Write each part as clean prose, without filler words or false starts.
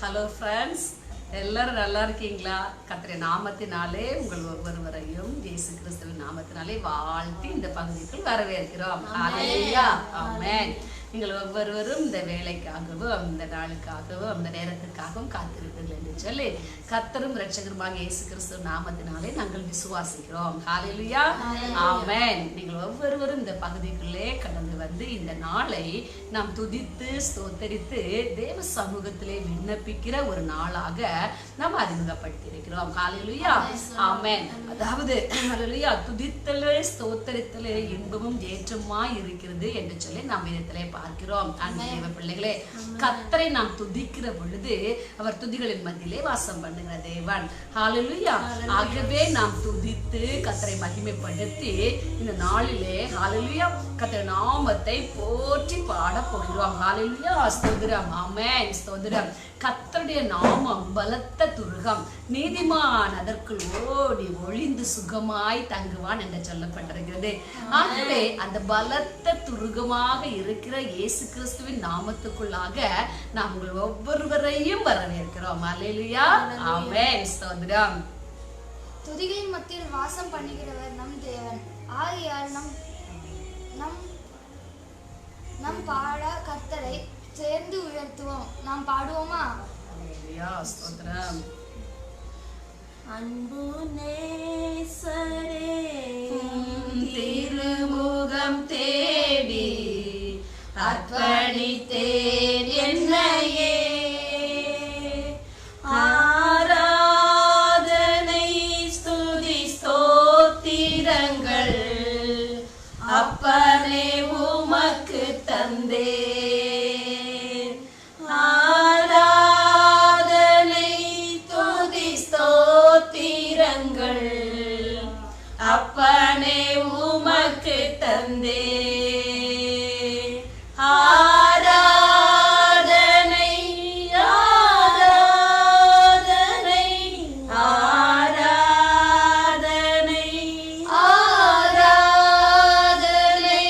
Hello friends, எல்லாரும் நல்லா இருக்கீங்களா? கர்த்தருடைய நாமத்தினாலே உங்கள் ஒவ்வொருவரையும் இயேசு கிறிஸ்துவின் நாமத்தினாலே வாழ்த்தி இந்த பகுதிக்குள் வரவேற்கிறோம். ஹல்லேலூயா, ஆமென். நீங்கள் ஒவ்வொருவரும் இந்த வேலைக்காகவும் இந்த நாளுக்காகவும் இந்த நேரத்துக்காகவும் காத்திருப்பீர்கள் என்று சொல்லி கர்த்தரும் இரட்சகருமாக இயேசு கிறிஸ்து நாமத்தினாலே நாங்கள் விசுவாசிக்கிறோம். ஹல்லேலூயா, ஆமென். நீங்கள் ஒவ்வொருவரும் இந்த பகுதிக்குள்ளே கடந்து வந்து இந்த நாளை நாம் துதித்து ஸ்தோத்தரித்து தேவ சமூகத்திலே விண்ணப்பிக்கிற ஒரு நாளாக நாம் அறிமுகப்படுத்தி இருக்கிறோம். ஹல்லேலூயா, ஆமென். அதாவது ஹல்லேலூயா, துதித்தலே ஸ்தோத்தரித்தலே இன்பமும் ஏற்றமாய் இருக்கிறது என்று சொல்லி நாம் வேதத்திலே பார்க்கிறோம். அன்பு தேவ பிள்ளைகளே, கர்த்தரை நாம் துதிக்கிற பொழுது அவர் துதிகளின் மத்தியிலே வாசம் பண்ணுகிற தேவன். ஹல்லேலூயா, ஆகவே நாம் துதித்து கர்த்தரை மகிமைப்படுத்தி இந்த நாளிலே ஹல்லேலூயா கர்த்தர் நாமத்தை போற்றி பாட போகிறோம். ஹல்லேலூயா, ஸ்தோத்திரம், ஆமென், ஸ்தோத்திரம். கர்த்தருடைய நாமம் பலத்த துருகம், நீதிமான் அதற்குள் ஓடி ஒளிந்து சுகமாய் தங்குவான் என்று சொல்லப்பட்டிருக்கிறது. ஆகவே அந்த பலத்த துருகமாக இருக்கிற இயேசு கிறிஸ்துவின் நாமத்துக்குள்ளாக நாம் உங்கள் ஒவ்வொருவரையும் வரவேற்கிறோம். ஹல்லேலூயா, ஆமென், ஸ்தோத்திரம். துதிகளின் மத்தியில் வாசம் பண்ணுகிறவர் நம் தேவன். ஆகையால் நம் பாட கர்த்தரை சேர்ந்து உயர்த்துவோம். நாம் பாடுவோமா? ஹல்லேலூயா, ஸ்தோத்திரம். அன்பு நேசரே திருமுகம் தேடி அர்ப்பணித்தேன் என்னையே, ஆராதனை ஸ்துதி ஸ்தோத்திரங்கள் அப்பனே உமக்கு தந்தேன். ஆராதனை துதி ஸ்தோத்திரங்கள் அப்பனே உமக்கு தந்தேன். ஆராதனை ஆராதனை ஆராதனை ஆராதனை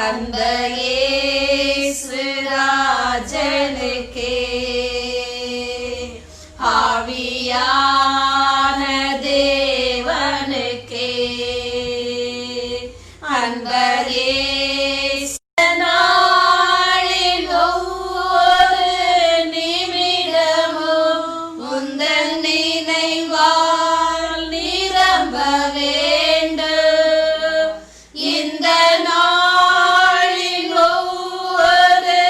அந்த இயேசு ராஜனுக்கே, ஆவியான தேவனுக்கே, அன்பரே நாளில் ஒவ்வொரு நிமிடமும் உந்தன் நினைவால் நிரம்ப வேண்டும். இந்த நாளில் ஒவ்வொரு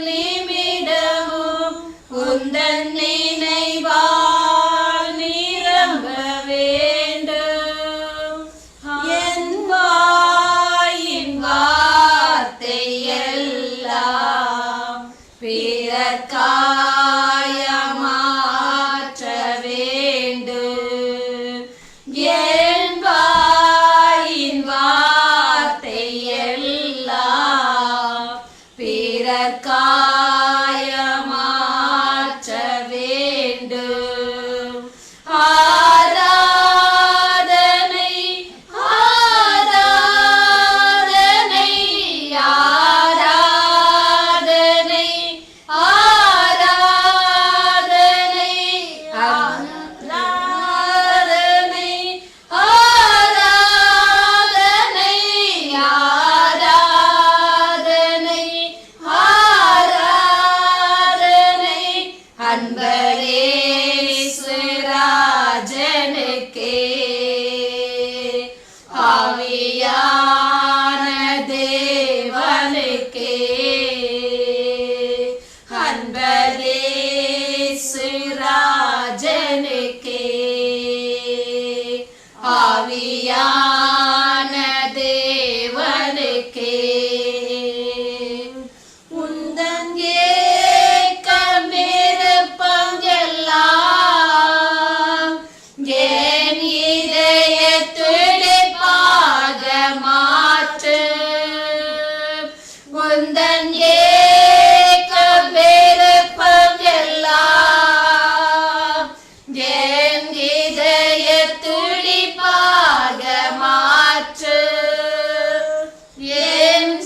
நிமிடமும் உந்தன் நினைவால் நிரம்ப வேண்டும். என் வாயின் வார்த்தை எல்லாம் பிறர்க்காய மாற்ற வேண்டும். என் வாயின் வார்த்தை எல்லாம் பிறர்க்காய மாற்ற வேண்டும். ஆராதனை ஆராதனை ஆராதனை ஆராதனை ஆராதனை ஆராதனை ஆராதனை ஆராதனை அன்பரே ராஜனுக்கே, ஆவியான தேவனுக்கே, அன்பரே ராஜனுக்கே, ஆவியான தேவனுக்கே. உந்தன் ஏக்கம் விருப்பம் எல்லாம் என் இதய துடிப்பாக மாற்று. உந்தன் ஏக்கம் விருப்பம் எல்லாம் என் இதய துடிப்பாக மாற்று. என்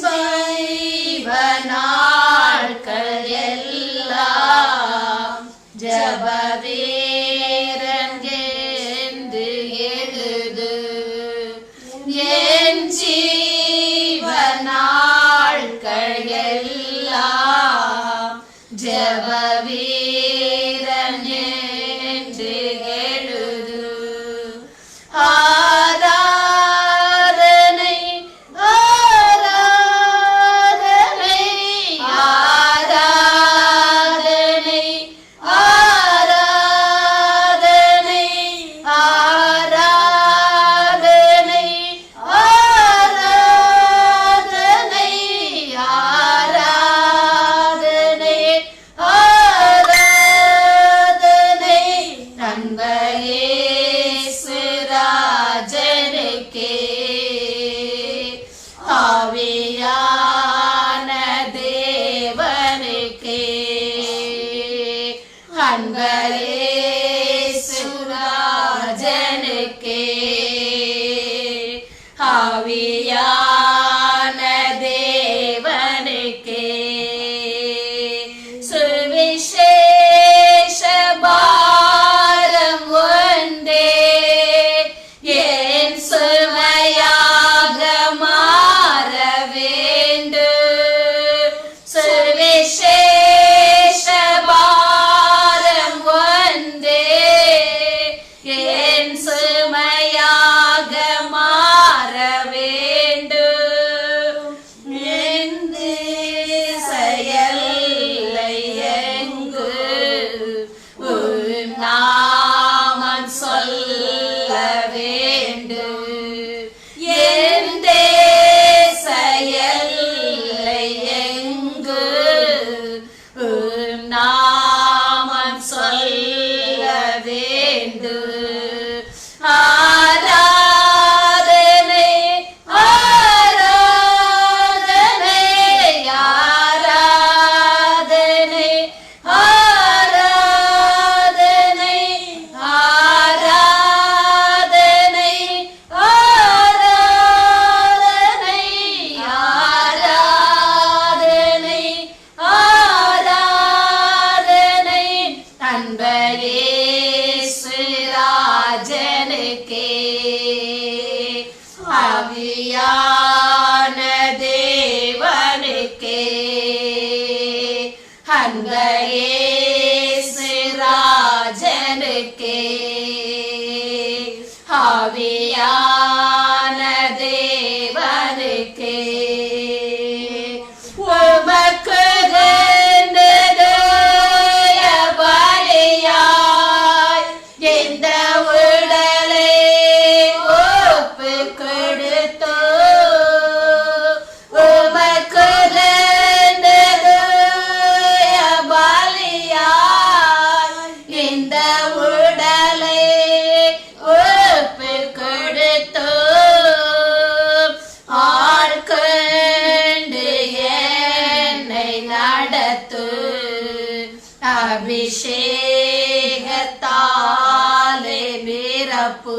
நிரப்பு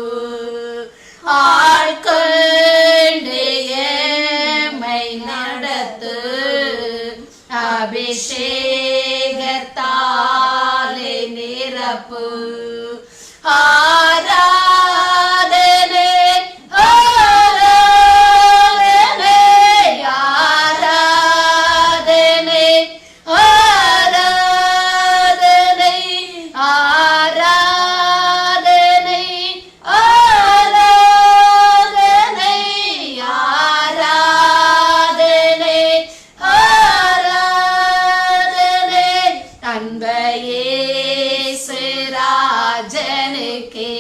ஆட்கொண்டு எம்மை நடத்து அபிஷேகத்தாலே நிரப்பு ஆராதனை ஆராதனை ஆராதனை ஆராதனை ஆராதனை ஆராதனை ஆராதனை ஆராதனை அன்பையே ராஜனுக்கே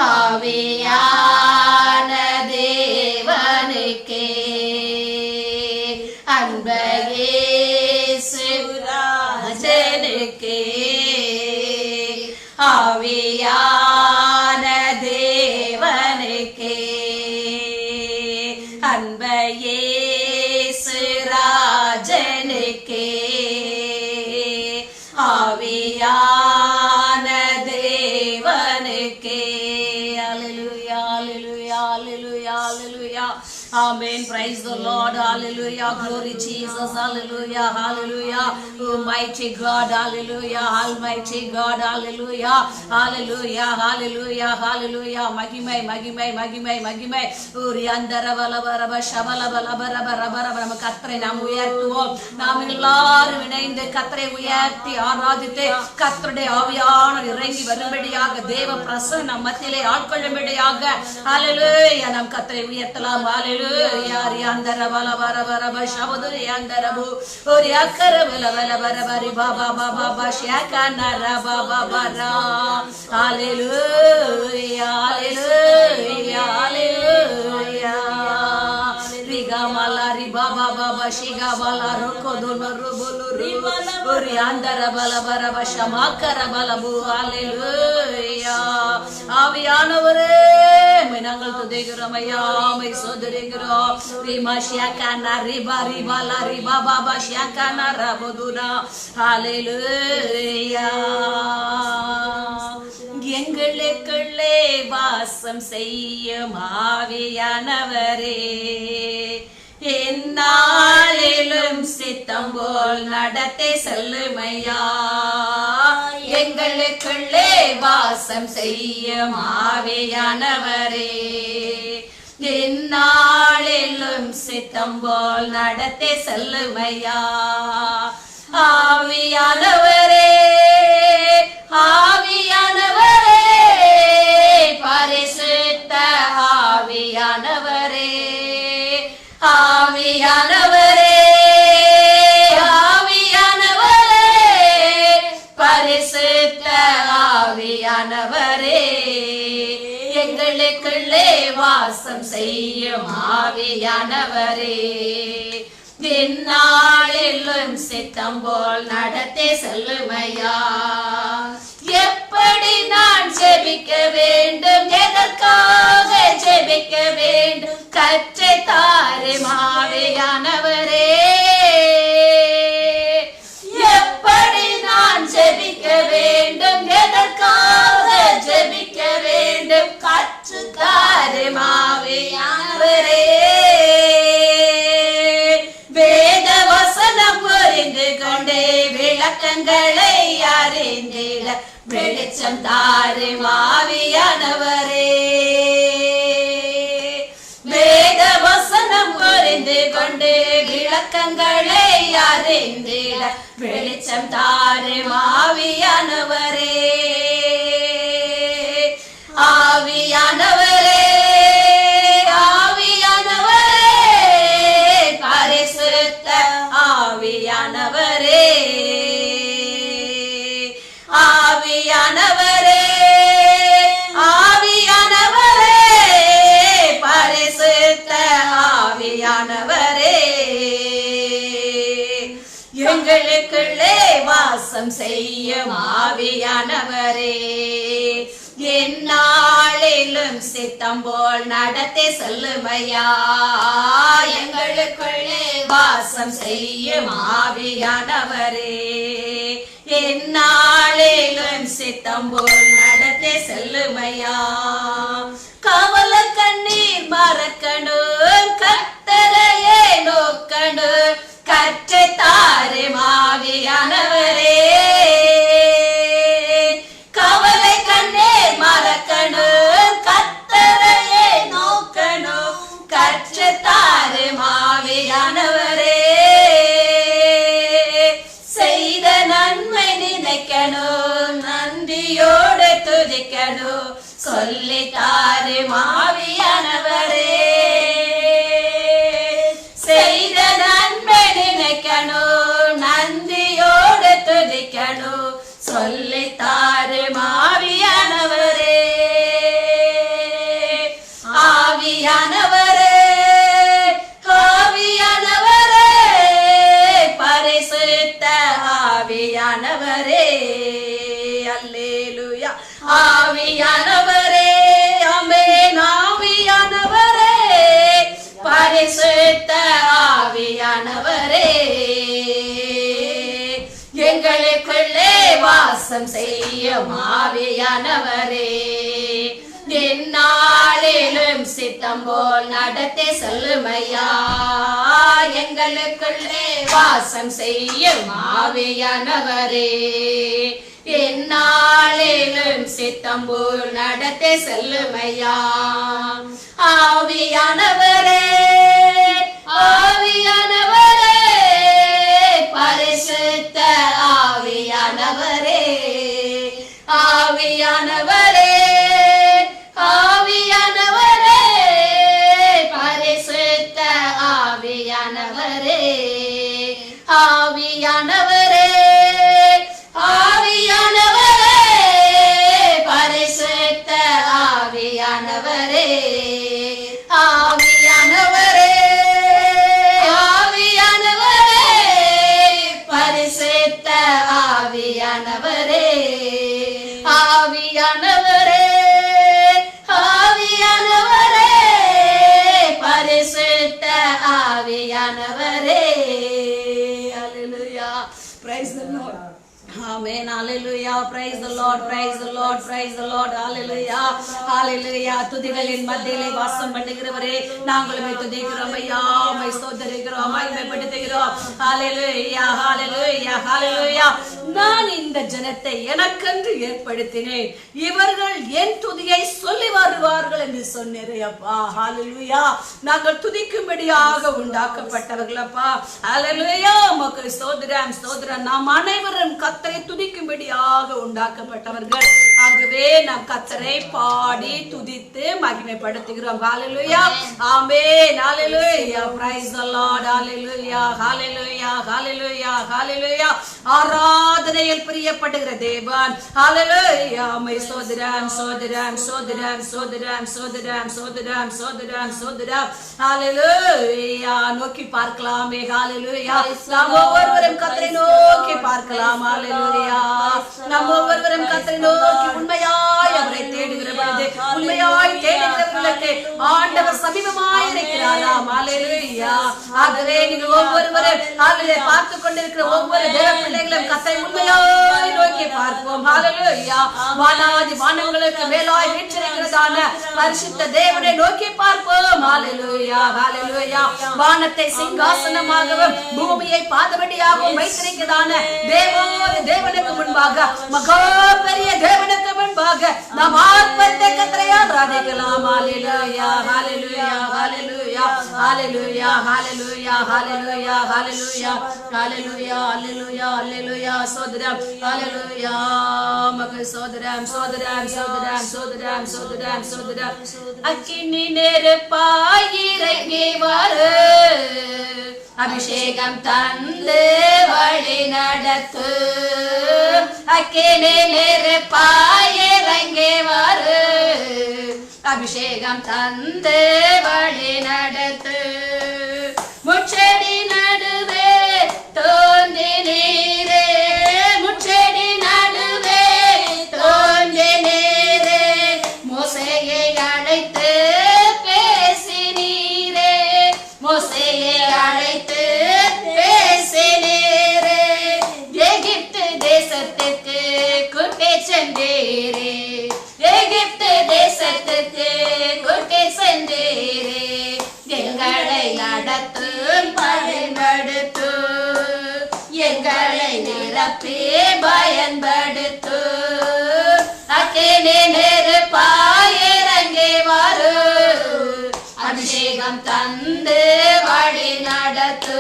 ஆவியான தேவனுக்கே அன்பையேசு ராஜனுக்கே ஆவியான தேவனுக்கே அன்பையேசு ராஜனுக்கே ஆவியான தேவனுக்கே. Hallelujah, hallelujah, hallelujah, hallelujah. Amen. Praise the Lord. Hallelujah. Glory Jesus. Hallelujah. Hallelujah. Almighty God. Hallelujah. Almighty God. Hallelujah. Hallelujah. Hallelujah. Hallelujah. மகிமை மகிமை மகிமை மகிமை. உரியந்தரவலபரப ஷபலபலபரபரபரப. நம்ம கர்த்தரை நாம் உயர்த்துவோம். நாம் எல்லாரும் இணைந்து கர்த்தரை உயர்த்தி ஆராதித்து கர்த்தருடைய ஆவியானவர் இறங்கி வரும்படியாக தேவ பிரசன்னம் நம் மத்தியிலே ஆட்கொள்ளும்படியாக ஹalleluya நாம் கர்த்தரை உயர்த்தலாம். ஹalleluya யாரியாந்தர வலபரபரப ஷபதுரி யாந்தரபு ஒரு அக்கரவலபலபரபரி பாபா பாபா பஷயகனர பாபா பரா ஹalleluya ஹalleluya ஹalleluya ரிகமலரி பாபா பாபா ஷிகபல ரோகோதுனரு புலுரு ஒரு யாந்தர பலபரப ஷமாக்கர பலபு ஹalleluya ஆவியானவரே நாங்கள் துதிக்கிறோம் ஐயா மை சோதரிக்கிறோம் ரிமஷியகன ரிபா ரிபல ரிபா பாபா ஷியகன ரபதுனா ஹalleluya எங்களுக்குள்ளே வாசம் செய்யும் ஆவியானவரே என்னாலிலும் சித்தம் போல் நடத்தை செல்லுமையா எங்களுக்குள்ளே வாசம் செய்யும் ஆவியானவரே என்னாலிலும் சித்தம் போல் நடத்தை செல்லுமையா ஆவியானவரே ஆவியானவரே பரிசுத்த ஆவியானவரே ஆவியானவரே ஆவியானவரே பரிசுத்த ஆவியானவரே எங்களுக்குள்ளே வாசம் செய்யும் ஆவியானவரே என்னாலிலும் சித்தம் போல் நடத்தே செல்லுமையா எப்படி நான் ஜெபிக்க வேண்டும் எதற்காக ஜெபிக்க வேண்டும் கற்றை தாரும் ஆவியானவரே எப்படி நான் ஜெபிக்க வேண்டும் எதற்காக ஜெபிக்க வேண்டும் கற்று தாரும் ஆவியானவரே வேத வசனம் புரிந்து கொண்டே விளக்கங்களை அறிந்திட வெளிச்சம் தாரும் ஆவியானவரே வேத வசனம் புரிந்து கொண்டு விளக்கங்களை அறிந்திட வெளிச்சம் தாரும் ஆவியானவரே ஆவியானவரே ஆவியானவரே பரிசுத்த ஆவியானவரே ஆவியானவரே ஆவியானவரே பரிசுத்த ஆவியானவரே எங்களுக்குள்ளே வாசம் செய்யும் ஆவியானவரே என்னாலிலும் சித்தம் போல் நடத்தை செல்லுமையா எங்களுக்குள்ளே வாசம் செய்யும் ஆவியானவரே என்னாலிலும் சித்தம் போல் நடத்தை நடத்தி செல்லுமையா. கவல கண்ணீர் மறக்கணும், கர்த்தரையே நோக்கணும், கற்று தாரு ஆவியானவரே. கவலை கண்ணீர் மறக்கணும், கர்த்தரையே நோக்கணும், கற்று தாரு ஆவியானவரே. செய்த நன்மை நினைக்கணும், நன்றியோடு துதிக்கணும், சொல்லி தாரு ஆவியானவரே. செய்த நன்மை நினைக்கணும், நன்றியோடு துதிக்கணும், சொல்லி தாரு ஆவியானவரே. ஆவியானவரே, ஆவியானவரே, பரிசுத்த ஆவியானவரே. அல்லேலூயா. ஆவியானவரே, ஆமென். ஆவியானவரே, பரிசுத்த ஆவியானவரே, எங்களுக்குள்ளே வாசம் செய்யும் ஆவியானவரே. எந்நாளிலும் சித்தம் போல் நடத்தி செல்லுமையா. எங்களுக்குள்ளே வாசம் செய்யும் ஆவியானவரே. எந்நாளிலும் சித்தம் போல் நடத்தி செல்லுமையா. ஆவியானவரே, ஆவியானவரே, பரிசுத்த ஆவியானவரே. ஆவியானவரே, ஆவியானவரே, பரிசுத்த ஆவியானவரே. ஆவியானவரே, ஆவியானவரே, பரிசுத்த ஆவியானவரே. ஆவியானவரே, ஆவியானவரே, பரிசுத்த ஆவியானவரே. ஆவியானவரே, ஆவியானவரே, பரிசுத்த ஆவியானவரே. Hallelujah. Praise the Lord. Amen. Hallelujah. Praise the Lord. Praise the Lord. Praise the Lord. Hallelujah. Hallelujah. துதிகளின் மத்தியிலே வாசம் பண்ணுகிறவரே, நாங்களுமே துதிக்கிறோம் ஐயா, உம்மை ஸ்தோத்திரிக்கிறோம், மகிமைப்படுத்துகிறோம். Hallelujah. Hallelujah. Hallelujah. நான் இந்த ஜனத்தை எனக்கென்று ஏற்படுத்தினேன், இவர்கள் என் துதியை சொல்லி வருவார்கள் என்று சொன்னீரே அப்பா. Hallelujah. நாங்கள் துதிக்கும்படியாக உண்டாக்கப்பட்டவர்கள் அப்பா. Hallelujah. உமக்கு ஸ்தோத்திரம், ஸ்தோத்திரம். நாம் அனைவரும் கர்த்தரை துதிக்கும்படியாக உண்டாக்கப்பட்டவர்கள். ஆகவே நாம் கர்த்தரை பாடி துதித்து மகிமைப்படுத்துகிறோம். ஹalleluya. ஆமென். ஹalleluya. praise the Lord. ஹalleluya. ஹalleluya. ஹalleluya. ஹalleluya. ஆராதனையில் பிரியப்படுகிற தேவன். ஹalleluya. உம்மை ஸ்தோத்திரம், ஸ்தோத்திரம், ஸ்தோத்திரம், ஸ்தோத்திரம், ஸ்தோத்திரம், ஸ்தோத்திரம், ஸ்தோத்திரம், ஸ்தோத்திரம். ஹalleluya. நோக்கி பார்க்கலாமே. ஹalleluya. நாம் ஒவ்வொருவரும் கர்த்தரை நோக்கி பார்க்கலாம். ஹalleluya. நாம் ஒவ்வொருவரும் கர்த்தரை நோக்கி உண்மையாய் அவரை தேடுகிற பொழுது, உண்மையாய் தேடுகிறவர்களுக்கு ஆண்டவர் சமீபமாய் இருக்கிறாராம். ஹalleluya. ஆகவே நீங்கள் ஒவ்வொருவரும் ஹalleluya பார்த்து கொண்டிருக்கிற ஒவ்வொரு தேவ பிள்ளைகளும் கர்த்தரை உண்மையாய் நோக்கி பார்ப்போம். ஹalleluya. வானாதி வானங்களுக்கு மேலாய் வீற்றிருக்கிறதான பரிசுத்த தேவனை நோக்கி பார்ப்போம். ஹalleluya. ஹalleluya. வானத்தை சிங்காசனமாகவும் பூமியை பாதபடியாகவும் வைத்திருக்கிறதான தேவனுக்கு முன்பாக, மகா பெரிய தேவனுக்கு முன்பாக நாம் ஆத்மத்தை கர்த்தரை ஆராதிக்கலாம். ஹalleluya. ஹalleluya. ஹalleluya. ஹalleluya. ஹalleluya. ஹalleluya. ஹalleluya. ஹalleluya. ஹalleluya. ஹalleluya. சோதரம். ஹalleluya. மக சோதரம், சோதரம், சோதரம், சோதரம், சோதரம், சோதரம். அக்கினி நெருப்பாய் இறங்கி வரு, அபிஷேகம் தந்து வழி நடத்து. அக்கினி நெருப்பாய் இறங்கி வரு, அபிஷேகம் தந்து வழி நடத்து. முச்செடி நடுவே தோன்றி நீரே, முச்செடி நடுவே தோன்றி நீரே, மோசேயை அழைத்து பேசி நீரே, மோசேயை அழைத்து பேசி நீரே, எகிப்து தேசத்திற்கு கூட்டி சென்றீரே, பற்றி பயன்படுத்து அக்கினி நெருப்பாய் இறங்கி வரு அபிஷேகம் தந்து வழி நடத்து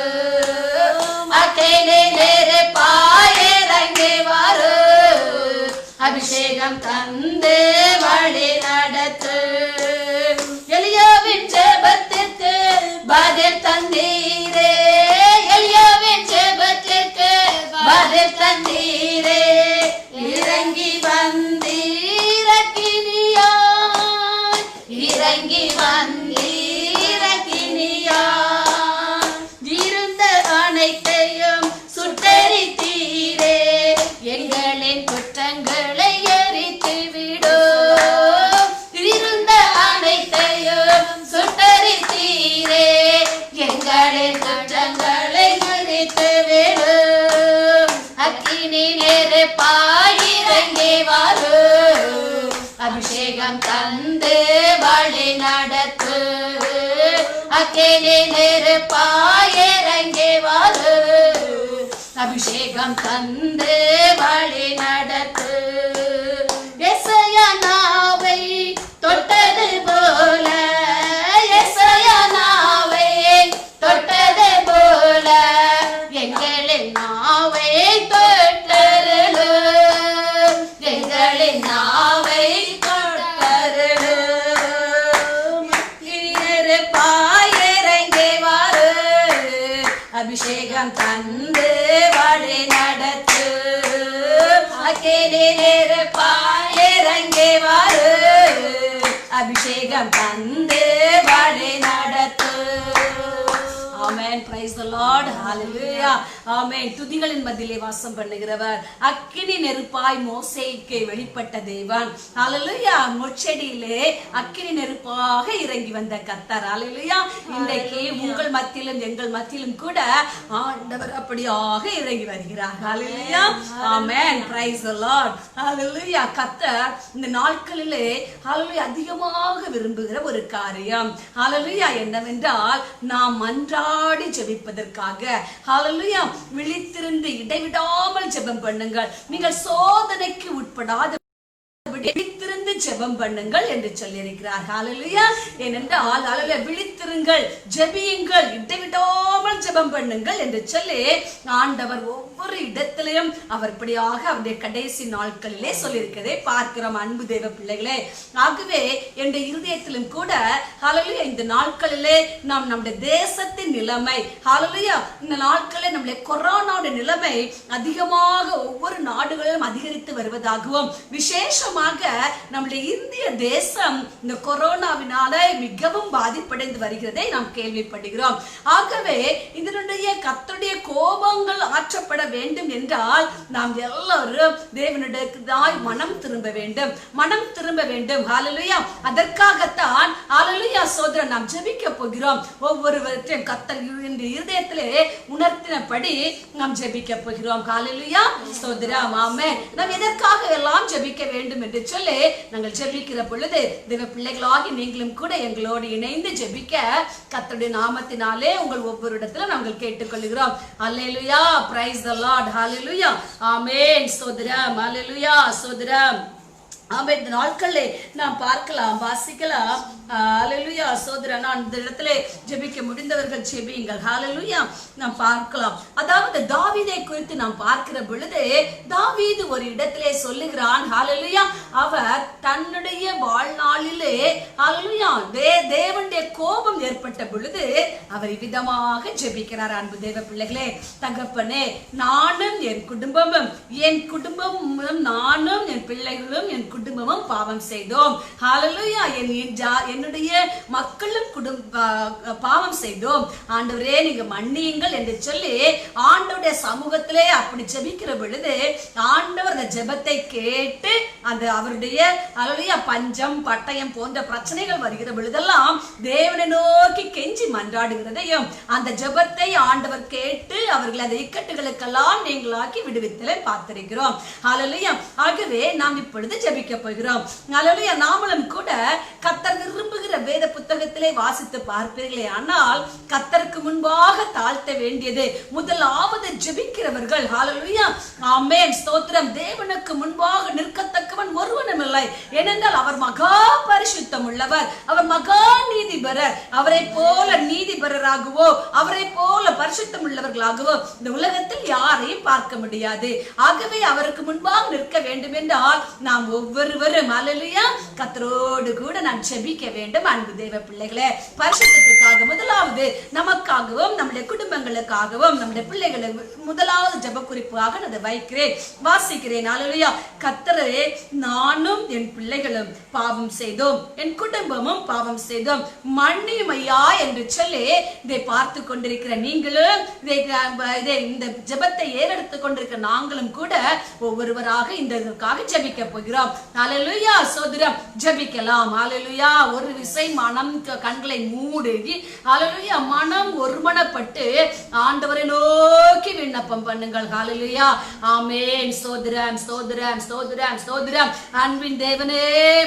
அக்கினி நெருப்பாய் இறங்கி வரு அபிஷேகம் தந்து வழி நடத்து எலியாவின் ஜெபத்திற்கு பதில் தந்தீரே எலியாவின் ஜெபத்திற்கு பதில் தந்தீரே இறங்கி வந்தீர் அக்கினியாய் இறங்கி வந்தீர் அக்கினியாய் இருந்த அனைத்தையும் சுட்டரித்தீரே எங்களின் குற்றங்களை எரித்து விடும் இருந்த அனைத்தையும் சுட்டரித்தீரே எங்களின் குற்றங்களை எரித்து விடும் அக்கினி நெருப்பாய் இறங்கி வரும் அபிஷேகம் தந்து வழி நடத்து அக்கினி நெருப்பாய் இறங்கி வரும் அபிஷேகம் தந்து வழி நடத்து எசையா நாவை தொட்டது போல எசையா நாவை தொட்டது போல எங்களின் நாவை தொட்டருளு எங்களின் நாவை தொட்டருளு நெருப்பாய் இறங்கி வரு அபிஷேகம் தந்து வழி நடத்து அக்கினி நெருப்பாய் இறங்கி வரு அபிஷேகம் தந்து வழி நடத்து. ஆமென். Praise the Lord. Hallelujah. ஆமென். துதிகளின் மத்தியிலே வாசம் பண்ணுகிறவர் அக்கினி நெருப்பாய் மோசேக்கு வெளிப்பட்ட தேவன். ஹalleluya. முட்செடியிலே அக்கினி நெருப்பாக இறங்கி வந்த கர்த்தர். ஹalleluya. இன்றைக்கு உங்கள் மத்தியிலும் எங்கள் மத்தியிலும் கூட ஆண்டவர் அப்படியாக இறங்கி வருகிறார். ஹalleluya. ஆமென். Praise the Lord. ஹalleluya. கர்த்தர் இந்த நாட்களிலே ஹalleluya அதிகமாக விரும்புகிற ஒரு காரியம் ஹalleluya என்னவென்றால் நாம் மன்றாடி ஜெபிப்பதற்காக ஹalleluya விழித்திருந்து இடைவிடாமல் ஜெபம் பண்ணுங்கள் நீங்கள் சோதனைக்கு உட்படாத விழித்திருந்து ஜெபம் பண்ணுங்கள் என்று சொல்லி இருக்கிறார். ஹalleluya. ஏனென்றால் ஹalleluya விழித்திருங்கள் ஜெபியுங்கள் இடைவிடாமல் ஜெபம் பண்ணுங்கள் என்று சொல்லி ஆண்டவர் ஒவ்வொரு இடத்திலையும் அவர் இப்படியாக அவருடைய கடைசி நாட்களிலே சொல்லியிருக்கிறதை பார்க்கிறோம் அன்பு தேவ பிள்ளைகளே. ஆகவே என்னுடைய இருதயத்திலும் கூட ஹalleluya இந்த நாட்களிலே நாம் நம்முடைய தேசத்தின் நிலைமை ஹalleluya இந்த நாட்களிலே நம்முடைய கொரோனாவுடைய நிலைமை அதிகமாக ஒவ்வொரு நாடுகளிலும் அதிகரித்து வருவதாகவும் விசேஷமாக நம்முடைய இந்திய தேசம் இந்த கொரோனாவினால மிகவும் பாதிப்படைந்து வருகிறதை நாம் கேள்விப்படுகிறோம். ஆகவே இதனுடைய கர்த்தருடைய கோபங்கள் ஆற்றப்பட வேண்டும் என்றால் நாம் எல்லாரும் தேவனுடையதாய் மனம் திரும்ப வேண்டும் ஹalleluya. அதற்காகத்தான் ஹalleluya சோதரன் நாம் ஜெபிக்க போகிறோம். ஒவ்வொருவரையும் கர்த்தர் இருதயத்திலே உணர்த்தினபடி நாம் ஜெபிக்க போகிறோம். ஹalleluya சோதரம். ஆமென். நாம் எதற்காக எல்லாம் ஜெபிக்க வேண்டும் என்று சொல்லி நாங்கள் ஜெபிக்கிற பொழுது தேவ பிள்ளைகளாகி நீங்களும் கூட எங்களோடு இணைந்து ஜெபிக்க கர்த்தருடைய நாமத்தினாலே உங்கள் ஒவ்வொரு இடத்துல நாங்கள் கேட்டுக்கொள்கிறோம். அல்லேலூயா. Praise the Lord. ஹalleluya. ஆமென். ஸ்தோத்திரம். அல்லேலூயா. ஸ்தோத்திரம். ஆமென். இந்த நாட்களிலே நாம் பார்க்கலாம் வாசிக்கலாம். ஹalleluya சோதரா. நான் இந்த இடத்துல ஜெபிக்க முடிந்தவர்கள் ஜெபியுங்கள். ஹalleluya. நாம் பார்க்கலாம். அதாவது தாவீதை குறித்து நாம் பார்க்கிற பொழுது தாவீது ஒரு இடத்திலே சொல்லுகிறான் ஹalleluya அவர் தன்னுடைய வாழ்நாளிலே ஹalleluya தேவனுடைய கோபம் ஏற்பட்ட பொழுது அவர் விதமாக ஜெபிக்கிறார். அன்பு தேவ பிள்ளைகளே, தகப்பனே நானும் என் குடும்பமும் நானும் என் பிள்ளைகளும் என் குடும்பமும் பாவம் செய்தோம். ஹalleluya என்னுடைய மக்களும் பாவம் செய்தோம். ஆண்டவரே நீங்க மன்னியுங்கள் என்று சொல்லி ஆண்டவருடைய சமூகத்திலே அப்படி ஜெபிக்கிற பொழுது ஆண்டவர் அந்த ஜெபத்தை கேட்டு அந்த அவருடைய ஹalleluya பஞ்சம் பட்டயம் போன்ற பிரச்சனைகள் வருகிற பொழுதெல்லாம் தேவனை நோக்கி கெஞ்சி மன்றாடுகிறதையும் அந்த ஜெபத்தை ஆண்டவர் கேட்டு அவர்களை அந்த இக்கட்டுகளுக்கெல்லாம் நீங்களாக்கி விடுவித்தலை பார்த்திருக்கிறோம். ஹalleluya. ஆகவே நாம் இப்பொழுது ஜெபிக்க போகிறோம். ஹalleluya. நாமளும் கூட கர்த்தர் விரும்புகிற வேத புத்தகத்திலே வாசித்து பார்ப்பீர்களே ஆனால் கர்த்தருக்கு முன்பாக தாழ்த்த வேண்டியது முதலாவது ஜெபிக்கிறவர்கள். ஹல்லேலூயா, ஆமென், ஸ்தோத்திரம். தேவனுக்கு முன்பாக நிற்கத்தக்கவன் ஒருவனும் இல்லை. ஏனென்றால் அவர் மகா பரிசுத்தம் உள்ளவர், அவர் மகா நீதிபரர். அவரை போல நீதிபரராகவோ அவரை போல பரிசுத்தம் உள்ளவர்களாகவோ இந்த உலகத்தில் யாரையும் பார்க்க முடியாது. ஆகவே அவருக்கு முன்பாக நிற்க வேண்டும் என்றால் நாம் ஒவ்வொருவரும் ஹல்லேலூயா கர்த்தரோடு கூட நாம் ஜெபிக்க வேண்டும். அன்பு தேவ பிள்ளைகளே, பரிசுத்தத்துக்காக முதலாவது நமக்காகவும் நம்முடைய குடும்பங்களுக்காகவும் நம்முடைய பிள்ளைகளுக்கு முதலாவது ஜெப குறிப்பாக நான் வைக்கிறேன், வாசிக்கிறேன். ஹல்லேலூயா, கர்த்தரே, நானும் என் பிள்ளைகளும் பாவம் செய்தோம், என் குடும்பமும் பாவம் செய்தோம், மன்னியும் ஐயா என்று சொல்லி இதை பார்த்து கொண்டிருக்கிற நீங்களும் இந்த ஜெபத்தை ஏறெடுத்துக் கொண்டிருக்கிற நாங்களும் கூட ஒவ்வொருவராக இதற்காக ஜெபிக்க போகிறோம். ஹல்லேலூயா, சோதரம், ஜெபிக்கலாம். ஹல்லேலூயா, ஒரு விசை மனம் கண்களை மூடி ஹல்லேலூயா மனம் ஒருமனப்பட்டு ஆண்டவரை நோக்கி விண்ணப்பம் பண்ணுங்கள். ஹல்லேலூயா, ஆமென், ஸ்தோத்திரம், ஸ்தோத்திரம், ஸ்தோத்திரம், ஸ்தோத்திரம். அன்பின் தேவனே,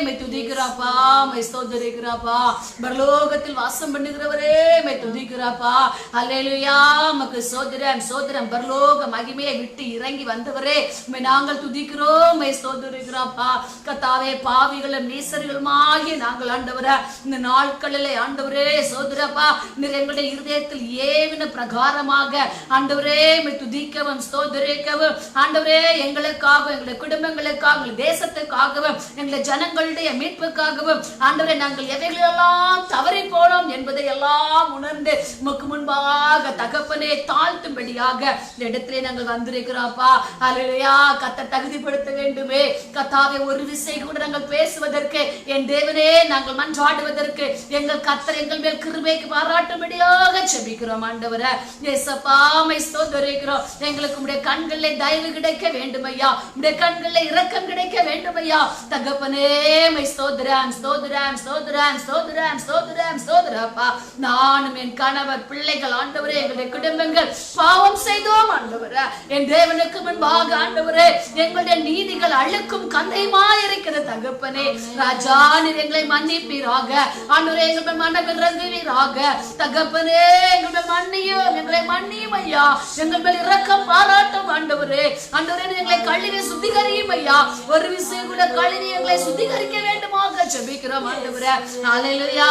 மை துதிக்கிறப்பா, மை ஸ்தோத்திரிக்கிறப்பா. பரலோகத்தில் வாசம் பண்ணுகிறவரே, மை துதிக்கிறப்பா. ஹல்லேலூயா, மக்கு ஸ்தோத்திரம், ஸ்தோத்திரம். பரலோக மகிமையை விட்டு இறங்கி வந்தவரே, மை நாங்கள் துதிக்கிறோம், மை ஸ்தோத்திரிக்கிறப்பா. கர்த்தாவே, பாவிகளும் நீசர்களுமாகிய நாங்கள் ஆண்டவரே இந்த நாட்களிலே ஆண்டவரே ஸ்தோத்திரப்பா, நீர் எங்களுடைய இருதயத்தில் ஏவின பிரகாரமாக ஆண்டவரே மை துதிக்கவும் ஸ்தோத்திரிக்கவும் ஆண்டவரே எங்களுக்காகவும் எங்களுடைய குடும்பங்களுக்காகவும் எங்கள் தேசத்துக்காகவும் எங்களுடைய ஜனங்களுடைய மீட்புக்காகவும் ஆண்டவரே நாங்கள் எவைகளெல்லாம் தவறி போனோம் என்பதை எல்லாம் உணர்ந்து உமக்கு முன்பாக தகப்பனே தாழ்த்தும்படியாக இந்த இடத்திலே நாங்கள் வந்திருக்கிறோம்ப்பா. ஹல்லேலூயா, கர்த்தர் தகுதிப்படுத்த வேண்டுமே. கர்த்தாவே, ஒரு விசை கூட நாங்கள் பேசுவதற்கு என் தேவனே நாங்கள் மன்றாடுவதற்கு எங்கள் கர்த்தர் எங்கள் மேல் கிருபைக்கு பாராட்டும்படியாக ஜெபிக்கிறோம். ஆண்டவரே இயேசப்பா, மை ஸ்தோத்திரிக்கிறோம். எங்களுக்கு உம்முடைய கண்களிலே தயவு கிடைக்க வேண்டும் ஐயா, உம்முடைய கண்களிலே இரக்கம் கிடைக்க வேண்டும் ஐயா. தகப்பனே, மை ஸ்தோத்திரம், ஸ்தோத்திரம், ஸ்தோத்திரம், ஸ்தோத்திரம், ஸ்தோத்திரம், ஸ்தோத்திரப்பா. நானும் என் கணவர் பிள்ளைகள் ஆண்டவரே எங்களுடைய குடும்பங்கள் பாவம் செய்தோம் ஆண்டவரே. என் தேவனுக்கு முன்பாக ஆண்டவரே எங்களுடைய நீதிகள் அழுக்கும் கந்தையுமா இருக்கிற தகப்பனே ராஜா, நீர் எங்களை மன்னிப்பீராக. ஆண்டவரே, எங்கள் மனம் இறங்குவீராக. தகப்பனே, எங்களை மன்னியும், எங்களை மன்னியும் ஐயா. எங்கள் மேல் இரக்கம் பாராட்டும் ஆண்டவரே. ஆண்டவரே, எங்களை கழுவி சுத்திகரியும் ஐயா. ஒரு விஷயம் கூட கழுவி எங்களை சுத்திகரிக்க வேண்டுமாக ஜெபிக்கிறோம் ஆண்டவரே. ஹல்லேலூயா,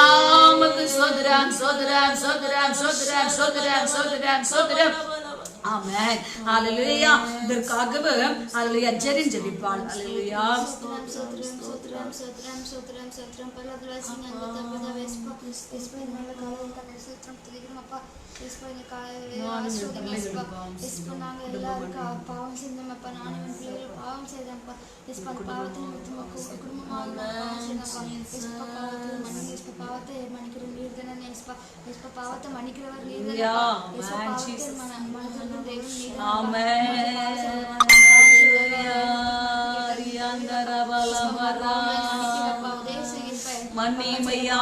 உமக்கு ஸ்தோத்திரம், ஸ்தோத்திரம், ஸ்தோத்திரம், ஸ்தோத்திரம், ஸ்தோத்திரம், ஸ்தோத்திரம், ஸ்தோத்திரம். ஆமென், ஹல்லேலூயா. இதற்காகவே ஹல்லேலூயா ஜெரின் ஜெபிப்பாள். ஹல்லேலூயா, ஸ்தோத்திரம், ஸ்தோத்திரம், ஸ்தோத்திரம், ஸ்தோத்திரம், ஸ்தோத்திரம். பரலோகத்தில் ஞானத்தப்பத வேஸ்பா வேஸ்பா நல்ல காலத்தை ஸ்தோத்திரம் துதிக்கிறோம் அப்பா. வேஸ்பா இந்த காலையிலே ஆசீர்வாதம் வேஸ்பா. வேஸ்பா நாங்கள் எல்லாரும் பாவம் செஞ்சோம் அப்பா. நானும் என் பிள்ளைகள் பாவம் செய்தேன்ப்பா. வேஸ்பா பாவத்தை நிமித்தமாக குடும்பமாக பாவம் செய்தப்பா. வேஸ்பா பாவத்தை மன்னிக்க, வேஸ்பா பாவத்தை மன்னிக்கிற நீர் தானே. வேஸ்பா வேஸ்பா பாவத்தை மன்னிக்கிறவர் நீர் தானே. வேஸ்பா பாவத்தை மனதில் தேவன் நீர் தானே. மன்னிமையா,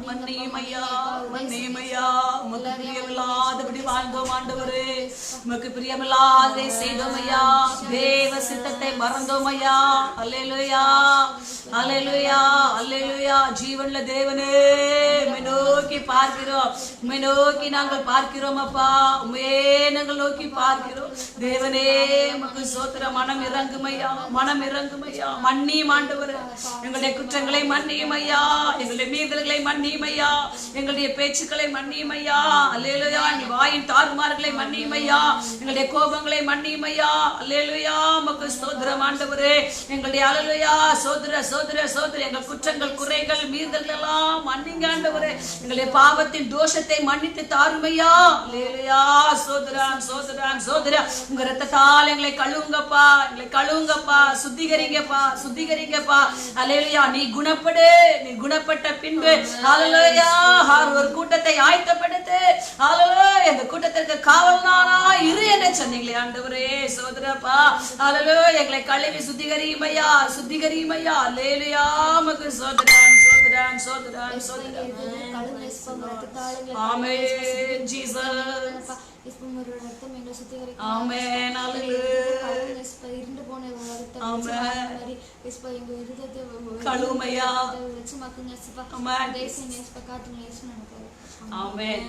மன்னிமையா, மன்னிமையா. உமக்கு பிரியமில்லாதபடி வாழ்ந்தோம் ஆண்டவரே, உமக்கு பிரியமில்லாததை செய்தோம் ஐயா. தேவ சித்தத்தை மறந்தோம் ஐயா. அல்லேலூயா, அல்லேலூயா, அல்லேலூயா. ஜீவன்ல தேவனே, உம்மை நோக்கி பார்க்கிறோம், உம்மை நோக்கி நாங்கள் பார்க்கிறோம் அப்பா. உம்மையே நாங்கள் நோக்கி பார்க்கிறோம் தேவனே. உமக்கு ஸ்தோத்திரம். மனம் இறங்கும் ஐயா, மனம் இறங்கும் ஐயா. மன்னியும் ஆண்டவரே, எங்களுடைய குற்றங்களை மன்னியும் ஐயா, எங்களுடைய மீறல்களை மன்னியும் ஐயா, எங்களுடைய பேச்சுக்களை மன்னியும் ஐயா. அல்லேலூயா, நீ வாயின் தாறுமாறுகளை மன்னியும் ஐயா, எங்களுடைய கோபங்களை மன்னியும் ஐயா. அல்லேலூயா, உமக்கு ஸ்தோத்திரம் ஆண்டவரே. எங்களுடைய அல்லேலூயா சோதர சோதர சோதர எங்கள் குற்றங்கள் குறைகள் மீறல்கள் எல்லாம் மன்னிங்க ஆண்டவரே. எங்களுடைய பாவத்தின் தோஷத்தை மன்னித்து தாரும் ஐயா. அல்லேலூயா, சோதரம் சோதரம் சோதரம். உங்க இரத்தத்தால் எங்களை கழுவுங்கப்பா, எங்களை கழுவுங்கப்பா, சுத்திகரிங்கப்பா, சுத்திகரிங்கப்பா. அல்லேலூயா, நீ குணப்படு, நீ குணப்பட்ட பின்பு அல்லேலூயா ஒரு கூட்டத்தை ஆயத்தப்படுத்து. அல்லேலூயா, இந்த கூட்டத்திற்கு காவல்னாரா இரு என்று சொன்னீங்களே ஆண்டவரே. சோதரப்பா, அல்லேலூயா, எங்களை கழுவி சுத்திகரியும் ஐயா, சுத்திகரியும் ஐயா. அல்லேலூயா, உமக்கு சோதரம் சோதரம் சோதரம் சோதரம். ஆமென் ஜீசஸ். ஆமென், அல்லேலூயா. இயேசுப்பா இருண்டு போன மாதிரி இயேசுப்பா எங்க இருதயத்தை கழுவுமையா வெளிச்சமாக்குங்க இயேசுப்பா தேசம் இயேசுப்பா காத்துங்க இயேசு நமக்கு ஆமென்.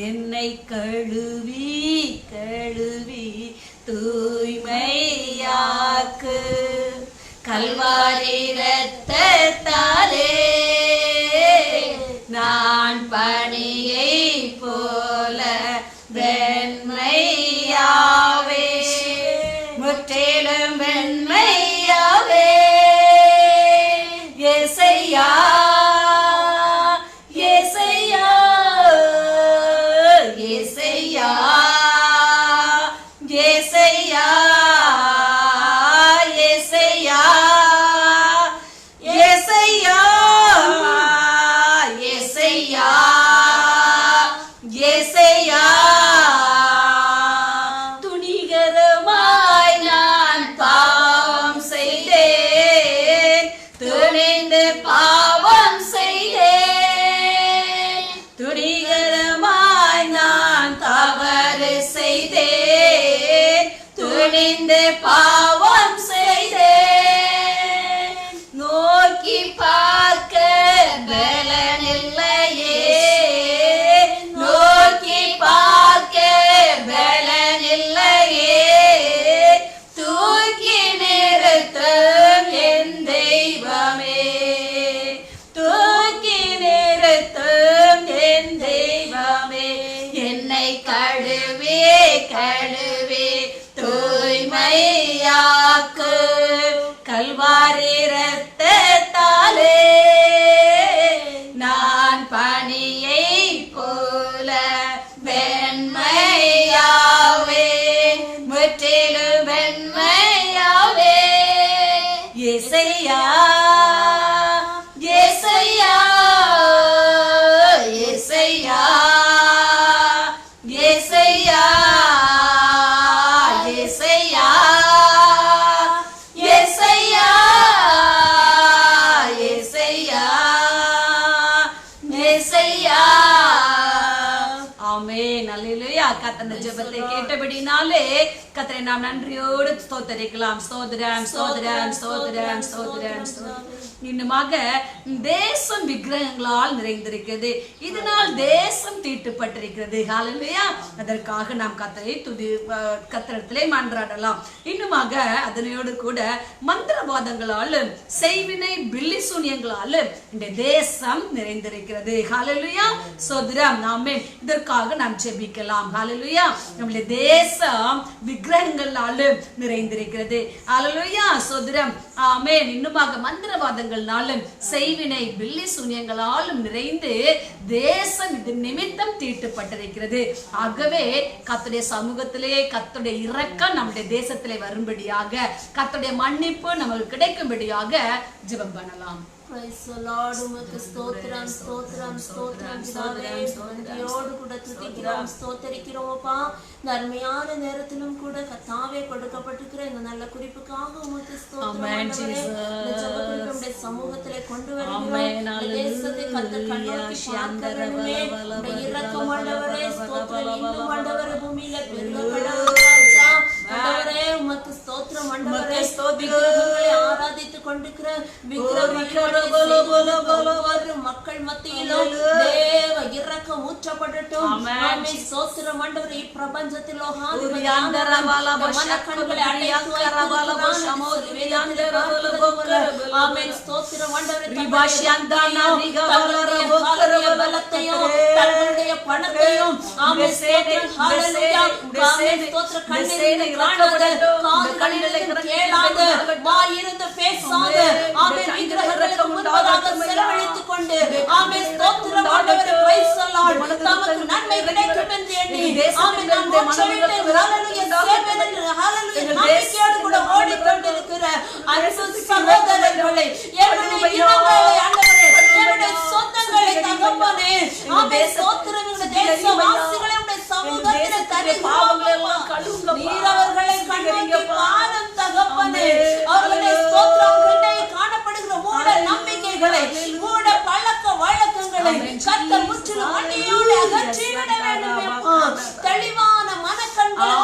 என்னை கழுவி கழுவி தூய்மையாக்கு கல்வாரி இரத்தத்தாலே நான் பணியை போல வெண்மையாவே முற்றிலும் வெண்மையாவே இயேசையா இயேசையா இயேசையா இயேசையா இயேசையா இயேசையா இயேசையா இயேசையா துணிகரமாய் நான் பாவம் செய்தேன் துணிந்து பாவம் செய்தேன் துணிகரமாய் நான் தவறு செய்தேன் துணிந்து பாவம் செய்தேன் நோக்கி பார்க்க பலனில்லையே நோக்கி பார்க்க பலனில்லையே தூக்கி நிறுத்தும் என் தெய்வமே தூக்கி நிறுத்தும் என் தெய்வமே என்னை கழுவே கழுவே தூய்மையாக்கு கல்வாரி இரத்தத்தாலே நான் பணியை போல வெண்மையாவே முற்றிலும் வெண்மையாவே இயேசையா இயேசையா இயேசையா இயேசையா இயேசையா இயேசையா இயேசையா இயேசையா ஆமென் அல்லேலூயா கர்த்தர் ஜெபத்தை கேட்டபடினாலே கர்த்தரை நாம் நன்றியோடு ஸ்தோத்திரிக்கலாம் ஸ்தோத்திரம் ஸ்தோத்திரம் ஸ்தோத்திரம் ஸ்தோத்திரம் இன்னுமாக தேசம் விக்கிரகங்களால் நிறைந்திருக்கிறது இதனால் தேசம் தீட்டுப்பட்டிருக்கிறது ஹல்லேலூயா அதற்காக நாம் கர்த்தரிடத்திலே மன்றாடலாம் இன்னுமாக அதனோடு கூட மந்திரவாதங்களால் செய்வினை பில்லி சூனியங்களால் இந்த தேசம் நிறைந்திருக்கிறது ஹல்லேலூயா ஸ்தோத்திரம் ஆமென் இதற்காக நாம் ஜெபிக்கலாம் ஹல்லேலூயா நம்முடைய தேசம் விக்கிரகங்களால் நிறைந்திருக்கிறது ஹல்லேலூயா ஸ்தோத்திரம் ஆமென் இன்னுமாக மந்திரவாதங்களாலும் செய்வினை பில்லி சூனியங்களாலும் நிறைந்து தேசம் இது நிமித்தம் தீட்டுப்பட்டிருக்கிறது ஆகவே கர்த்தருடைய சமூகத்திலே கர்த்தருடைய இரக்கம் நம்முடைய தேசத்திலே வரும்படியாக கர்த்தருடைய மன்னிப்பு நமக்கு கிடைக்கும்படியாக ஜெபம் பண்ணலாம் Praise the Lord, உமக்கு ஸ்தோத்திரம் ஸ்தோத்திரம் ஸ்தோத்திரம் பிதாவே நன்றியோடு கூட துதிக்கிறோம் ஸ்தோத்தரிக்கிறோம் அப்பா இந்த அருமையான நேரத்திலும் கூட கர்த்தாவே கொடுக்கப்பட்டிருக்கிற இந்த நல்ல குறிப்புக்காக உமக்கு ஸ்தோத்திரம் ஆண்டவரே இந்த ஜெப குறிப்பை சமூகத்திலே கொண்டு வருகிறோம் இந்த தேசத்தை கர்த்தர் கண்ணோக்கி பார்க்க வேண்டுமே இந்த இரக்கம் ஆண்டவரே ஸ்தோத்திரம் இன்னும் ஆண்டவரே பூமியில பெருகப்படாத ராஜா ஆண்டவரே உமக்கு ஸ்தோத்திரம் ஆண்டவரே விக்கிரகங்களை ஆராதித்துக் கொண்டிருக்கிற மக்கள் மத்தியிலும் தேவ இரக்கம் ஊற்றப்படட்டும் ஆமென் ஸ்தோத்திரம் ஆண்டவரே பிரபஞ்சத்தில் மனக்கண்களை அடைத்து ஆமென் ஸ்தோத்திரம் ஆண்டவரே பலத்தையும் தங்களுடைய பணத்தையும் ஆமென் ஹல்லேலூயா ஆமென் ஸ்தோத்திரம் கண்ணில் காணாத காதுகளில் கேளாத வாயிருந்து பேசாத ஆமென் விக்கிரகங்களுக்கு முன்பதாக செலவழித்துக் கொண்டு ஆமென் ஸ்தோத்திரம் ஆண்டவரே பிரைஸ் தி லார்ட் தமக்கு நன்மை கிடைக்கும் என்று எண்ணி ஆமென் நாம் மோட்சத்தை ஹல்லேலூயா சேவகன் ஹல்லேலூயா நம்பிக்கையோடு கூட ஓடிக்கொண்டிருக்கிற அன்பு சகோதரர்களே என்னுடைய இனங்களை ஆண்டவரே என்னுடைய சொந்தங்களை தகப்பனே ஆமென் ஸ்தோத்திரம் இந்த தேசவாசிகளை உடைய சமூகத்திலே தருகிறோம் நீர் அவர்களை கண்ணோக்கி பாரும் தகப்பனே அவர்களுடைய ஸ்தோத்திரம் காணப்படுகிற மூட நம்பிக்கைகளை மூட பழக்க வழக்கங்களை கர்த்தர் முற்றிலும் அடியோடு அகற்றிவிட வேண்டும் தெளிவான மனக்கண்களை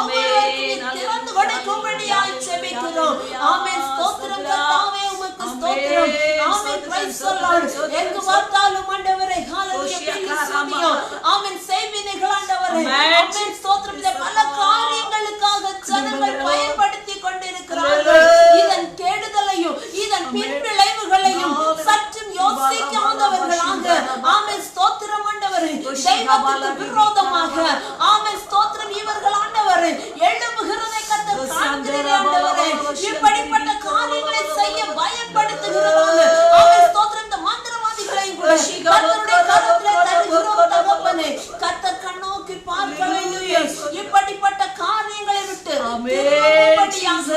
சொல்லால் எங்கு பார்த்தாலும் ஆண்டவரே ஹalleluya பெரிய சுதியோ ஆமென் செய்வினைகள் ஆண்டவரே ஆமென் ஸ்தோத்திரம். இந்த பல காரியங்களுக்காக ஜனங்கள் பயன்படுத்தி கொண்டிருக்கிறார்கள். இதன் கெடுதலையும் இதன் பின்விளைவுகளையும் சற்றும் யோசிக்காதவர்களாக ஆமென் ஸ்தோத்திரம் ஆண்டவரே தெய்வத்துக்கு விரோதமாக ஆமென் ஸ்தோத்திரம் இவர்கள் ஆண்டவரே எழும்புகிறதை கர்த்தர் காண்கிறீர் ஆண்டவரே. இப்படிப்பட்ட காரியங்களை செய்ய பயன்படுத்துகிறவங்க ஆமென் ஸ்தோத்திரம் இந்த மந்திரவாதிகளை கூட கர்த்தருடைய கரத்திலே தருகிறோம் தகப்பனே. கர்த்தர் கண்ணோக்கி பார்க்க வேண்டும். இப்படிப்பட்ட காரியங்களை விட்டு திரும்பும்படியாக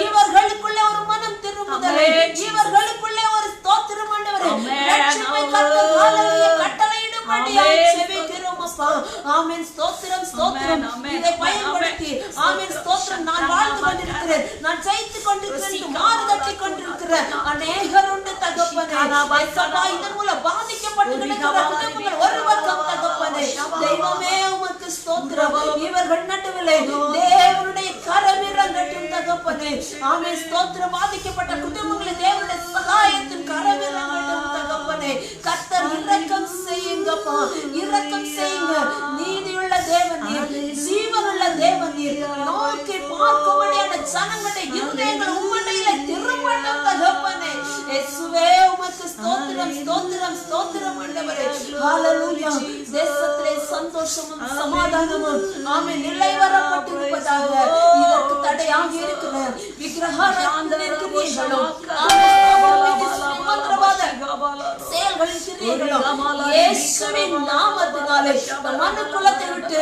இவர்களுக்குள்ளே ஒரு மனம் திரும்புதலை இவர்களுக்குள்ளே ஒரு ஸ்தோத்திரம் ஆண்டவரே ரட்சிப்பை கர்த்தர் ஹalleluya கட்டளையிடும்படியாக செபிக்கிறோம் அப்பா. ஆமென் ஸ்தோத்திரம் ஸ்தோத்திரம். இதை பயன்படுத்தி ஆமென் ஸ்தோத்திரம் நான் வாழ்ந்து கொண்டிருக்கிறேன், நான் ஜெயித்துக் கொண்டிருக்கிறேன், மாறுதட்டி கொண்டிருக்கிறேன் அநேகர் உண்டு தகப்பனே. இதன் மூலம் பாதிக்கப்பட்டு கிடக்கிற குடும்பங்கள் ஒரு பக்கம் தகப்பனே. தெய்வமே உமக்கு ஸ்தோத்திரம். இவர்கள் நடுவிலே தேவனுடைய கரம் இறங்கட்டும் தகப்பனே. ஆமென் ஸ்தோத்திரம். பாதிக்கப்பட்ட குடும்பங்களில் தேவனுடைய சகாயத்தின் கரம் இறங்கட்டும் தகப்பனே. கர்த்தர் இரக்கம் செய்யுங்கப்பா, இரக்கம் செய்யுங்க. நீதியுள்ள தேவன் நீர், ஜீவனுள்ள தேவன் நீர். நோக்கி பார்க்கும்படியான ஜனங்களுடைய இருதயங்கள் உம்மண்டையில திரும்பட்டும் தகப்பனே. இயேசுவே உமக்கு ஸ்தோத்திரம் ஸ்தோத்திரம் ஸ்தோத்திரம் ஆண்டவரே. ஹalleluya. தேசத்திலே சந்தோஷமும் சமாதானமும் ஆமென் நிலை வரப்பட்டிருப்பதாக. இதற்கு தடையாக இருக்கிற விக்கிரகாராதனைக்கு நீங்களும் செயல்களின் கிரியைகளும் இயேசுவின் நாமத்தினாலே மனுக்குலத்தை விட்டு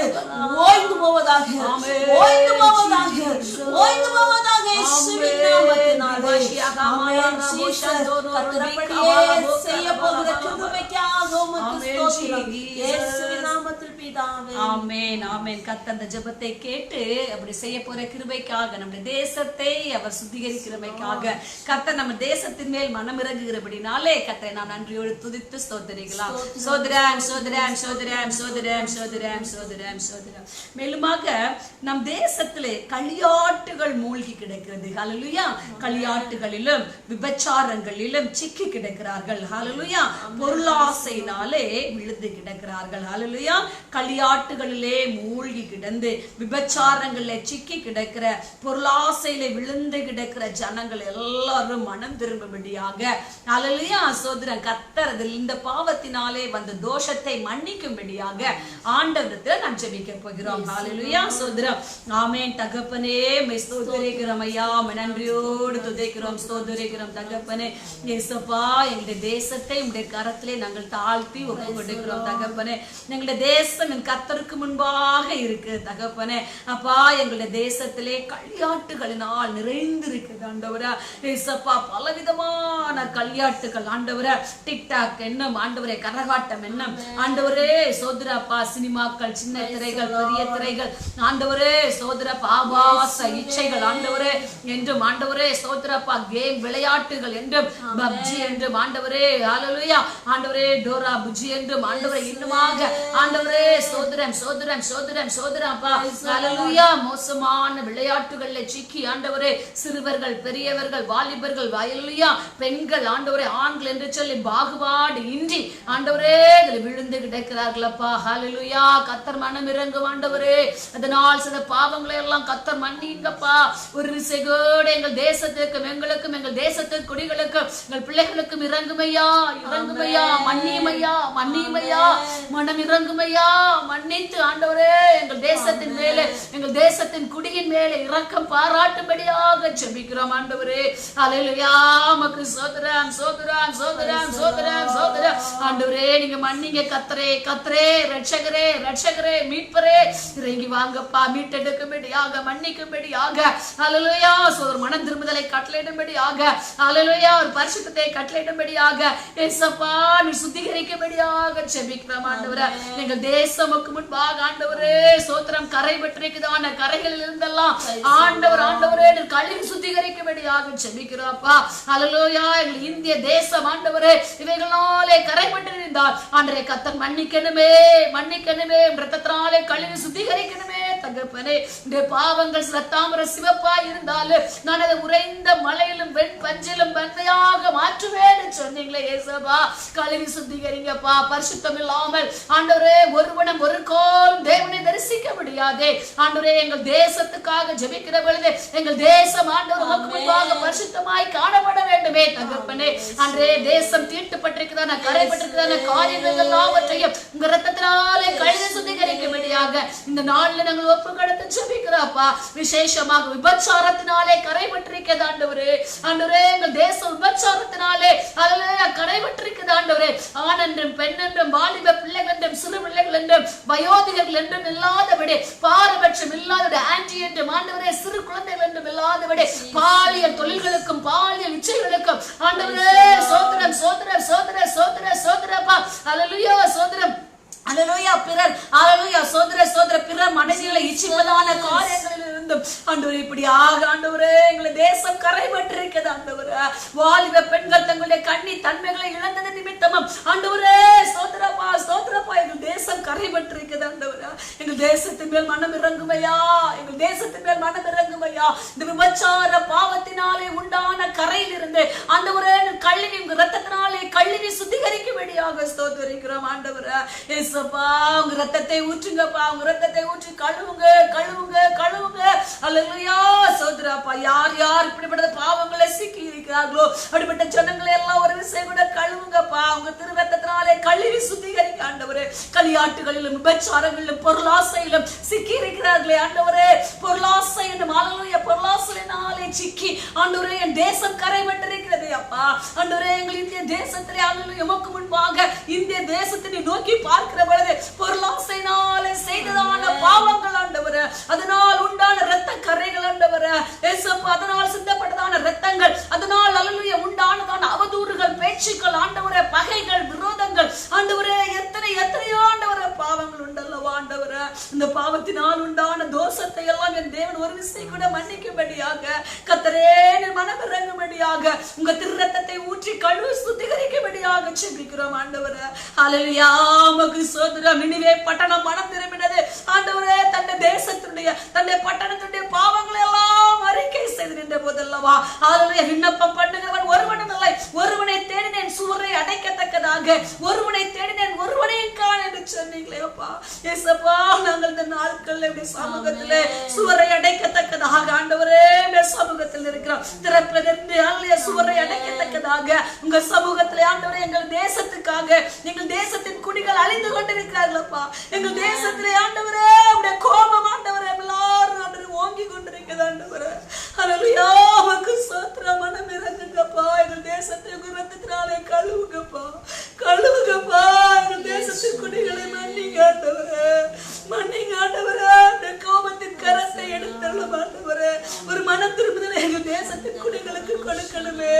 ஓய்ந்து போவதாக, ஓய்ந்து போவதாக, ஓய்ந்து போவதாக இயேசுவின் நாமத்தினாலே. ஆமென். கர்த்தரப்படியே செய்ய போகிற கிருபைக்காக உமக்கு ஸ்தோத்திரம். இயேசுவின் நாமத்தில் பிதாவே. ஆமென் ஆமென். கர்த்தர் அந்த ஜெபத்தை கேட்டு அப்படி செய்ய போற கிருபைக்காக, நம்முடைய தேசத்தை அவர் சுத்திகரிக்கிறமைக்காக, கர்த்தர் நம்ம தேசத்தின் மேல் மனம் இறங்குகிறபடினாலே கர்த்தரை நாம் நன்றியோடு துதித்து ஸ்தோத்திரிக்கலாம். சோதரம் சோதரம் சோதரம் சோதரம் சோதரம் சோதரம் சோதரம். மேலுமாக நம் தேசத்திலே களியாட்டுகள் மூழ்கி கிடக்கிறது. ஹல்லேலூயா. களியாட்டுகளிலும் விபச்சாரங்களிலும் சிக்கி கிடக்கிறார்கள். ஹல்லேலூயா. பொருளாசையினாலே விழுந்து கிடக்கிறார்கள். ஹல்லேலூயா. களியாட்டுகளிலே மூழ்கி கிடந்து விபச்சாரங்களிலே சிக்கி கிடக்கிற, பொருளாசையிலே விழுந்து கிடக்கிற ஜனங்கள் எல்லாரும் மனம் திரும்பும்படியாக ஹல்லேலூயா சோதரன் கர்த்தர் இந்த பாவத்தினாலே வந்த தோஷத்தை மன்னிக்கும்படியாக ஆண்டவரிடத்தில் நாம் ஜெபிக்க போகிறோம். ஹல்லேலூயா சோதரம். ஆமென் தகப்பனே மை ஸ்தோத்திரிக்கிறோம் ஐயா, நன்றியோடு துதிக்கிறோம் ஸ்தோத்திரிக்கிறோம் தகப்பனே. இயேசுப்பா எங்களுடைய தேசத்தை உங்களுடைய கரத்திலே நாங்கள் தாழ்த்தி ஒப்பு கொடுக்கிறோம் தகப்பனே. எங்களுடைய தேசம் என் கர்த்தருக்கு முன்பாக இருக்கு தகப்பனே. அப்பா எங்களுடைய தேசத்திலே களியாட்டுகளினால் நிறைந்து இருக்குது ஆண்டவரே. இயேசுப்பா பலவிதமான களியாட்டுகள் ஆண்டவரே, டிக்டாக் என்னும் ஆண்டவரே, கரகாட்டம் என்னும் ஆண்டவரே சோதரப்பா, சினிமாக்கள், சின்ன திரைகள், பெரிய திரைகள் ஆண்டவரே, சோதரப்பா ஆபாச இச்சைகள் ஆண்டவரே என்றும் ஆண்டவரே, சோதரப்பா கேம் விளையாட்டுகள் என்றும், பப்ஜி என்றும் ஆண்டவரே, ஹல்லேலூயா ஆண்டவரே, டோரா புஜி என்றும் ஆண்டவரே, இன்னுமாக ஆண்டவரே சோதரம் சோதரம் சோதரம் சோதரப்பா ஹல்லேலூயா மோசமான விளையாட்டுகள்ல சிக்கி ஆண்டவரே, சிறுவர்கள், பெரியவர்கள், வாலிபர்கள், ஹல்லேலூயா பெண்கள் ஆண்டவரே, ஆண்கள் என்று சொல்லி பாகுபாடு இன்றி ஆண்டவரே இதில் விழுந்து கிடக்கிறார்கள் அப்பா. ஹல்லேலூயா கர்த்தர் மனம் இறங்கும் ஆண்டவரே. அதனால் சில பாவங்களை எல்லாம் கர்த்தர் மன்னிங்கப்பா. ஒரு விசையோடு எங்கள் தேசத்திற்கும் எங்களுக்கும் எங்கள் தேசத்திற்கு குடிகளுக்கும் எங்கள் பிள்ளைகளுக்கும் இறங்குமையா, இறங்குமையா, மன்னியுமையா, மன்னியுமையா, மனம் இறங்குமையா, மன்னித்து ஆண்டவரே எங்கள் தேசத்தின் மேலே, எங்கள் தேசத்தின் குடியின் மேலே இரக்கம் பாராட்டும்படியாக ஜெபிக்கிறோம் ஆண்டவரே. ஹல்லேலூயா உமக்கு ஸ்தோத்திரம் ஸ்தோத்திரம் ஸ்தோத்திரம் ஸ்தோத்திரம் ஸ்தோத்திரம் ஆண்டவரே. நீங்க மன்னிங்க கர்த்தரே, கர்த்தரே, ரட்சகரே, ரட்சகரே, மீட்பரே, இறங்கி வாங்கப்பா, மீட்டெடுக்கும்படியாக, மன்னிக்கும்படியாக ஹல்லேலூயா சோதர் மனம் திரும்புதலை கட்டளையிடும்படியாக, ஹல்லேலூயா ஒரு பரிசுத்தத்தை கட்டளையிடும்படியாக, இயேசுப்பா நீ சுத்திகரிக்கும்படியாக ஜெபிக்கிறோம் ஆண்டவரே. எங்கள் தேசமுக்கு முன்பாக ஆண்டவரே சோத்திரம் கரை பெற்றிருக்குதான கரைகளில் இருந்தெல்லாம் ஆண்டவர் ஆண்டவரே கழுவி சுத்திகரிக்கும்படியாக ஜெபிக்கிறோம்ப்பா. ஹல்லேலூயா எங்கள் இந்திய தேசம் ஆண்டவரே இவைகளாலே கரைபட்டிருந்தால் ஆண்டவரே கர்த்தர் மன்னிக்கணுமே, மன்னிக்கணுமே, இரத்தத்தினாலே கழுவி சுத்திகரிக்கணுமே தகப்பனே, இந்த பாவங்கள் ரத்தாம்பர சிவப்பா இருந்தாலும் நான் அதை உறைந்த மலையிலும் வெண் பஞ்சிலும் வெண்மையாக மாற்றுவேன்னு சொன்னீங்களே ஏசப்பா. கழுவி சுத்திகரிங்கப்பா. பரிசுத்தம் இல்லாமல் ஆண்டவரே ஒருவனும் ஒரு காலம் தேவனை தரிசிக்க முடியாதே ஆண்டவரே. எங்கள் தேசத்துக்காக ஜெபிக்கிற பொழுது எங்கள் தேசம் ஆண்டவர் உமக்கு முன்பாக பரிசுத்தமாய் காணப்பட வேண்டுமே தகப்பனே. அன்றே தேசம் தீட்டுப்பட்டிருக்கிறதான கரைப்பட்டிருக்கிறதான காரியங்கள் எல்லாவற்றையும் உங்க ரத்தத்தினாலே கழுவி சுத்திகரிக்கும்படியாக இந்த நாள்ல நாங்கள் ஒப்பு கொடுத்து ஜெபிக்கிறோம்ப்பா. விசேஷமாக விபச்சாரத்தினாலே கரைப்பட்டிருக்கிறது ஆண்டவரே. ஆண்டவரே எங்கள் தேசம் விபச்சாரத்தினாலே அல்லேலூயா கரைப்பட்டிருக்கிறது ஆண்டவரே. ஆண் என்றும் பெண் என்றும் வாலிப பிள்ளைகள் என்றும் சிறு பிள்ளைகள் என்றும் வயோதிகர்கள் என்றும் இல்லாதபடி பாரபட்சம் இல்லாத ஆன்டி என்றும் ஆண்டவரே சிறு குழந்தைகள் என்றும் இல்லாதபடி பாலியல் தொழில்களுக்கும் பாலியல் இச்சைகளுக்கும் ஆண்டவரே சோத்திரம் சோத்திரம் சோத்திரம் சோத்திரம் சோத்திரப்பா. அல்லேலூயா சோத்திரம். அல்லேலூயா. பிறர் அல்லேலூயா சோதர சோதர பிறர் மனதிலே இச்சிப்பதான காரியங்களில் இருந்தும் ஆண்டவரே இப்படியாக ஆண்டவரே எங்களை தேசம் கரைபட்டிருக்கிறது ஆண்டவரே. வாலிப பெண்கள் தங்களுடைய கன்னி தன்மைகளை இழந்தது நிமித்தமும் ஆண்டவரே சோதரப்பா சோதரப்பா எங்கள் தேசம் கரைபட்டிருக்கிறது ஆண்டவரே. எங்கள் தேசத்தின் மேல் மனம் இறங்குமையா. எங்கள் தேசத்தின் மேல் மனம் இறங்குமையா. இந்த விபச்சார பாவத்தினாலே உண்டான கரையில் இருந்து ஆண்டவரே கழுவி உங்க ரத்தத்தினாலே கழுவி சுத்திகரிக்கும்படியாக ஸ்தோத்திரிக்கிறோம் ஆண்டவரே. ஏசப்பா உங்க ரத்தத்தை ஊற்றுங்கப்பா. உங்க ரத்தத்தை ஊற்றி கழுவுங்க கழுவுங்க கழுவுங்க. அல்லேலூயா சோதரப்பா. யார் யார் இப்படிப்பட்ட பாவங்களை சிக்கி இருக்கிறார்களோ அப்படிப்பட்ட ஜனங்களை எல்லாம் ஒரு விஷயம் கூட கழுவுங்கப்பா. உங்க திரு ரத்தத்தினாலே கழுவி சுத்திகரிக்க ஆண்டவரே. களியாட்டுகளிலும் விபச்சாரங்களிலும் பொருளாசையிலும் சிக்கி இருக்கிறார்களே ஆண்டவரே. பொருளாசை என்னும் அல்லேலூயா பொருளாசையினாலே சிக்கி ஆண்டவரே என் தேசம் கரைபட்டிருக்கிறது அப்பா. ஆண்டவரே எங்கள் இந்திய தேசத்திலே அல்லேலூயா உமக்கு முன்பாக இந்திய தேசத்தினை நோக்கி பார்க்கிற பொழுது பொருளாசையினாலே செய்ததான பாவங்கள் ஆண்டவரே, அதனால் உண்டான இரத்த கரைகள் ஆண்டவரே ஏசப்பா, அதனால் சிந்தப்பட்டதான இரத்தங்கள், அதனால் அல்லேலூயா உண்டானதான அவதூறுகள் பேச்சுக்கள் ஆண்டவரே, பகைகள் விரோதங்கள் ஆண்டவரே, எத்தனை எத்தனையோ ஆண்டவரே பாவங்கள் உண்டல்லவா ஆண்டவரே. இந்த பாவத்தினால் உண்டான தோஷத்தை எல்லாம் என் தேவன் ஒரு விசை கூட மன்னிக்கும்படியாக கர்த்தரே மனம் இறங்கும்படியாக உங்க திரு ரத்தத்தை ஊற்றி கழுவி சுத்திகரிக்கும்படியாக ஜெபிக்கிறோம் ஆண்டவரே. அல்லேலூயா உமக்கு ஸ்தோத்திரம். நினிவே பட்டணம் மனம் திரும்பினது ஆண்டவரே. தன்னுடைய தேசத்துடைய தன்னுடைய பட்டணத்துடைய பாவங்களை எல்லாம் அறிக்கை செய்து நின்ற போதல்லவா அல்லேலூயா விண்ணப்பம் பண்ணுகிறவன் ஒருவனும் இல்லை. ஒருவனை தேடினேன் சுவரை அடைக்கத்தக்கதாக, ஒருவனை தேடினேன் ஒருவனையும் காண என்று சொன்னீங்களே அப்பா. ஏசப்பா நாங்கள் இந்த நாட்கள்ல இப்படி சமூகத்திலே சுவரை அடைக்கத்தக்கதாக ஆண்டவரே சமூகத்தில் இருக்கிறோம். திறப்பிலிருந்து அல்லேலூயா சுவரை அடைக்கத்தக்கதாக உங்க சமூகத்திலே ஆண்டவரே எங்கள் தேசத்துக்காக, எங்கள் தேசத்தின் குடிகள் அழிந்து கொண்டிருக்கிறார்களப்பா. எங்கள் தேசத்திலே ஆண்டவரே உடைய கோபம் ஆண்டவரே எல்லாரும் ஆண்டவரே ஓங்கி கொண்டிருக்கிறது ஆண்டவரே. அல்லேலூயா உமக்கு ஸ்தோத்திரம். மனம் இறங்குங்கப்பா. எங்கள் தேசத்தை உங்க ரத்தத்தினாலே கழுவுங்கப்பா கழுவுங்கப்பா. எங்கள் தேசத்தின் குடிகளை மன்னிங்க ஆண்டவரே மன்னிங்க ஆண்டவரே. அந்த கோபத்தின் கரத்தை எடுத்துள்ள ஆண்டவரே ஒரு மனம் திரும்புதலை எங்கள் தேசத்தின் குடிகளுக்கு கொடுக்கணுமே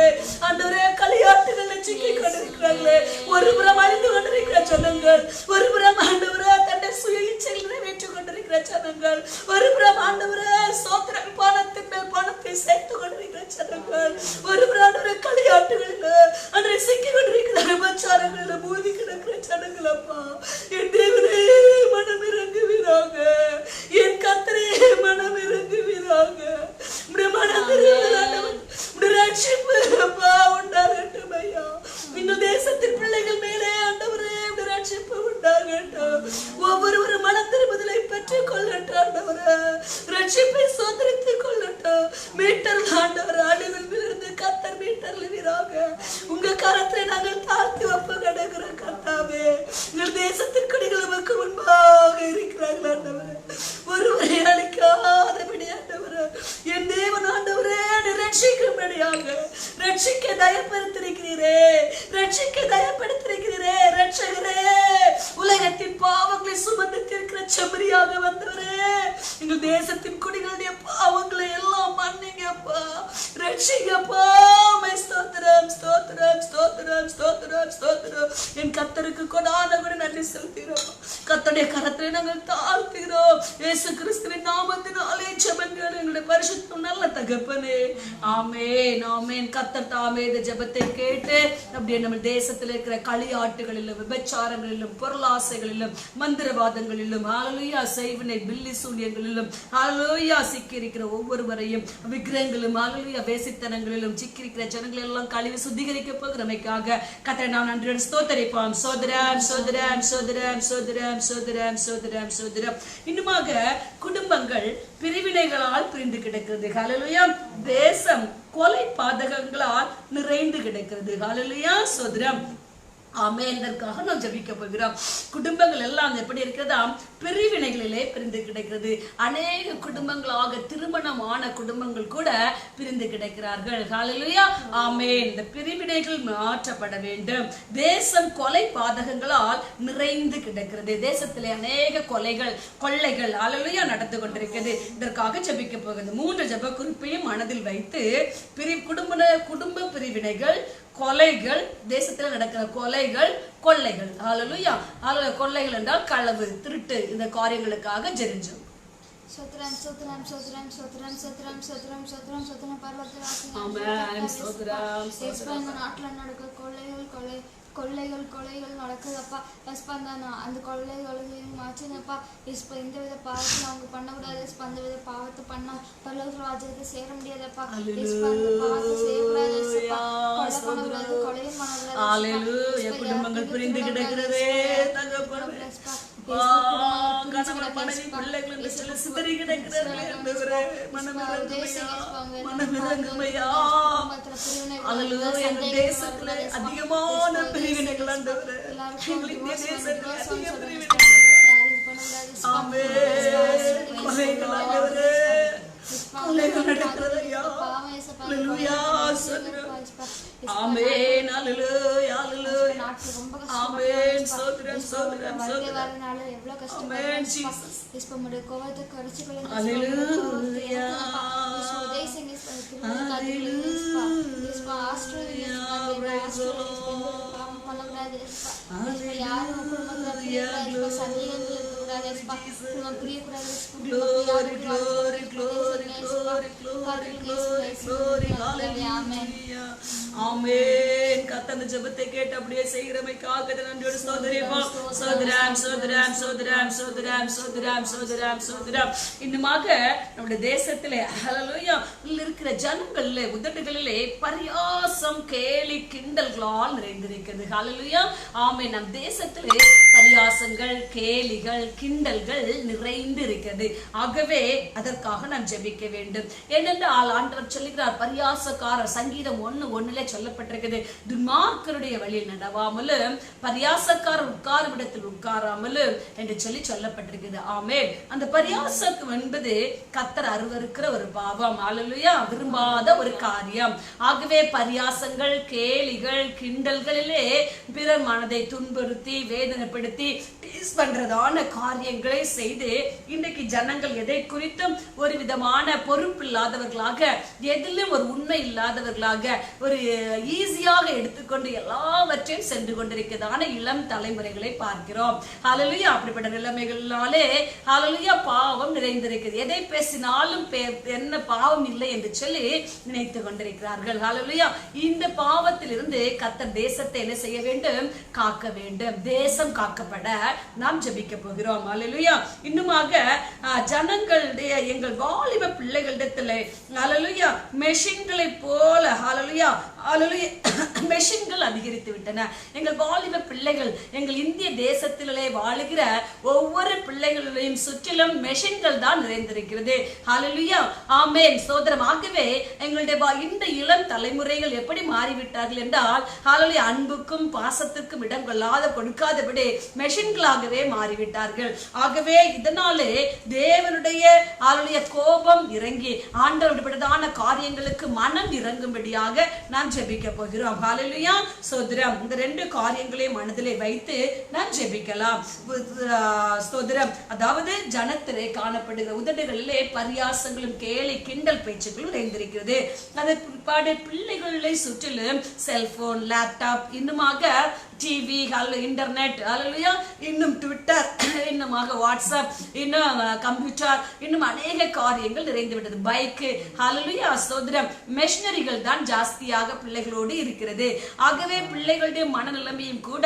ஆண்டவரே. களியாட்டுகள் சிக்கி கொண்டிருக்கிறார்களே, ஒருபுறம் அழிந்து கொண்டிருக்கிற ஜனங்கள், ஒருபுறம் ஆண்டவரே தன்னுடைய சுய இச்சையில் நிறைவேற்றிக் கொண்டிருக்கிற ஜனங்கள், ஒருபுறம் ஆண்டவரே சோத்திரம் பணத்தின் மேல் பணத்தை சேர்த்து கொண்டிருக்கிற ஜனங்கள், ஒருபுறம் ஆண்டவரே களியாட்டுகளில் அன்றை சிக்கி கொண்டிருக்கிற விபச்சாரங்களில் மூழ்கி கிடக்கிற ஜனங்கள் அப்பா. என் தேவனே மனம் இறங்குவீராக. என் கர்த்தரே மனம் இறங்குவீராக. மனம் ரட்சிப்பு அப்பா உண்டாகட்டும் ஐயா. இந்த தேசத்தின் பிள்ளைகள் மேலே ஆண்டவரே ரட்சிப்பு உண்டாகட்டும். ஒவ்வொரு மனம் திரும்புதலை பெற்றுக் கொள்ளட்டும் ஆண்டவரே. ரட்சிப்பை சோதரித்துக் கொள்ளட்டும். மீட்டர் ஆண்டவர் அழிவில் இருந்து கர்த்தர் மீட்டர்லுவீராக. உங்க கரத்தை நாங்கள் தாழ்த்தி ஒப்பு கிடக்கிற கர்த்தாவே. எங்கள் தேசத்தின் குடிகள் உமக்கு முன்பாக இருக்கிறார்கள் ஆண்டவரே. ஒருவரை அழிக்காதபடி ஆண்டவரே என் தேவன் ஆண்டவரே ரட்சிக்கும்படியாக ரட்சிக்க தயப்படுத்திருக்கிறீரே, ரட்சிக்க தயப்படுத்திருக்கிறீரே. ரட்சகரே உலகத்தின் பாவங்களை சுமந்து தீர்க்கிற செம்மறியாக வந்தவரே எங்கள் தேசத்தின் குடிகளுடைய பாவங்களை எல்லாம் மன்னிங்கப்பா, ரட்சிங்கப்பா. ஸ்தோத்திரம் ஸ்தோத்திரம் ஸ்தோத்திரம் ஸ்தோத்திரம் ஸ்தோத்திரம். என் கர்த்தருக்கு கொடான கூட நன்றி செலுத்துகிறோம். கர்த்தருடைய கரத்திலே நாங்கள் தாழ்த்துகிறோம். இயேசு கிறிஸ்துவின் நாமத்தினாலே ஜெபங்கள் எங்களுடைய பரிசுத்த நல்ல தகப்பனே. ஆமென் ஆமென். கர்த்தர் தாமே இந்த ஜெபத்தை கேட்டு அப்படியே நம்ம தேசத்தில் இருக்கிற களியாட்டுகளிலும் விபச்சாரங்களிலும் பொருளாசைகளிலும் மந்திரவாதங்களிலும் ஹல்லேலூயா செய்வினை பில்லி சூனியங்களிலும் ஹல்லேலூயா சிக்கி இருக்கிற ஒவ்வொருவரையும் விக்கிரகங்களும் ஹல்லேலூயா வேசித்தனங்களிலும் சிக்கி இருக்கிற ஜனங்களை எல்லாம் கழுவி சுத்திகரிக்க போகிறமைக்காக கர்த்தரை நாம் நன்றியோடு ஸ்தோத்திரிப்போம். சோதரம் சோதரம் சோதரம் சோதரம் சோதரம் சோதரம் சோதரம். இன்னுமாக குடும்பங்கள் பிரிவினைகளால் பிரிந்து கிடக்கிறது. ஹல்லேலூயா. தேசம் கொலை பாதகங்களால் நிறைந்து கிடக்கிறது. ஹல்லேலூயா. சோதரம். ஆமென். இதற்காக நாம் ஜெபிக்க போகிறோம். குடும்பங்கள் எல்லாம் எப்படி இருக்கிறதா? பிரிவினைகளிலே பிரிந்து கிடக்கிறது. அநேக குடும்பங்களாக திருமணமான குடும்பங்கள் கூட பிரிந்து கிடக்கிறார்கள். ஹல்லேலூயா. ஆமென். இந்த பிரிவினைகள் மாற்றப்பட வேண்டும். தேசம் கொலை பாதகங்களால் நிறைந்து கிடக்கிறது. தேசத்திலே அநேக கொலைகள் கொள்ளைகள் ஹல்லேலூயா நடந்து கொண்டிருக்கிறது. இதற்காக ஜெபிக்க போகிறது. 3 ஜெப குறிப்பையும் மனதில் வைத்து குடும்ப பிரிவினைகள், கொலைகள், தேசத்தில் நடக்கிற கொலைகள், கொள்ளைகள் ஹல்லேலூயா. கொள்ளைகள் என்றால் களவு, திருட்டு, இந்த காரியங்களுக்காக ஜெபிச்சோம். சோத்ரம் சோத்ரம் சோத்ரம் சோத்ரம் சோத்ரம் சோத்ரம் சோத்ரம் சோத்ரம் பர்வதத்தில் ஆமென். சோத்ரம் சோத்ரம். இந்த நாட்டில் நடக்கிற கொள்ளைகள் நடக்குதுப்பா. எஸ்பா அந்த கொள்ளைகளையும் மாற்றினப்பா. எஸ்பா எந்த வித பாவத்தையும் அவங்க பண்ணக்கூடாது. எஸ்பா அந்த வித பாவத்தை பண்ணா பரலோக ராஜ்யத்தை சேர முடியாதப்பா. எஸ்பா அந்த பாவத்தை செய்யக்கூடாது. கொலை பண்ணக்கூடாது, கொலையும் பண்ணக்கூடாது. ஹல்லேலூயா. குடும்பங்கள் பிரிந்து கிடக்கிறதே தகப்பனே. கணவன் மனைவி பிள்ளைகள் என்று சொல்லி சிதறி கிடக்கிறார்கள். மனமிரங்குமையா. ஹல்லேலூயா. எங்கள் தேசத்திலே அதிகமான பிரிவினைகள் ஆண்டவரே. எங்கள் இந்திய தேசத்திலே அதிக பிரிவினைகள். ஆமென். கொலைகள் ஆண்டவரே. கொலைகள் நடக்கிறதையா. ஹல்லேலூயா. ஆமென். ஹல்லேலூயா. ஹல்லேலூயா. ஆமென். சோத்ரம் சோத்ரம் சோத்ரம். எவ்வளவு கஷ்டம். ஆமென் ஜீசஸ். இஸ்பமுடைய கோவத்தை கரிச்சுக்கொள்ள. ஹல்லேலூயா. ஆமென். கர்த்தர் ஜெபத்தை கேட்டு அப்படியே செய்கிறமைக்காக நன்றியோடு ஸ்தோத்திரிப்போம். சோதரம் சோதரம் சோதரம் சோதரம் சோதரம் சோதரம் சோதரம். இன்னுமாக நம்முடைய தேசத்திலே ஹல்லேலூயா இருக்கிற ஜனங்களிலே உதடுகளிலே பரியாசம் கேலி கிண்டல்களால் நிறைந்திருக்கிறது. ஹல்லேலூயா. ஆமென். நம் தேசத்திலே பரியாசங்கள் கேலிகள் கிண்டல்கள் நிறைந்து இருக்கிறது. ஆகவே அதற்காக நாம் ஜெபிக்க வேண்டும். ஏனென்றால் ஆண்டவர் சொல்லுகிறார், பரியாசக்காரர் சங்கீதம் 1:1 சொல்லப்பட்டிருக்கிறது, துன்மார்க்கருடைய வழியில் நடவாமலும் பரியாசக்காரர் உட்காரும் இடத்தில் உட்காராமலும் என்று சொல்லப்பட்டிருக்கிறது. ஆமென். அந்த பரியாசம் என்பது கர்த்தர் அருவருக்கிற ஒரு பாவம். ஹல்லேலூயா. விரும்பாத ஒரு காரியம். ஆகவே பரியாசங்கள் கேலிகள் கிண்டல்களிலே பிறர் மனதை துன்புறுத்தி வேதனைப்படுத்தி டீஸ் பண்றதான காரியங்களை செய்து இன்றைக்கு ஜனங்கள் எதை குறித்தும் ஒரு விதமான பொறுப்பு இல்லாதவர்களாக, எதிலும் ஒரு உண்மை இல்லாதவர்களாக, ஒரு ஈஸியாக எடுத்துக்கொண்டு எல்லாவற்றையும் சென்று கொண்டிருக்கிறதான இளம் தலைமுறைகளை பார்க்கிறோம். ஹல்லேலூயா. அப்படிப்பட்ட நிலைமைகளாலே ஹல்லேலூயா பாவம் நிறைந்திருக்கிறது. எதை பேசினாலும் என்ன பாவம் இல்லை என்று சொல்லி நினைத்து கொண்டிருக்கிறார்கள். ஹல்லேலூயா. இந்த பாவத்திலிருந்து கர்த்தர் தேசத்தை என்ன செய்ய வேண்டும்? காக்க வேண்டும். தேசம் காக்கப்பட நாம் ஜெபிக்க போகிறோம். ஹல்லேலூயா. இன்னுமாக ஜனங்களுடைய எங்கள் வாலிப பிள்ளைகளிடத்திலே ஹல்லேலூயா மெஷின்களை போல ஹல்லேலூயா ஹல்லேலூயா மெஷின்கள் அதிகரித்து விட்டன. எங்கள் வாலிப பிள்ளைகள் எங்கள் இந்திய தேசத்திலே வாழுகிற ஒவ்வொரு பிள்ளைகளையும் சுற்றிலும் மெஷின்கள் தான் நிறைந்திருக்கிறது. ஹல்லேலூயா. ஆமென். சோதரம். ஆகவே எங்களுடைய இந்த இளம் தலைமுறைகள் எப்படி மாறிவிட்டார்கள் என்றால் ஹல்லேலூயா அன்புக்கும் பாசத்திற்கும் இடம் கொடுக்காதபடி மெஷின்களாகவே மாறிவிட்டார்கள். ஆகவே இதனாலே தேவனுடைய ஹல்லேலூயா கோபம் இறங்கி ஆண்டவருடையதான காரியங்களுக்கு மனம் இறங்கும்படியாக நாம் ஜெபிக்க போகிறோம். ஹல்லேலூயா. சோதரம். இந்த 2 காரியங்களையும் மனதிலே வைத்து நாம் ஜெபிக்கலாம். சோதரம். அதாவது ஜனத்திலே காணப்படுகிற உதடுகளிலே பரியாசங்களும் கேலி கிண்டல் பேச்சுகளும் நிறைந்திருக்கிறது. அதை பிள்ளைகளை சுற்றிலும் செல்போன் லேப்டாப் இன்னுமாக டிவி, இன்டர்நெட், ஹalleluya, இன்னும் ட்விட்டர், இன்னுமாக வாட்ஸ்அப், இன்னும் கம்ப்யூட்டர், இன்னும் அநேக காரியங்கள் நிறைந்து விட்டது. பைக்கு, ஹalleluya, ஸ்தோத்திரம். மெஷினரிகள் தான் ஜாஸ்தியாக பிள்ளைகளோடு இருக்கிறது. ஆகவே பிள்ளைகளுடைய மனநிலைமையும் கூட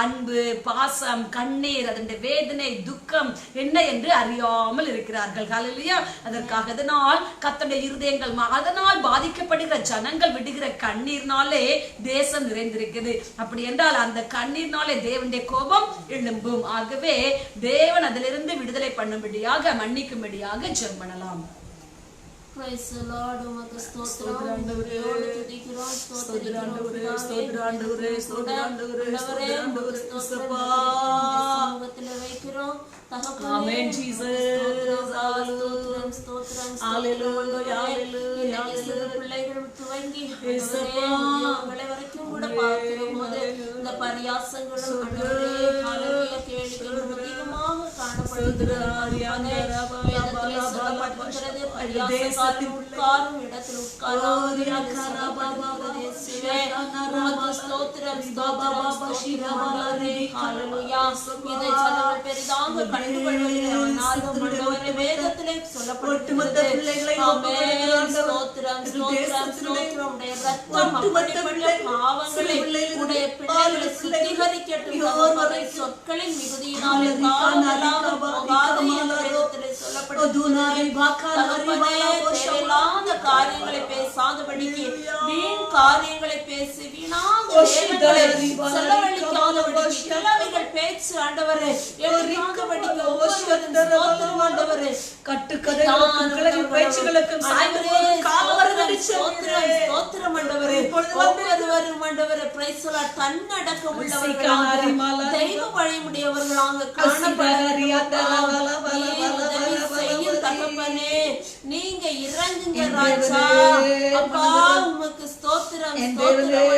அன்பு, பாசம், கண்ணீர், அதனுடைய வேதனை, துக்கம் என்ன என்று அறியாமல் இருக்கிறார்கள். ஹalleluya. அதனால் கர்த்தருடைய இருதயங்கள், அதனால் பாதிக்கப்படுகிற ஜனங்கள் விடுகிற கண்ணீர்னாலே தேசம் நிறைந்திருக்கிறது. அப்படி என்றால் அந்த கண்ணீர்னாலே தேவனுடைய கோபம் எழும்பும். ஆகவே தேவன் அதிலிருந்து விடுதலை பண்ணும்படியாக, மன்னிக்கும்படியாக ஜெபம் பண்ணலாம். Praise the Lord. உமக்கு ஸ்தோத்திரம். உம்மையோடு துதிக்கிறோம். ஸ்தோத்திரிக்கிறோம். சமூகத்தில் வைக்கிறோம். தகப்பனே, ஸ்தோத்திரம், ஸ்தோத்திரம். பிள்ளைகள் துவங்கி உங்களை வரைக்கும் கூட பார்க்கிறோம் போது இந்த பரியாசங்களும் கேள்விகளும் அதிகமாக காணப்படுகிறது. உட்காரும் இடத்தில் பெரிதாக கண்டுகொள்வதில்லை. வேதத்திலே சொல்லப்பட்டு சொற்களின் மிகுதியினாலே தேவையில்லாத காரியங்களை பேசாதபடிக்கு வீண் காரியங்களை பேசி வீணாக செலவழிக்காதபடிக்கு கிழவிகள் பேச்சு ஆண்டவரே எழுதாதபடிக்கு ஆண்டவரே கட்டுக்கதைகளுக்கும் பேச்சுகளுக்கும் ஸ்தோத்திரம் ஆண்டவரே. ஒவ்வொருவரும் ஆண்டவரே பிரைஸ் தி லார்ட் தன்னடக்கம் உள்ளவர்களாக தெய்வ வழிமுடையவர்களாக தகப்பனே நீங்க இறங்குங்க ராஜா. அப்பா உமக்கு ஸ்தோத்திரம், ஸ்தோத்திரம்.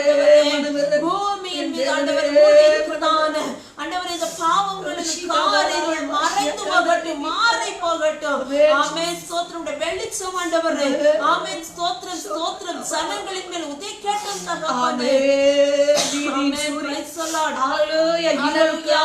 பூமியின் மீது ஆண்டவரே மூடியிருக்கிறதான ஆண்டவரே இந்த பாவங்களுக்கு காரியங்கள் மறைந்து போகட்டும், மாறி போகட்டும். ஆமென். ஸ்தோத்திரம். வெளிச்சம் ஆண்டவரே. ஆமென். ஸ்தோத்திரம், ஸ்தோத்திரம். ஜனங்களின் மேல் உதிக்கட்டும் தகப்பனே. ஆமென். Praise the Lord. ஹalleluya. ஹalleluya.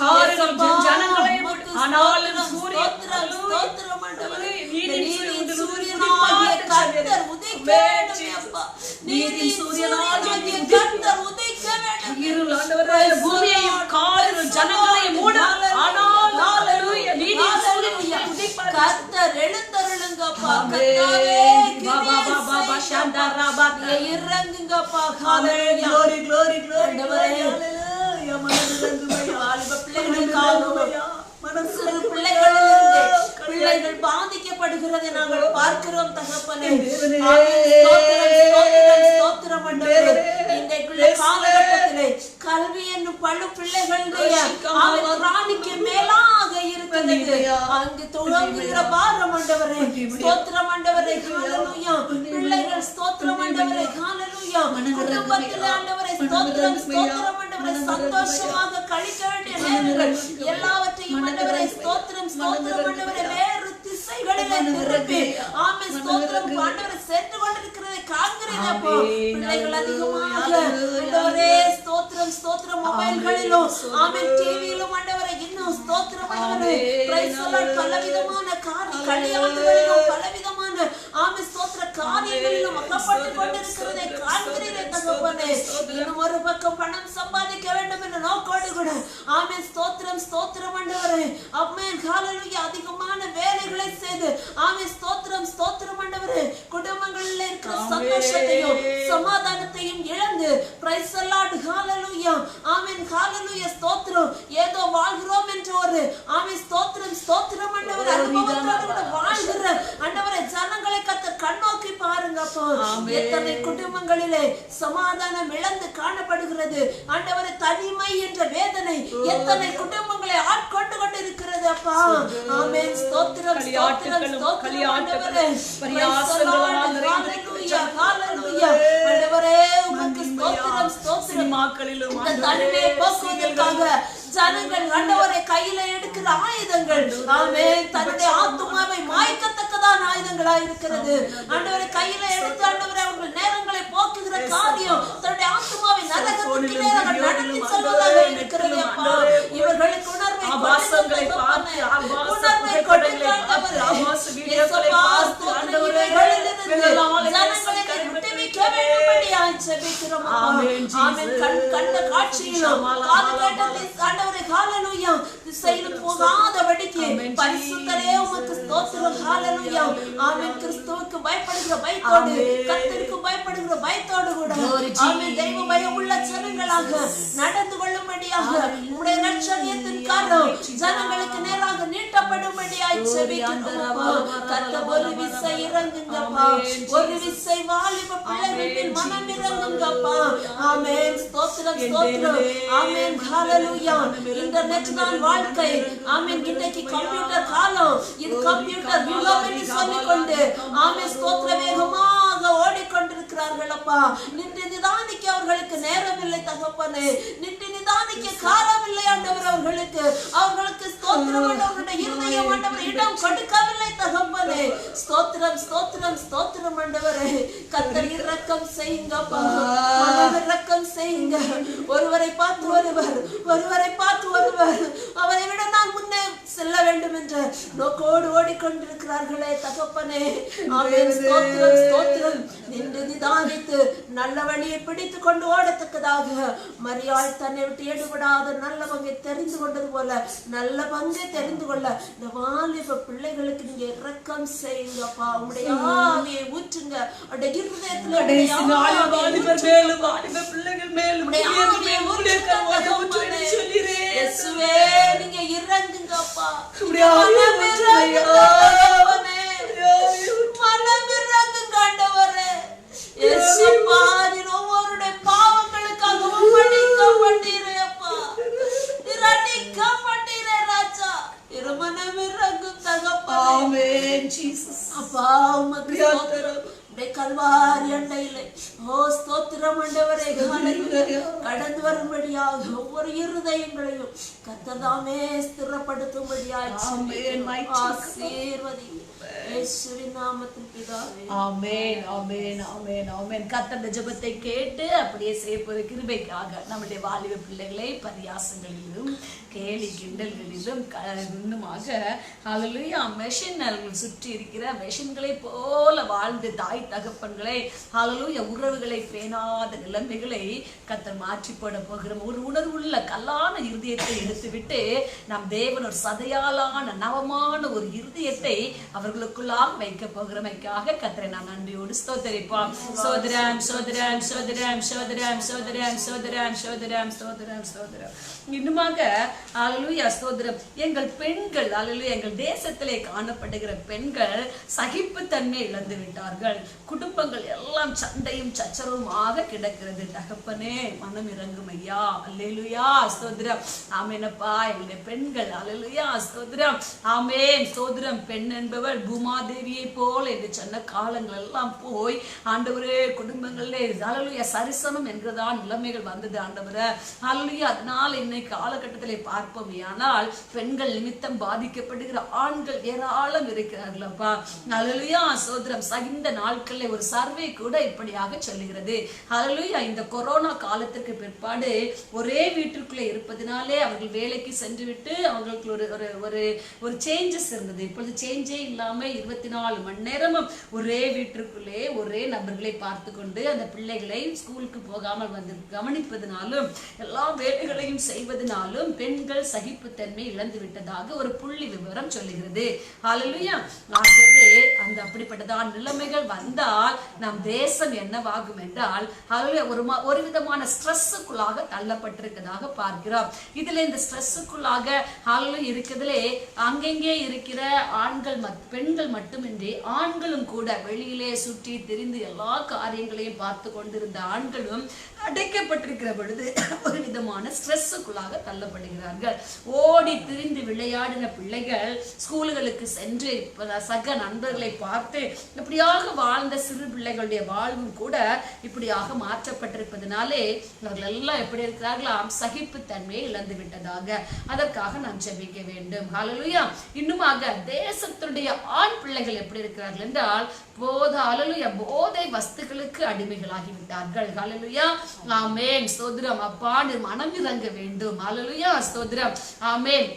காரணம் ஜனங்களை ஆனாலும் ஸ்தோத்திரம், ஸ்தோத்திரம் ஆண்டவரே. நீதியின் சூரியனாகிய கர்த்தர் உதிக்க வேண்டும் அப்பா. நீதியின் சூரியனாகிய கர்த்தர் உதிக்க வேண்டும். இருள் ஆண்டவரே பூமியையும் காரிருள் ஜனங்களையும் மூடும். ஆனால் ஹalleluya நீதியின் சூரியன் உதிப்பார். கர்த்தர் எழுந்தருளுங்க அப்பா. கர்த்தாவே பாபா சந்தராபாத் இறங்குங்க அப்பா. ஹalleluya. glory glory glory ஹalleluya. மனதிலிருந்து வாலிப பிள்ளைகளுக்காக மனசில் பிள்ளைகள் பாதிக்கப்படுகிறதை நாங்கள் பார்க்கிறோம் தகப்பனே. ஸ்தோத்திரம் ஆண்டவரே. இந்த காலகட்டத்திலே கல்வி என்னும் பழு பிள்ளைகளுடைய ராணிக்கு மேலாக இருக்கிறது. அங்கு துவங்குகிற பாரம் ஆண்டவரே. ஸ்தோத்திரம் ஆண்டவரே. ஹalleluya. பிள்ளைகள் ஸ்தோத்திரம் ஆண்டவரே. ஹalleluya. குடும்பத்தில் ஆண்டவரே ஸ்தோத்திரம், ஸ்தோத்திரம் ஆண்டவரே. சந்தோஷமாக கழிக்க வேண்டிய நேரங்கள் எல்லாவற்றையும் ஆண்டவரே ஸ்தோத்திரம், ஸ்தோத்திரம் ஆண்டவரே வேறு திசைகளிலே திருப்பி ஆமென் ஸ்தோத்திரம் ஆண்டவரே சென்று கொண்டிருக்கிறதை காண்கிறேன் அப்பா. பிள்ளைகள் அதிகமாக ஆண்டவரே ஸ்தோத்திரம், ஸ்தோத்திரம் மொபைல்களிலும் ஆமென் டிவியிலும் ஆண்டவரே இன்னும் ஸ்தோத்திரம் ஆண்டவரே பிரைஸ் தி லார்ட் பலவிதமான களியாட்டுகளிலும் பலவிதமான ஆமென் ஸ்தோத்திர காரியங்களிலும் அகப்பட்டு கொண்டிருக்கிறதை காண்கிறேன் தகப்பனே. இன்னும் ஒரு பக்கம் பணம் சம்பாதிக்க வேண்டும் என்ற நோக்கோடு கூட ஆமென் ஸ்தோத்திரம், ஸ்தோத்திரம் ஆண்டவரே. ஆமென் ஹalleluya. அதிகமான வேலைகளை செய்து ஆமென் ஸ்தோத்திரம், ஸ்தோத்திரம் ஆண்டவரே. குடும்பங்களில் இருக்கிற சந்தோஷத்தையும் சமாதானத்தையும் இழந்து பிரைஸ் தி லார்ட் ஹalleluya. ஆமென் ஹalleluya. ஸ்தோத்திரம். ஏதோ வாழ்கிறோம் என்ற ஒரு ஆமென் ஸ்தோத்திரம், ஸ்தோத்திரம் ஆண்டவரே அனுபவத்தோடு வாழ்கிற ஆண்டவரே ஜனங்களை கர்த்தர் கண்ணோக்கி பாருங்க அப்பா. எத்தனை குடும்பங்களிலே சமாதானம் இழந்து காணப்படுகிறது ஆண்டவரே. தனிமை என்ற வேதனை எத்தனை குடும்பங்களை ஆட்கொண்டு கொண்டிருக்கிறது அப்பா. ஆமென் ஸ்தோத்திரம், ஸ்தோத்திரம், ஸ்தோத்திரம் ஆண்டவரே. ஹalleluya, ஹalleluya ஆண்டவரே உமக்கு ஸ்தோத்திரம், ஸ்தோத்திரம். இந்த தனிமையை போக்குவதற்காக ஜனங்கள் ஆண்டவரே கையில எடுக்கிற ஆயுதங்கள் ஆமென் தன்னுடைய ஆத்துமாவை மாய்க்கத்தக்கதான ஆயுதங்களா இருக்கிறது ஆண்டவரே. கையில எடுத்து ஆண்டவரே அவர்கள் நேரங்களை போக்குகிற காரியம் தன்னுடைய ஆத்மாவை நரகத்துக்கு நேராக நடத்தி செல்வதாக இருக்கிறது அப்பா. இவர்களுக்கு உணர்வை ஆபாசங்களை பார்த்து, உணர்வை கொடுங்க ஆண்டவரே. இயேசுப்பா, ஸ்தோத்திரம். இவைகளிலிருந்து ஜனங்களை விடுவிக்க வேண்டும்படியாய் ஜெபிக்கிறோம் அப்பா. ஆமென். கண்ட காட்சியிலும் காது கேட்டதை ஆண்டவரே ஹalleluya திசையிலும் போகாதபடிக்கு பரிசுத்தரே உமக்கு ஸ்தோத்திரம். ஹalleluya. ஆமென். கிறிஸ்துவுக்கு பயப்படுகிற பயத்தோடு, கர்த்தருக்கு பயப்படுகிற பயத்தோடு கூட ஆமென் தெய்வ பயம் உள்ள ஜனங்களாக நடந்து கொள்ளும்படியாக உம்முடைய இரட்சணியத்தின் கரம் ஜனங்களுக்கு நேராக நீட்டப்படும்படியாய் ஜெபிக்கிறோம். கர்த்தர் ஒரு விசை இறங்குங்கப்பா. ஒரு விசை வாலிப பிள்ளைகளின் மனம் இறங்குங்கப்பா. ஆமென். ஸ்தோத்திரம், ஸ்தோத்திரம். ஆமென். ஹalleluya. இன்டர்நெட் தான் வாழ்க்கை. ஆமென். இன்னைக்கு கம்ப்யூட்டர் காலம். இது கம்ப்யூட்டர் யுகம் என்று சொல்லிக்கொண்டு ஆமென் ஸ்தோத்திர வேகமாக ஓடிக்கொண்டிருக்கிறார்கள் அப்பா. நின்று நிதானிக்க அவர்களுக்கு நேரம் இல்லை தகப்பனே. நின்று நிதானிக்க காலம் இல்லை ஆண்டவர் அவர்களுக்கு. அவர்களுக்கு ஸ்தோத்திரம் ஆண்டவருடைய இருதயம் ஆண்டவர் இடம் கொடுக்கவில்லை தகப்பனே. ஸ்தோத்திரம், ஸ்தோத்திரம், ஸ்தோத்திரம் ஆண்டவரே. கர்த்தர் இரக்கம் செய்யுங்கப்பா. இரக்கம் செய்யுங்க. ஒருவரை பார்த்து ஒருவர், ஒருவரை பார்த்து ஒருவர் அவரை விட நான் முன்னே செல்ல வேண்டும் என்ற நோக்கோடு ஓடிக்கொண்டிருக்கிறார்களே தகப்பனே. ஆமென். ஸ்தோத்திரம், ஸ்தோத்திரம். நின்று நிதானித்து நல்ல வழியை பிடித்துக் கொண்டு ஓடத்தக்கதாக மரியாள் தன்னை விட்டு எடுபடாத நல்ல பங்கை தெரிந்து கொண்டது போல நல்ல பங்கை தெரிந்து கொள்ள இந்த வாலிப பிள்ளைகளுக்கு நீங்க இரக்கம் செய்யுங்கப்பா. உங்களுடைய ஆவியை ஊற்றுங்க. அவருடைய இருதயத்துல பிள்ளைகள் மேலும் இயேசுவே நீங்க இறங்குங்கப்பா. மனம் இறங்குங்க ஆண்டவரே. இயேசுப்பா நீர் ஒவ்வொருடைய பாவங்களுக்காகவும் மன்னிக்கப்பட்டீரே அப்பா. நீர் அடிக்கப்பட்டீரே ராஜா. மனம் இறங்கும் தகப்பனே. ஆமென் ஜீசஸ். அப்பா உமக்கு ஸ்தோத்திரம். கல்வாரி அண்டையிலே ஓ ஸ்தோத்திரம் ஆண்டவரே. கடந்து வரும்படியாக ஒவ்வொரு இருதயங்களையும் கர்த்தர் தாமே ஸ்திரப்படுத்தும்படியாக ஆசீர்வதி இயேசுவின் நாமத்தில் பிதாவே. ஆமென், ஆமென், ஆமென், ஆமென். கர்த்தருடைய ஜெபத்தை கேட்டு அப்படியே செய்யப்போகிற கிருபைக்காக நம்முடைய வாலிப பிள்ளைகளை பரியாசங்களிலும் கேலி கிண்டல்களிலும் இன்னுமாக ஹalleluya மெஷின்கள் சுற்றி இருக்கிற மெஷின்களை போல வாழ்ந்து தாய் தகப்பன்களை ஹalleluya உறவுகளை பேணாத நிலைமைகளை கர்த்தர் மாற்றி போட போகிற ஒரு உணர்வுள்ள கல்லான இருதயத்தை எடுத்துவிட்டு நம் தேவன் ஒரு சதையாலான நவமான ஒரு இருதயத்தை அவர்களுக்குள்ளாக வைக்க போகிறமைக்காக கர்த்தரை நான் நன்றியோடு ஸ்தோத்தரிப்போம். சோதரம் சோதரம் சோதரம் சோதரம் சோதரம் சோதரம் சோதரம் சோதரம் சோதரம். இன்னுமாக ஹalleluya ஸ்தோத்திரம். எங்கள் பெண்கள் ஹalleluya எங்கள் தேசத்திலே காணப்படுகிற பெண்கள் சகிப்புத்தன்மை இழந்து விட்டார்கள். குடும்பங்கள் எல்லாம் சண்டையும் சச்சரவுமாக கிடக்கிறது தகப்பனே. மனம் இறங்கும் ஐயா. அல்லேலூயா ஸ்தோத்திரம். ஆமெனப்பா எங்களுடைய பெண்கள் ஹalleluya ஸ்தோத்திரம். ஆமென் ஸ்தோத்திரம். பெண் என்பவள் பூமாதேவியை போல் என்று சொன்ன காலங்கள் எல்லாம் போய் ஆண்டவரே குடும்பங்களிலே ஹalleluya சரிசனம் என்கிறதான் நிலைமைகள் வந்தது ஆண்டவரே. ஹalleluya அதனால இன்னைக்கு காலகட்டத்திலே பார்ப்போம் ஆனால் பெண்கள் நிமித்தம் பாதிக்கப்படுகிற ஆண்கள் ஏராளம் இருக்கிறார்கள் அப்பா. ஹalleluya ஸ்தோத்திரம். இந்த நாட்களிலே ஒரு சர்வே கூட இப்படியாக சொல்லுகிறது. ஹalleluya இந்த கொரோனா காலத்துக்கு பிற்பாடு ஒரே வீட்டுக்குள்ளே இருப்பதனாலே அவர்கள் வேலைக்கு சென்று விட்டு அவங்களுக்கு ஒரு சேஞ்சஸ் இருந்தது. இப்பொழுது சேஞ்சே இல்லாம 24 மணி நேரமும் ஒரே வீட்டுக்குள்ளே ஒரே நபர்களை பார்த்து கொண்டு அந்த பிள்ளைகளை ஸ்கூலுக்கு போகாமல் வந்து கவனிப்பதனாலும் எல்லா வேலைகளையும் செய்வதனாலும் பெண்கள் சகிப்புத்தன்மை இழந்து விட்டதாக ஒரு புள்ளி விவரம் சொல்லுகிறது. ஹalleluya ஆகவே அந்த அப்படிப்பட்டதான நிலைமைகள் வந்தால் நம் தேசம் என்னவாகும் என்றால் ஹalleluya ஒரு விதமான ஸ்ட்ரெஸ்ஸுக்குள்ளாக தள்ளப்பட்டிருக்கிறதாக பார்க்கிறோம். இதுல இந்த ஸ்ட்ரெஸ்ஸுக்குள்ளாக ஹalleluya இருக்கிறதுலே அங்கெங்கே இருக்கிற ஆண்கள் பெண்கள் மட்டுமின்றி ஆண்களும் கூட வெளியிலே சுற்றி திரிந்து எல்லா காரியங்களையும் பார்த்து கொண்டிருந்த ஆண்களும் அடைக்கப்பட்டிருக்கிற பொழுது ஒரு விதமான ஸ்ட்ரெஸ்ஸுக்குள்ளாக தள்ளப்படுகிறார்கள். ஓடி திரிந்து விளையாடின பிள்ளைகள் ஸ்கூல்களுக்கு சென்று சக நண்பர்களை பார்த்து இப்படியாக வாழ்ந்த சிறு பிள்ளைகளுடைய வாழ்வும் கூட இப்படியாக மாற்றப்பட்டிருப்பதனாலே அவர்கள் எல்லாம் எப்படி இருக்கிறார்களாம் சகிப்புத்தன்மையை இழந்து விட்டதாக. அதற்காக நாம் ஜெபிக்க வேண்டும். ஹalleluya இன்னுமாக தேசத்துடைய ஆண் பிள்ளைகள் எப்படி இருக்கிறார்கள் என்றால் போதை வஸ்துக்களுக்கு அடிமைகளாகிவிட்டார்கள். ஹல்லேலூயா, ஆமென், ஸ்தோத்திரம். அப்பா நீர் மனம் இறங்க வேண்டும். ஹல்லேலூயா, ஸ்தோத்திரம், ஆமென்.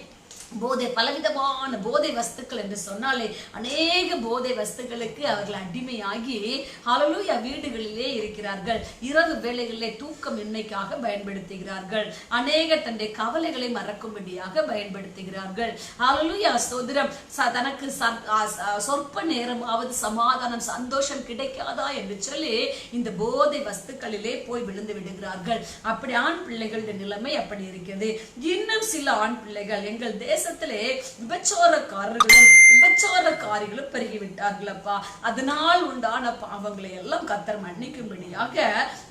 பலவிதமான போதை வஸ்துக்கள் என்று சொன்னாலே அநேக போதை வஸ்துக்களுக்கு அவர்கள் அடிமையாகி ஹல்லேலூயா வீடுகளிலே இருக்கிறார்கள். இரவு வேளைகளிலே தூக்கமின்மைக்காக பயன்படுத்துகிறார்கள். அநேக தன்னுடைய கவலைகளை மறக்கும்படியாக பயன்படுத்துகிறார்கள். ஹல்லேலூயா, ஸ்தோத்திரம். தனக்கு சொற்ப நேரமாவது சமாதானம் சந்தோஷம் கிடைக்காதா என்று சொல்லி இந்த போதை வஸ்துக்களிலே போய் விழுந்து விடுகிறார்கள். அப்படி ஆண் பிள்ளைகளுடைய நிலைமை அப்படி இருக்கிறது. இன்னும் சில ஆண் பிள்ளைகள் எங்கள் தேசத்திலே விபச்சாரக்காரிகளும் பெருகிவிட்டார்கள். அப்பா அதனால் உண்டான பாவங்களை எல்லாம் கர்த்தர் மன்னிக்கும்படியாக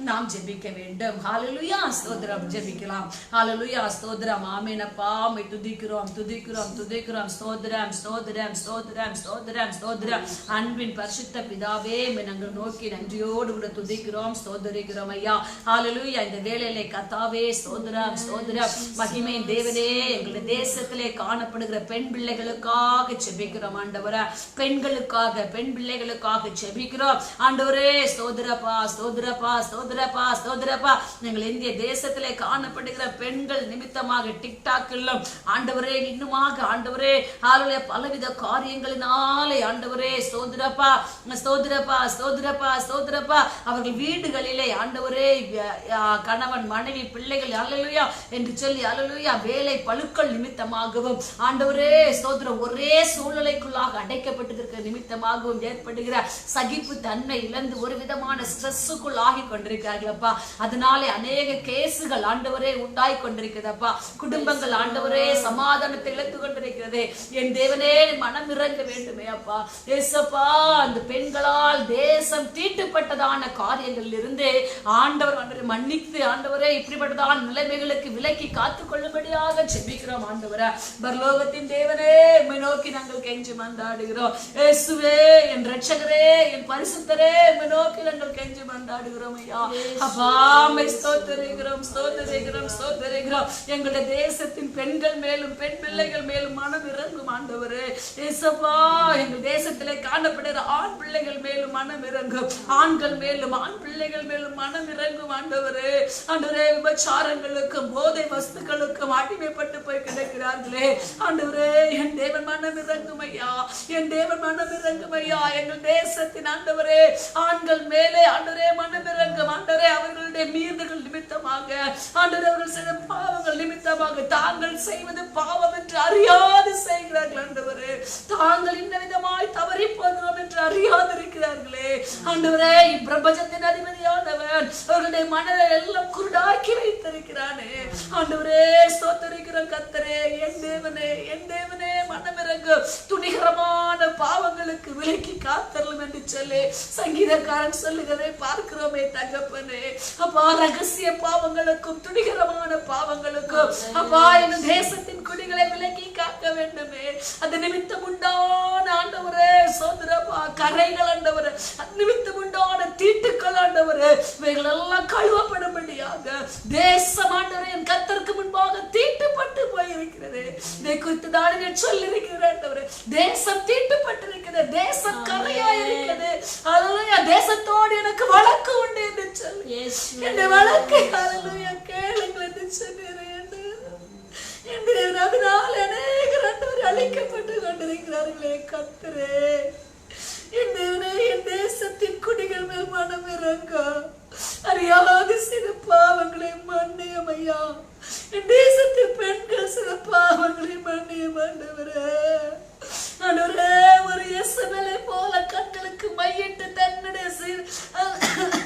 நாம் ஜெபிக்க வேண்டும். ஹல்லேலூயா, ஸ்தோத்திரம். ஜெபிக்கலாம். ஹல்லேலூயா, ஸ்தோத்திரம். ஆமென். அப்பா உம்மை துதிக்கிறோம். ஸ்தோத்திரம், ஸ்தோத்திரம், ஸ்தோத்திரம், ஸ்தோத்திரம், ஸ்தோத்திரம். அன்பின் பரிசுத்த பிதாவே நாங்கள் நோக்கி நன்றியோடு கூட துதிக்கிறோம், ஸ்தோத்திரிக்கிறோம் ஐயா. ஹல்லேலூயா. இந்த வேளையிலே கர்த்தாவே ஸ்தோத்திரம், ஸ்தோத்திரம். மகிமையின் தேவனே, எங்களுடைய தேசத்திலே காணப்படுகிற பெண் பிள்ளைகளுக்காக ஜெபிக்கிறோம் ஆண்டவரே. பெண் பிள்ளைகளுக்காக ஜெபிக்கிறோம் ஆண்டவரே. ஸ்தோத்திரப்பா, ஸ்தோத்திரப்பா, ஸ்தோத்திரப்பா, ஸ்தோத்திரப்பா. எங்கள் இந்திய தேசத்திலே காணப்படுகிற பெண்கள் நிமித்தமாக டிக்டாக்கிலும் ஆண்டவரே இன்னுமாக ஆண்டவரே பலவித காரியங்களினாலே ஆண்டவரே ஸ்தோத்திரப்பா, ஸ்தோத்திரப்பா, ஸ்தோத்திரப்பா, ஸ்தோத்திரப்பா. அவர்கள் வீடுகளிலே ஆண்டவரே கணவன் மனைவி பிள்ளைகள் ஹல்லேலூயா என்று சொல்லி ஹல்லேலூயா வேலை பழுக்கள் நிமித்தமாகவும் ஆண்டவரே ஸ்தோத்திரம் ஒரே சூழ்நிலைக்குள்ளாக அடைக்கப்பட்டிருக்கிற நிமித்தமாகவும் ஏற்படுகிற சகிப்பு தன்மை இழந்து ஒரு விதமான ஸ்ட்ரெஸ்ஸுக்குள் ஆகி கொண்டிருக்கிறார்களப்பா. அதனாலே அநேக கேசுகள் ஆண்டவரே உண்டாய் கொண்டிருக்கிறதப்பா. குடும்பங்கள் ஆண்டவரே சமாதானத்தை இழந்து கொண்டிருக்கிறது. என் தேவனே மனம் இறங்க வேண்டுமே அப்பா. ஏசப்பா அந்த பெண்களால் தேசம் தீட்டுப்பட்டதான காரியங்களில் இருந்து ஆண்டவர் மன்னித்து ஆண்டவரே இப்படிப்பட்டதான நிலைமைகளுக்கு விலக்கி காத்துக் கொள்ளும்படியாக ஜெபிக்கிறோம் ஆண்டவரே. பரலோகத்தின் தேவனே உம்மை நோக்கி நாங்கள் கெஞ்சி மன்றாடுகிறோம். இயேசுவே என் இரட்சகரே என் பரிசுத்தரே உம்மை நோக்கி நாங்கள் கெஞ்சி மன்றாடுகிறோம் ஐயா. அப்பா உம்மை ஸ்தோத்திரிக்கிறோம், ஸ்தோத்திரிக்கிறோம், ஸ்தோத்திரிக்கிறோம். எங்களுடைய தேசத்தின் பெண்கள் மேலும் பெண் பிள்ளைகள் மேலும் மனம் இறங்கும் ஆண்டவரே. இயேசுப்பா எங்கள் தேசத்திலே காணப்படுகிற ஆண் பிள்ளைகள் மேலும் மனம் இறங்கும், ஆண்கள் மேலும் ஆண் பிள்ளைகள் மேலும் மனம் இறங்கும் ஆண்டவரே. ஆண்டவரே விபச்சாரங்களுக்கும் போதை வஸ்துக்களுக்கும் அடிமைப்பட்டு போய் கிடக்கிறார்களே ஆண்டவரே. என் தேவன் மனம் இறங்கும் ஐயா, என் தேவன் மனம் இறங்கும் ஐயா. எங்கள் தேசத்தின் ஆண்டவரே ஆண்கள் மேலே ஆண்டவரே மனம் இறங்கும் ஆண்டவரே. அவர்களுடைய மீறுதல்கள் நிமித்தமாக ஆண்டவரே அவர்கள் செய்த பாவங்கள் நிமித்தமாக தாங்கள் செய்வது பாவம் என்று அறியாது செய்கிறார்கள் ஆண்டவரே. தாங்கள் இன்ன விதமாய் தவறி போகிறோம் என்று அறியாது இருக்கிறார்களே ஆண்டவரே. இப்பிரபஞ்சத்தின் அதிபதியானவன் அவர்களுடைய மனதை எல்லாம் குருடாக்கி வைத்திருக்கிறானே ஆண்டவரே. ஸ்தோத்திரிக்கிற கர்த்தரே என் தேவனே, என் தேவனே மனமிறங்கு. துணிகரமான பாவங்களுக்கு விலக்கி காத்தரலும் என்று சொல்லி சங்கீதக்காரன் சொல்லுகிறதை பார்க்கிறோமே தகப்பனே. அப்பா ரகசிய பாவங்களுக்கும் துணிகரமான பாவங்களுக்கும் அப்பா என் தேசத்தின் குடிகளை விலக்கி காக்க வேண்டுமே. அது நிமித்தம் உண்டான ஆண்டவரே சோதரப்பா கரைகள் ஆண்டவரே, அது நிமித்தம் உண்டான தீட்டுக்கள் ஆண்டவரே இவைகள் எல்லாம் கழுவப்படும்படியாக தேசம் ஆண்டவரே என் கர்த்தருக்கு முன்பாக தீட்டுப்பட்டு போயிருக்கிறது. இதை குறித்து தான் சொல்லி இருக்கிறேன் ஆண்டவரே. தேசம் தீட்டுப்பட்டிருக்கிறது, தேசம் கரையா இருக்கிறது. ஹல்லேலூயா. தேசத்தோடு எனக்கு வழக்கு உண்டு என்று சொல்லி என் வழக்கை ஹல்லேலூயா கேளுங்கள் என்று சொன்னீரே. அதனால் அநேகர் ஆண்டவரே அழிக்கப்பட்டு கொண்டிருக்கிறார்களே கர்த்தரே. என் தேவனே என் தேசத்தின் குடிகள் மேல் மனம் இறங்க. அறியாது சில பாவங்களை மன்னியும் ஐயா. என் தேசத்தில் பெண்கள் சில பாவங்களை மன்னியும் ஆண்டவரே. ஆண்டவரே ஒரு எசபேலை போல கண்களுக்கு மையிட்டு தன்னுடைய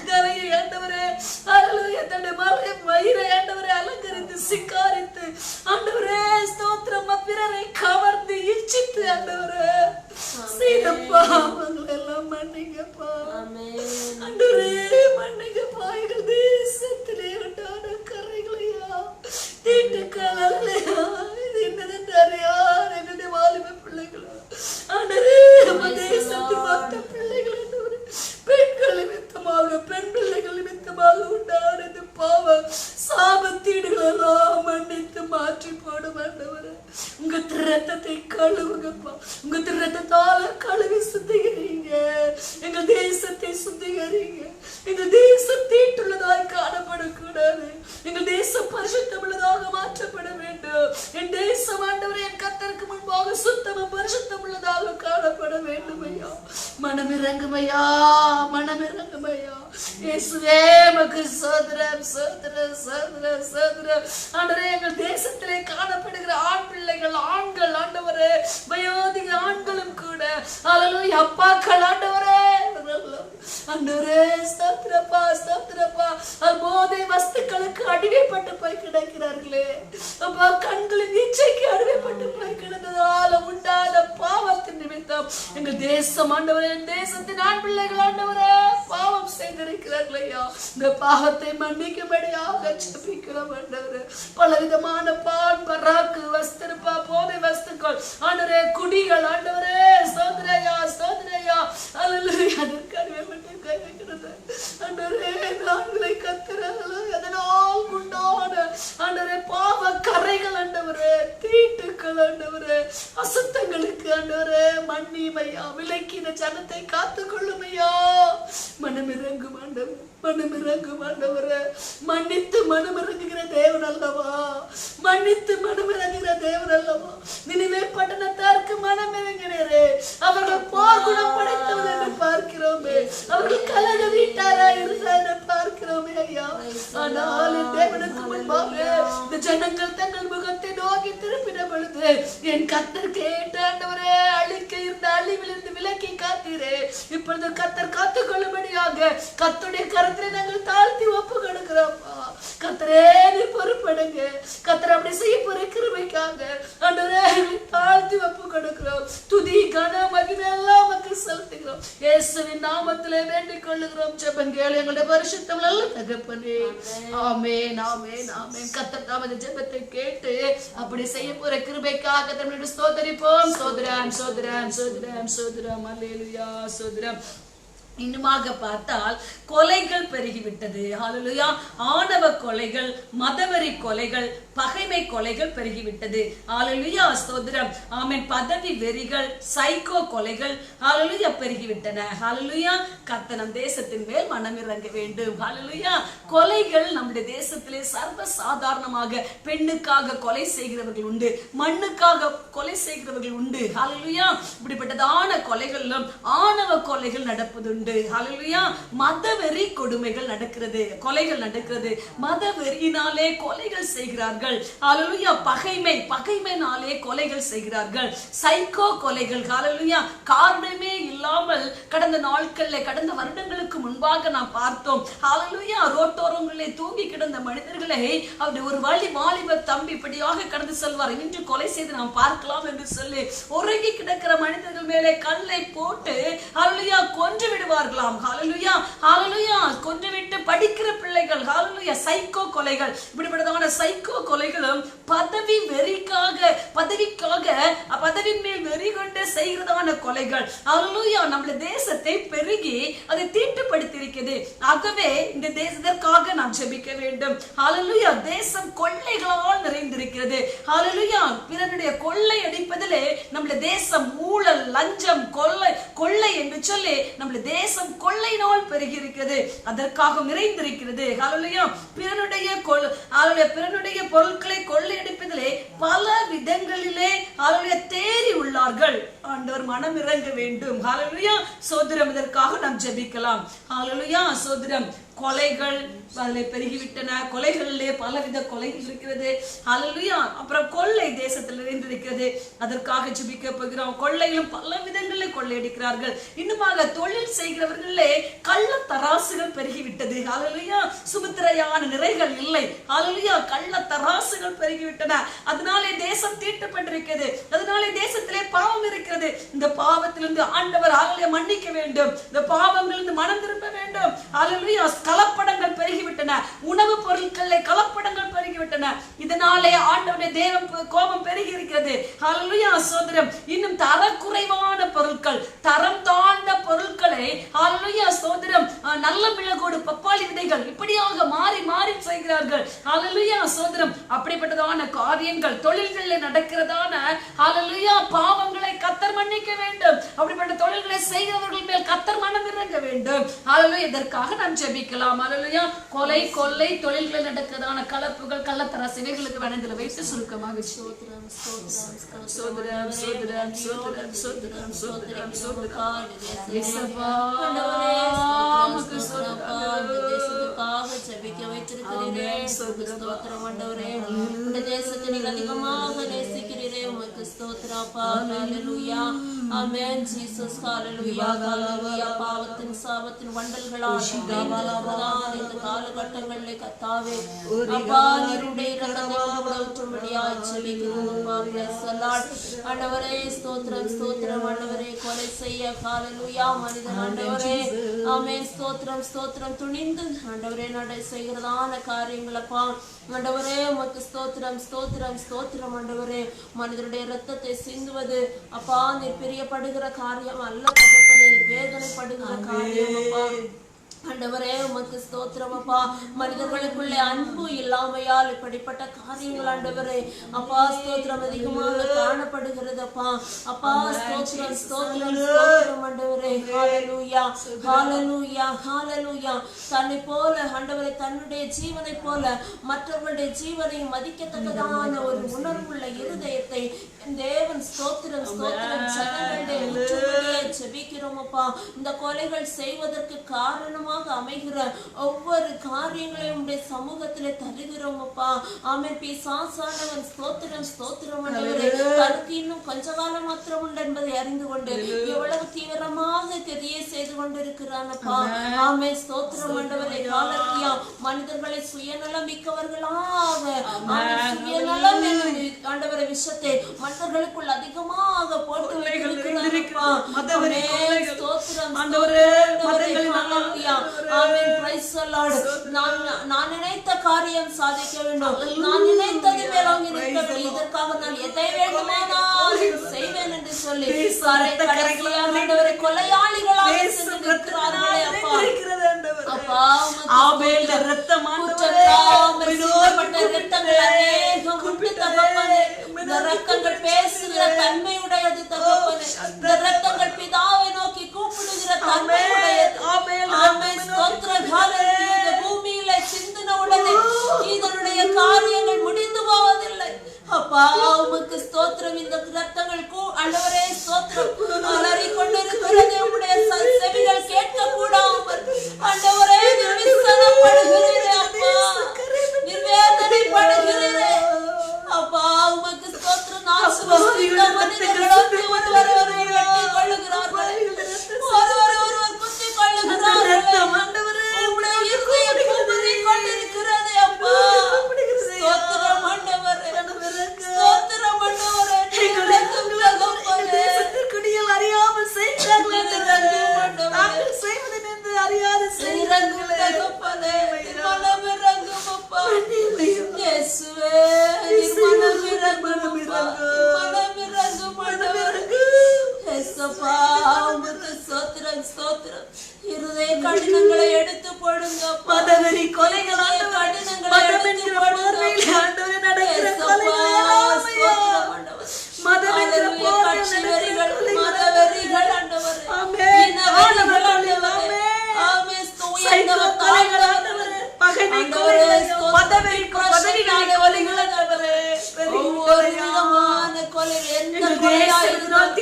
கரையை ஆண்டவரே ஹல்லேலூயா தன்னுடைய மயிரை ஆண்டவரே அலங்கரித்து சிங்காரித்து ஆண்டவரே ஸ்தோத்திரம் பிறரை கவர்ந்து இச்சித்து ஆண்டவரே செய்த பாவங்கள் எல்லாம் மன்னிங்கப்பா ஆண்டவரே. மன்னிங்கப்பா. எங்கள் தேசத்திலே உண்டான கரைகளையா தீட்டுக்கள் அல்லையா இது என்னதென்று அறியாத என்னுடைய வாலிப பிள்ளைகளா ஆண்டவரே நம்ம தேசத்தின் மொத்த பிள்ளைகள் ஆண்டவரே பெண்கள் நிமித்தமாக பெண் பிள்ளைகள் நிமித்தமாக உண்டான இந்த பாவ சாபத்தீடுகள் எல்லாம் மன்னித்து மாற்றி போடும் ஆண்டவரே. உங்க ரத்தத்தை கழுவுங்கப்பா. உங்க ரத்தத்தால வேண்டும் ஐயா. மனமிறங்கும் ஐயா, மனமிறங்கும் ஐயா. இயேசுவே உமக்கு ஸ்தோத்திரம், ஸ்தோத்திரம், ஸ்தோத்திரம், ஸ்தோத்திரம். ஆண்டவரே, எங்கள் தேசத்திலே காணப்படுகிற ஆண் பிள்ளைகள், ஆண்கள் ஆண்டவரே, வயோதிக ஆண்களும் கூட ஹல்லேலூயா அப்பாக்கள் ஆண்டவரே, ஆண்டவரே ஸ்தோத்திரப்பா, ஸ்தோத்திரப்பா. போதை வஸ்துக்களுக்கு அடிமைப்பட்டு போய் கிடக்கிறார்களே அப்பா, கண்களின் இச்சைக்கு அடிமைப்பட்டு போய் கிடந்ததால உண்டான பாவத்தின் நிமித்தம் எங்கள் தேசம் ஆண்டவரே, தேசத்தின் ஆண் பிள்ளைகள் ஆண்டவரே பாவம் செய்திருக்கிறார்கள் ஐயா. இந்த பாவத்தை மன்னிக்கும்படியாக ஜெபிக்கிறோம் ஆண்டவரே. பலவிதமான பான் பராக்கு வஸ்திருப்பா, போதை வஸ்துக்கள் ஆண்டவரே, குடிகள் ஆண்டவரே, ஸ்தோத்திரையா, ஸ்தோத்திரையா, ஹல்லேலூயா. அதற்கு அடிமைப்பட்டு கைவிடுகிறது ஆண்டவரே. நான்களை கத்துறாங்களோ அதனால் உண்டான ஆண்டவரே பாவ கரைகள் ஆண்டவரே, தீட்டுக்கள் ஆண்டவரே, அசுத்தங்களுக்கு ஆண்டவரே மன்னிமையா, விலக்கி இந்த ஜனத்தை காத்துக்கொள்ளும் ஐயா. மனமிறங்கும் ஆண்டவர், மனமிறங்கும் ஆண்டவரே. மன்னித்து மனமிறங்குகிற தேவன் அல்லவா, மன்னித்து மனமிறங்குகிற தேவன் அல்லவா. நினிவே பட்டணத்தாருக்கு மனமிறங்கினரே, அவர்கள் போர் குணம் படைத்தவர் என்று பார்க்கிறோமே, அவர்கள் கலக வீட்டாரா இருந்தார் பார்க்கிறோமே ஐயா. ஆனால் தேவனுக்கு முன்பாக இந்த ஜனங்கள் தங்கள் முகத்தை நோக்கி திருப்பின பொழுது என் கர்த்தர் கேட்ட ஆண்டவரே, அழிக்க இருந்த அழிவிலிருந்து விலக்கி காத்தீரே. இப்பொழுது கர்த்தர் காத்துக்கொள்ளும்படியாக கர்த்தருடைய கரத்திலே நாங்கள் தாழ்த்தி ஒப்பு கொடுக்கிறோம். கர்த்தரே நீ பொறுப்படுங்க. கர்த்தர் அப்படி செய்ய போற கிருபைக்காக ஆண்டவரே தாழ்த்தி ஒப்பு கொடுக்கிறோம். துதி கன மகிமை எல்லாம் மக்கள் செலுத்துகிறோம். இயேசுவின் நாமத்திலே வேண்டிக் கொள்ளுகிறோம். ஜெபம் கேளு எங்களுடைய பரிசுத்தம் நல்ல தகப்பனே. ஆமென், ஆமென், ஆமென். கர்த்தர் தமது ஜெபத்தை கேட்டு அப்படி செய்ய போற கிருபைக்காக தம்முடைய ஸ்தோத்திரிப்போம். ஸ்தோத்திரம், ஸ்தோத்திரம், ஸ்தோத்திரம், ஸ்தோத்திரம், அல்லேலூயா, ஸ்தோத்திரம். இன்னுமாக பார்த்தால் கொலைகள் பெருகிவிட்டது. ஹல்லேலூயா. ஆணவ கொலைகள், மதவெறி கொலைகள், பகைமை கொலைகள் பெருகிவிட்டது. ஹல்லேலூயா, ஸ்தோத்திரம், ஆமென். பதவி வெறிகள், சைக்கோ கொலைகள் ஹல்லேலூயா பெருகிவிட்டன. ஹல்லேலூயா. கர்த்தர் நம் தேசத்தின் மேல் மனமிறங்க வேண்டும். ஹல்லேலூயா. கொலைகள் நம்முடைய தேசத்திலே சர்வ சாதாரணமாக பெண்ணுக்காக கொலை செய்கிறவர்கள் உண்டு, மண்ணுக்காக கொலை செய்கிறவர்கள் உண்டு. ஹல்லேலூயா. இப்படிப்பட்டதான கொலைகளிலும் ஆணவ கொலைகள் நடப்பதுண்டு. ஹல்லேலூயா. மதவெறி கொடுமைகள் நடக்கிறது, கொலைகள் நடக்கிறது. மதவெறியினாலே கொலைகள் செய்கிறார்கள். ஹல்லேலூயா. பகைமைனாலே கொலைகள் செய்கிறார்கள். சைக்கோ கொலைகள். ஹல்லேலூயா. காரணமே இல்லாமல் கடந்த நாட்களிலே, கடந்த வருடங்களுக்கு முன்பாக நாம் பார்த்தோம். ஹல்லேலூயா. ரோட்டோரங்களிலே தூங்கி கிடந்த மனிதர்களை அவருடைய ஒரு வாலிப தம்பி இப்படியாக கடந்து செல்வார், இன்று கொலை செய்து நாம் பார்க்கலாம் என்று சொல்லி உறங்கி கிடக்கிற மனிதர்கள் மேலே கல்லை போட்டு ஹல்லேலூயா கொன்று விடுவார்களாம். ஹல்லேலூயா, ஹல்லேலூயா. கொன்றுவிட்டு படிக்கிற பிள்ளைகள். ஹல்லேலூயா. சைக்கோ கொலைகள். இப்படிப்பட்டதான சைக்கோ கொலைகளும் பதவி வெறிக்காக, பதவியின் மேல் வெறி கொண்டு செய்கிறதான கொலைகள். ஹல்லேலூயா. நம்முடைய தேசத்தை பெருகி அதை தீட்டுப்படுத்தி இருக்கிறது. ஆகவே இந்த தேசத்திற்காக நாம் ஜெபிக்க வேண்டும். ஹல்லேலூயா. தேசம் கொள்ளைகளால் நிறைந்திருக்கிறது. ஹல்லேலூயா. பிறனுடைய கொள்ளை அடிப்பதிலே நம்முடைய தேசம் ஊழல், லஞ்சம், கொள்ளை என்று சொல்லி நம்முடைய தேசம் கொள்ளையினால் பெருகி இருக்கிறது. அதற்காக நிறைந்திருக்கிறது. ஹல்லேலூயா. பிறனுடைய பொருட்களை கொள்ளையடிப்பதிலே பல விதங்களிலே ஹல்லேலூயா தேறி உள்ளார்கள். ஆண்டவர் மனம் இறங்க வேண்டும். ஹல்லேலூயா. சோதரம். இதற்காக நாம் ஜெபிக்கலாம். ஹல்லேலூயா. சோதரம். கொலைகள் அதில் பெருகிவிட்டன. கொலைகளிலே பலவித கொலைகள் இருக்கிறது. ஹல்லேலூயா. அப்புறம் கொள்ளை தேசத்தில் நிறைந்திருக்கிறது. அதற்காக ஜெபிக்க போகிறோம். கொள்ளையிலும் பல விதங்களில் கொள்ளையடிக்கிறார்கள். இன்னுமாக தொழில் செய்கிறவர்களே கள்ள தராசுகள் பெருகிவிட்டது. ஹல்லேலூயா. சுமுத்திரையான நிறைகள் இல்லை. ஹல்லேலூயா. கள்ள தராசுகள் பெருகிவிட்டன. அதனாலே தேசம் தீட்டுப்பட்டிருக்கிறது. அதனாலே தேசத்திலே பாவம் இருக்கிறது. இந்த பாவத்திலிருந்து ஆண்டவர் ஹல்லேலூயா மன்னிக்க வேண்டும். இந்த பாவங்களிலிருந்து மனம் திரும்ப வேண்டும். ஹல்லேலூயா. கலப்படங்கள் பெருகிவிட்டன. உணவுப் பொருட்களிலே கலப்படங்கள் பெருகிவிட்டன. இதனாலே ஆண்டவருடைய தேவ கோபம் பெருகி இருக்கிறது. ஹல்லேலூயா. சோதரம். இன்னும் தரக்குறைவான பொருட்கள், தரம் தாழ்ந்த பொருட்களை ஹல்லேலூயா சோதரம், நல்ல மிளகோடு பப்பாளி விதைகள் இப்படியாக மாறி மாறி செய்கிறார்கள். ஹல்லேலூயா சோதரம். அப்படிப்பட்டதான காரியங்கள் தொழில்களில் நடக்கிறதான ஹல்லேலூயா பாவங்களை கர்த்தர் மன்னிக்க வேண்டும். அப்படிப்பட்ட தொழில்களை செய்கிறவர்கள் மேல் கர்த்தர் மனம் இறங்க வேண்டும். ஹalleluya. இதற்காக நாம் ஜெபிக்கலாம். ஹalleluya. கொலை கொள்ளை தொழில்கள் நடக்கிறதான கலப்புகள் கள்ளத்தர சிவைகளுக்கு வேணதில வைத்து சுருக்கமாக ஸ்தோத்திரம் ஸ்தோத்திரம் சோதரம் சோதரம் சோதரம் சோதரம் சோதரம் சோதரம் இயேசுவா நமக்கு ஸ்தோத்திரம். தேசத்துக்காக ஜெபிக்க வைத்திருக்கிறீரே ஸ்தோத்திரம் ஆண்டவரே. இந்த தேசத்தை நீர் அதிகமாக நேசிக்கிறீரே உமக்கு ஸ்தோத்திரம் அப்பா. ஹalleluya. ஆமென் ஜீசஸ். ஹalleluya ஹalleluya. பாவத்தின் சாபத்தின் வண்டல்களால் இந்த காலகட்டங்களிலே கர்த்தாவே அப்பா நீருடைய இரத்தத்தை ஊற்றும்படியாய் ஜெபிக்கிறோம் அப்பா. Price the Lord. ஆண்டவரே ஸ்தோத்திரம் ஸ்தோத்திரம் ஆண்டவரே. கொலை செய்ய ஹalleluya மனிதன் ஆண்டவரே ஆமென் ஸ்தோத்திரம் ஸ்தோத்திரம் துணிந்து ஆண்டவரே நடை செய்கிறதான காரியங்கள் அப்பா ஆண்டவரே உமக்கு ஸ்தோத்திரம் ஸ்தோத்திரம் ஸ்தோத்திரம் ஆண்டவரே. மனிதனுடைய இரத்தத்தை சிந்துவது அப்பா நீர் பிரியப்படுகிற காரியம் அல்ல தகப்பனே. நீர் வேதனைப்படுகிற காரியம் அப்பா ஆண்டவரே உமக்கு ஸ்தோத்திரம் அப்பா. மனிதர்களுக்குள்ளே அன்பு இல்லாமையால் இப்படிப்பட்ட காரியங்கள் ஆண்டவரே அப்பா ஸ்தோத்திரம் அதிகமாக காணப்படுகிறது அப்பா. அப்பா ஸ்தோத்திரம் ஸ்தோத்திரம் ஸ்தோத்திரம் ஆண்டவரே. ஹalleluya ஹalleluya ஹalleluya. தன்னை போல ஆண்டவரே தன்னுடைய ஜீவனை போல மற்றவர்களுடைய ஜீவனை மதிக்கத்தக்கதான ஒரு உணர்வுள்ள இருதயத்தை தேவன் ஸ்தோத்திரம் ஸ்தோத்திரம் ஜனங்களுடைய முற்றுமுடியை ஜெபிக்கிறோம் அப்பா. இந்த கொலைகள் செய்வதற்கு காரணமாக அமைகிற ஒவ்வொரு காரியங்களையும் உடைய சமூகத்திலே தருகிறோம் அப்பா. ஆமென். பிசாசானவன் ஸ்தோத்திரம் ஸ்தோத்திரம் ஆண்டவரே தனக்கு இன்னும் கொஞ்ச காலம் மாத்திரம் உண்டு என்பதை அறிந்து கொண்டு எவ்வளவு தீவிரமாக கிரியை செய்து கொண்டிருக்கிறான் அப்பா. ஆமென் ஸ்தோத்திரம் ஆண்டவரே. ஹalleluya. மனிதர்களை சுயநலம் மிக்கவர்களாக சுயநலம் என்னும் ஆண்டவரே விஷத்தை மனிதர்களுக்குள் அதிகமாக போட்டு வைத்திருக்கிறான் அப்பா. ஸ்தோத்திரம் ஆண்டவரே. ஹalleluya. ஆமென். Praise the Lord. நான் நினைத்த காரியம் சாதிக்க வேண்டும். நான் நினைத்தது மேலோங்கி நிற்க வேண்டும். இதற்காக நான் எதை வேண்டுமானாலும் செய்வேன் என்று சொல்லி கடைசியாக ஆண்டவரே கொலையாளிகளாக சென்று நிற்கிறார்களே அப்பா. அப்பா ஆபேல் இரத்தம் ஆண்டவரே வினோதப்பட்ட இரத்தங்கள் அநேகம் உண்டு தகப்பனே. இந்த இரத்தங்கள் பேசுகிற தன்மையுடையது தகப்பனே. இந்த இரத்தங்கள் பிதாவை நோக்கி கூப்பிடுகிற தன்மையுடையது. ஆமென் ஸ்தோத்திரம் ஹalleluya. இந்த பூமியிலே சிந்தின உடனே இதனுடைய காரியங்கள் முடிந்து போவதில்லை அப்பா. உமக்கு ஸ்தோத்திரம். இந்த இரத்தங்கள் ஆண்டவரே ஸ்தோத்திரம் அலறி கொண்டிருக்கிறது. உம்முடைய செவிகள் கேட்க கூடாமல் ஆண்டவரே நிர்விசனப்படுகிறீரே அப்பா. நிர்வேதனைப்படுகிறீரே அப்பா. உமக்கு ஸ்தோத்திரம். நாசுவஸ்தித்த மனிதர்களோடு ஒருவர் வெட்டிக் கொள்ளுகிறார்கள். ஒருவர் குத்திக் கொள்ளுகிறார்கள். உம்முடைய இருதயம் குமுறிக் கொண்டிருக்கிறது அப்பா. ஸ்தோத்திரம் ஆண்டவரே. ஸ்தோத்திரம் ஆண்டவரே. தேசத்திற்குடியில் அறியாமல் செய்கிறார்கள். நாங்கள் செய்வது என்று அறியாத செய்கிறார்கள். மனம் இறங்கும் அப்பா. இயேசுவே மனம் இறங்கும் மனம் இறங்கும் ஆண்டவரே. இயேசுப்பா உமக்கு ஸ்தோத்திரம் ஸ்தோத்திரம். இருதய கடினங்களை எடுத்து போடுங்க அப்பா. மதவெறி கொலைகளால் கடினங்களை எடுத்து போடுங்க ஆண்டவரே. நடக்கிற கொலைகள் மதவெறிகள் மதவெறிகள் ஆண்டவரே. ஆமென். ஒவ்வொரு விதமான கொலை எந்த கொலையாயிருந்தாலும்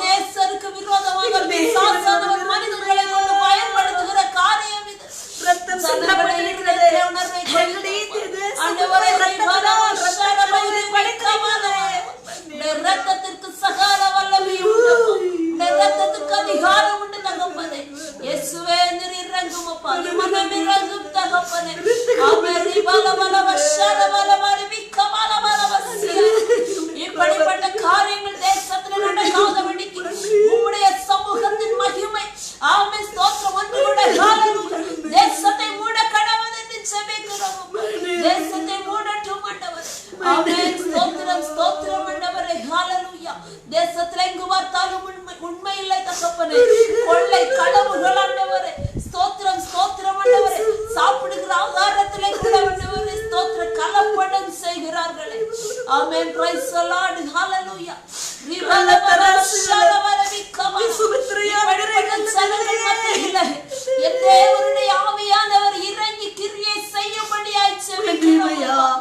நேசருக்கு விரோதமாக பிசாசானவர் மனிதர்களை கொண்டு பயன்படுத்துகிற காரியம் இது. இரத்தத்திற்கு சகல வல்லமையும் இரத்தத்திற்கு அதிகாரம் உண்டு தகப்பனே. இயேசுவே நீர் இறங்கும் அப்பா. மனம் இறங்கும் தகப்பனே. இப்படிப்பட்ட காரியங்கள் தேசத்தில் நடக்காதபடிக்கு உம்முடைய சமூகத்தின் மகிமை ஆமென் ஸ்தோத்திரம் ஒன்று கூட தேசத்தை மூட கடவுள் என்று ஜெபிக்கிறோம். தேசத்தை மூடட்டும் ஆண்டவரே. ஆமென் ஸ்தோத்திரம் ஸ்தோத்திரம் ஆண்டவரே. ஹalleluya. தேசத்தில் எங்கு பார்த்தாலும் உண்மை இல்லை தகப்பனே. கொள்ளை களவுகள் ஆண்டவரே. ஸ்தோத்திரம் ஸ்தோத்திரம் ஆண்டவரே. சாப்பிடுகிற ஆகாரத்திலே கூட ஆண்டவரே ஸ்தோத்திரம் கலப்படம் செய்கிறார்களே. ஆமென். Praise the Lord. ஹalleluya. என் தேவனுடைய ஆவியானவர் இறங்கி கிரியை செய்யும்படியாய் செபிக்கிறோம்.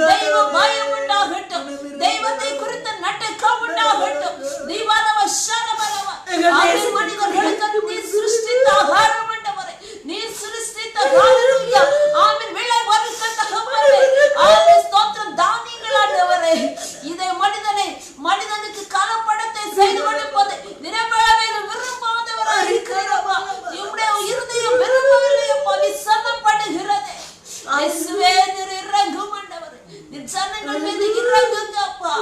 தெய்வ பயம் உண்டாகட்டும், தெய்வத்தை குறித்த நட்டக்கம் உண்டாகட்டும். மனிதர்களுக்கு நீ சிருஷ்டித்த ஆகாரம் ஆண்டவரே, நீ சிருஷ்டித்த ஆமென் விளை வறுக்க தகப்பனே, ஆமென் ஸ்தோத்திரம் தானியங்கள் ஆண்டவரே. இதை மனிதனுக்கு கலப்படத்தை செய்து கொடுப்பது நிரம்பளவில் விரும்பாதவராக இருக்கிறவா, உம்முடைய இருதயம் விரும்பவில்லையப்பா, விசனப்படுகிறது. இயேசுவே நீர் இறங்கும் ஆண்டவரே, நீர் ஜனங்கள் மீது இறங்குங்க அப்பா.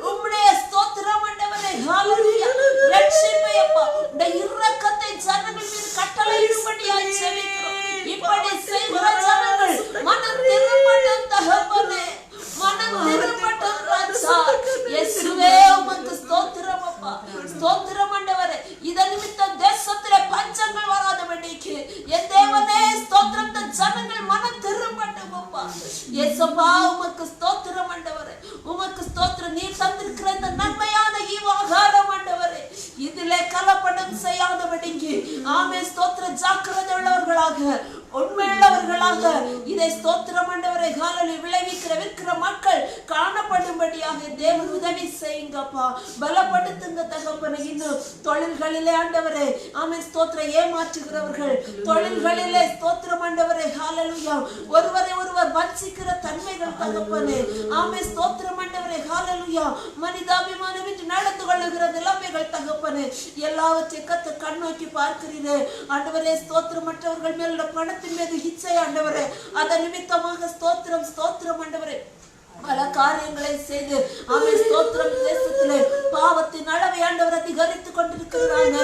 உம்முடைய ஸ்தோத்திரம் ஆண்டவரே, ஹalleluya. ரட்சிப்பையப்பா, உம்முடைய இரக்கத்தை ஜனங்கள் மீது கட்டளையிடும்படியாய் செபிக்கிறோம். இப்படி செய்கிற ஜனங்கள் மனம் திரும்பட்டும் தகப்பனே, மனம் திரும்பட்டும் ராஜா. இயேசுவே உமக்கு ஸ்தோத்திரம் அப்பா, ஸ்தோத்திரம் ஆண்டவரே. இத நிமித்தம் தேசத்திலே பஞ்சங்கள் வராதபடிக்கு என் தேவனே ஸ்தோத்திரம், ஜனங்கள் மனம் திரும்பட்டும் அப்பா. இயேசுப்பா உமக்கு ஸ்தோத்திரம் ஆண்டவரே, உமக்கு ஸ்தோத்திரம். நீ தந்திருக்கிற இந்த நன்மையான ஈவாகாரம் ஆண்டவரே, இதிலே கலப்படம் செய்யாதபடிக்கு ஆமென் ஸ்தோத்திரம், ஜாக்கிரதை உள்ளவர்களாக, உண்மையுள்ளவர்களாக இதை ஸ்தோத்திரம் ஆண்டவரே ஹalleluya விளைவிக்கிற விற்கிற மக்கள் காணப்படும்படியாக தேவன் உதவி செய்யுங்கப்பா, பலப்படுத்துங்க தகப்பனே. இன்னும் தொழில்களிலே ஆண்டவரே ஆமென் ஸ்தோத்திரம் ஏமாற்றுகிறவர்கள், தொழில்களிலே ஸ்தோத்திரம் ஆண்டவரே ஹalleluya ஒருவரை ஒருவர் வஞ்சிக்கிற தன்மைகள் தகப்பனே, ஆமென் ஸ்தோத்திரம் ஆண்டவரே ஹalleluya மனிதாபிமானமின்றி நடந்து கொள்ளுகிற நிலைமைகள் தகப்பனே, எல்லாவற்றையும் கர்த்தர் கண்ணோக்கி பார்க்கிறீரே ஆண்டவரே. ஸ்தோத்திரம் மற்றவர்கள் மேல் பணத்தின் மீது இச்சை ஆண்டவரே, அதன் நிமித்தமாக ஸ்தோத்திரம் ஸ்தோத்திரம் ஆண்டவரே பல காரியங்களை செய்து ஆமென் ஸ்தோத்திரம் தேசத்திலே பாவத்தின் அளவை ஆண்டவர் அதிகரித்துக் கொண்டிருக்கிறாங்க.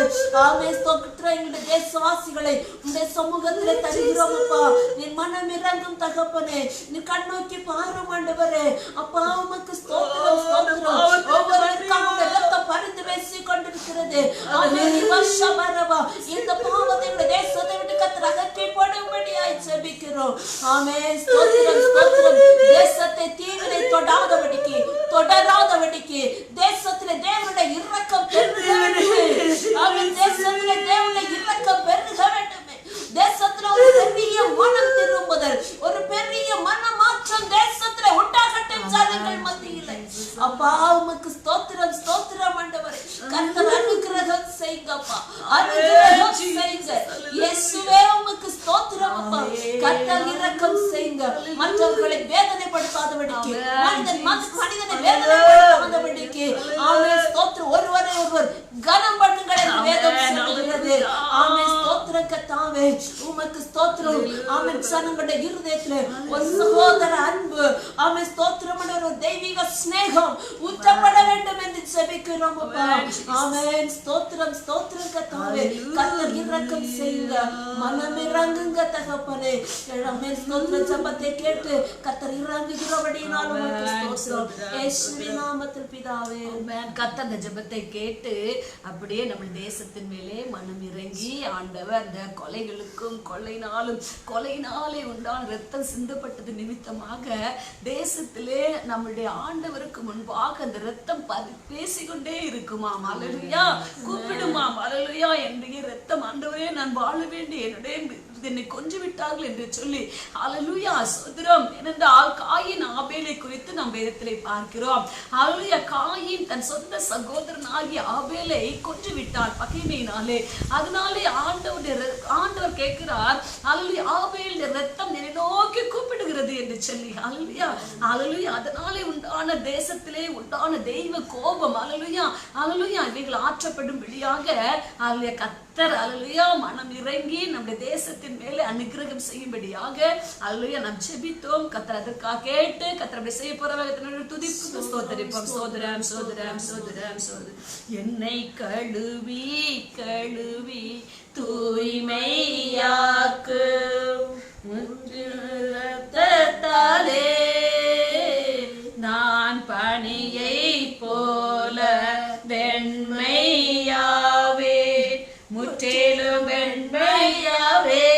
ஆமென் ஸ்தோத்திரம். எங்களுடைய தேசவாசிகளை உங்களுடைய சமூகத்திலே தருகிறோம் அப்பா. நீ மனம் இறங்கும் தகப்பனே, நீ கண்ணோக்கி பாரும் ஆண்டவரே அப்பா. உமக்கு ஸ்தோத்திரம் ஸ்தோத்திரம். ஒவ்வொருவருக்கும் ரத்தம் பரிந்து பேசிக் கொண்டிருக்கிறது. ஆமென் வஷபரவா இந்த பாவத்தை எங்களுடைய தேசத்தை விட்டு கர்த்தர் அகற்றி போடும்படியாய் ஜெபிக்கிறோம். ஆமென் ஸ்தோத்திரம் ஸ்தோத்திரம். தேசத்தை தீவினை தொடாதபடிக்கு தொடராதபடிக்கு தேசத்திலே தேவனுடைய இரக்கம் பெருக வேண்டும். ஆமென் தேசத்திலே தேவனுடைய இரக்கம் பெருக வேண்டும். தேசத்துல ஒரு பெரிய மனம் திரும்புதல், ஒரு பெரிய மனமாற்றம் தேசத்துல உண்டாகட்டும் ஜனங்கள் மத்தியிலே. அப்பா உமக்கு ஸ்தோத்திரம் ஸ்தோத்திரம் ஆண்டவரே. கர்த்தர் அனுக்கிரகம் செய்யுங்கப்பா, அனுக்கிரகம் செய்யுங்க. இயேசுவே உமக்கு ஸ்தோத்திரம் அப்பா. கர்த்தர் இரக்கம் செய்யுங்க. மற்றவர்களை வேதனைப்படுத்தாதபடிக்கு, மனிதனை வேதனைப்படுத்தாதபடிக்கு ஆமென் ஸ்தோத்திரம். ஒருவரை ஒருவர் கனம் பண்ணுங்கள் என்று வேதம் சொல்கிறது. ஆமென் ஸ்தோத்திரம் கர்த்தாவே உமக்கு ஸ்தோத்திரம். ஆமென் ஜனங்களுடைய இருதயத்திலே ஒரு சகோதர அன்பு ஆமென் ஸ்தோத்திரம் ஒரு தெய்வீக ஸ்நேகம் ஊற்றப்பட வேண்டும் என்று ஜெபிக்கிறோம் அப்பா. ஆமென் ஸ்தோத்திரம் ஸ்தோத்திரம் கர்த்தாவே. கர்த்தர் இரக்கம் செய்யுங்க, மனம் இறங்குங்க தகப்பனே. ஆமென் ஸ்தோத்திரம். ஜெபத்தை கேட்டு கர்த்தர் இறங்குகிறபடியினால் உமக்கு ஸ்தோத்திரம். இயேசுவின் நாமத்தில் பிதாவே ஆமென். கர்த்தர் அந்த ஜெபத்தை கேட்டு அப்படியே நம்ம தேசத்தின் மேலே மனம் இறங்கி ஆண்டவர் அந்த கொலைகளுக்கும் கொலையினாலே உண்டான ரத்தம் சிந்தப்பட்டது நிமித்தமாக தேசத்திலே நம்முடைய ஆண்டவருக்கு முன்பாக அந்த ரத்தம் பேசிக்கொண்டே இருக்குமாம். அல்லேலூயா. கூப்பிடுமாம். அல்லேலூயா. என்னுடைய ரத்தம் ஆண்டவரே, நான் வாழ வேண்டிய என்னை கொன்று விட்டார்கள் என்று சொல்லி அல்லேலூயா ஸ்தோத்திரம். ஏனென்றால் காயின் ஆபேலை குறித்து நாம் வேதத்திலே பார்க்கிறோம். அல்லேலூயா. காயின் தன் சொந்த சகோதரனாகிய ஆபேலை கொன்று விட்டான் பகைமையினாலே. அதனாலே ஆண்டவர் கேட்கிறார், அல்லேலூயா, ஆபேலின் ரத்தம் என்னை நோக்கி கூப்பிடுகிறது என்று சொல்லி. அல்லேலூயா அல்லேலூயா. அதனாலே உண்டான தேசத்திலே உண்டான தெய்வ கோபம் அல்லேலூயா அல்லேலூயா இவைகள் ஆற்றப்படும்படியாக அல்லேலூயா கர்த்தர் அல்லேலூயா மனம் இறங்கி நம்முடைய தேசத்தின் மேலே அனுக்கிரகம் செய்யும்படியாக அல்லேலூயா நாம் ஜெபித்தோம். கர்த்தர் அதற்காக கேட்டு கர்த்தர் அப்படி செய்ய போறவங்க துதிப்பு ஸ்தோத்திரிப்போம். சோதரம் சோதரம் சோதரம் சோதரம். என்னை கழுவி கழுவி தூய்மையாக்கு ரத்தத்தாலே நான் பனியை போல வெண்மையாவே, முற்றிலும் வெண்மையாவே.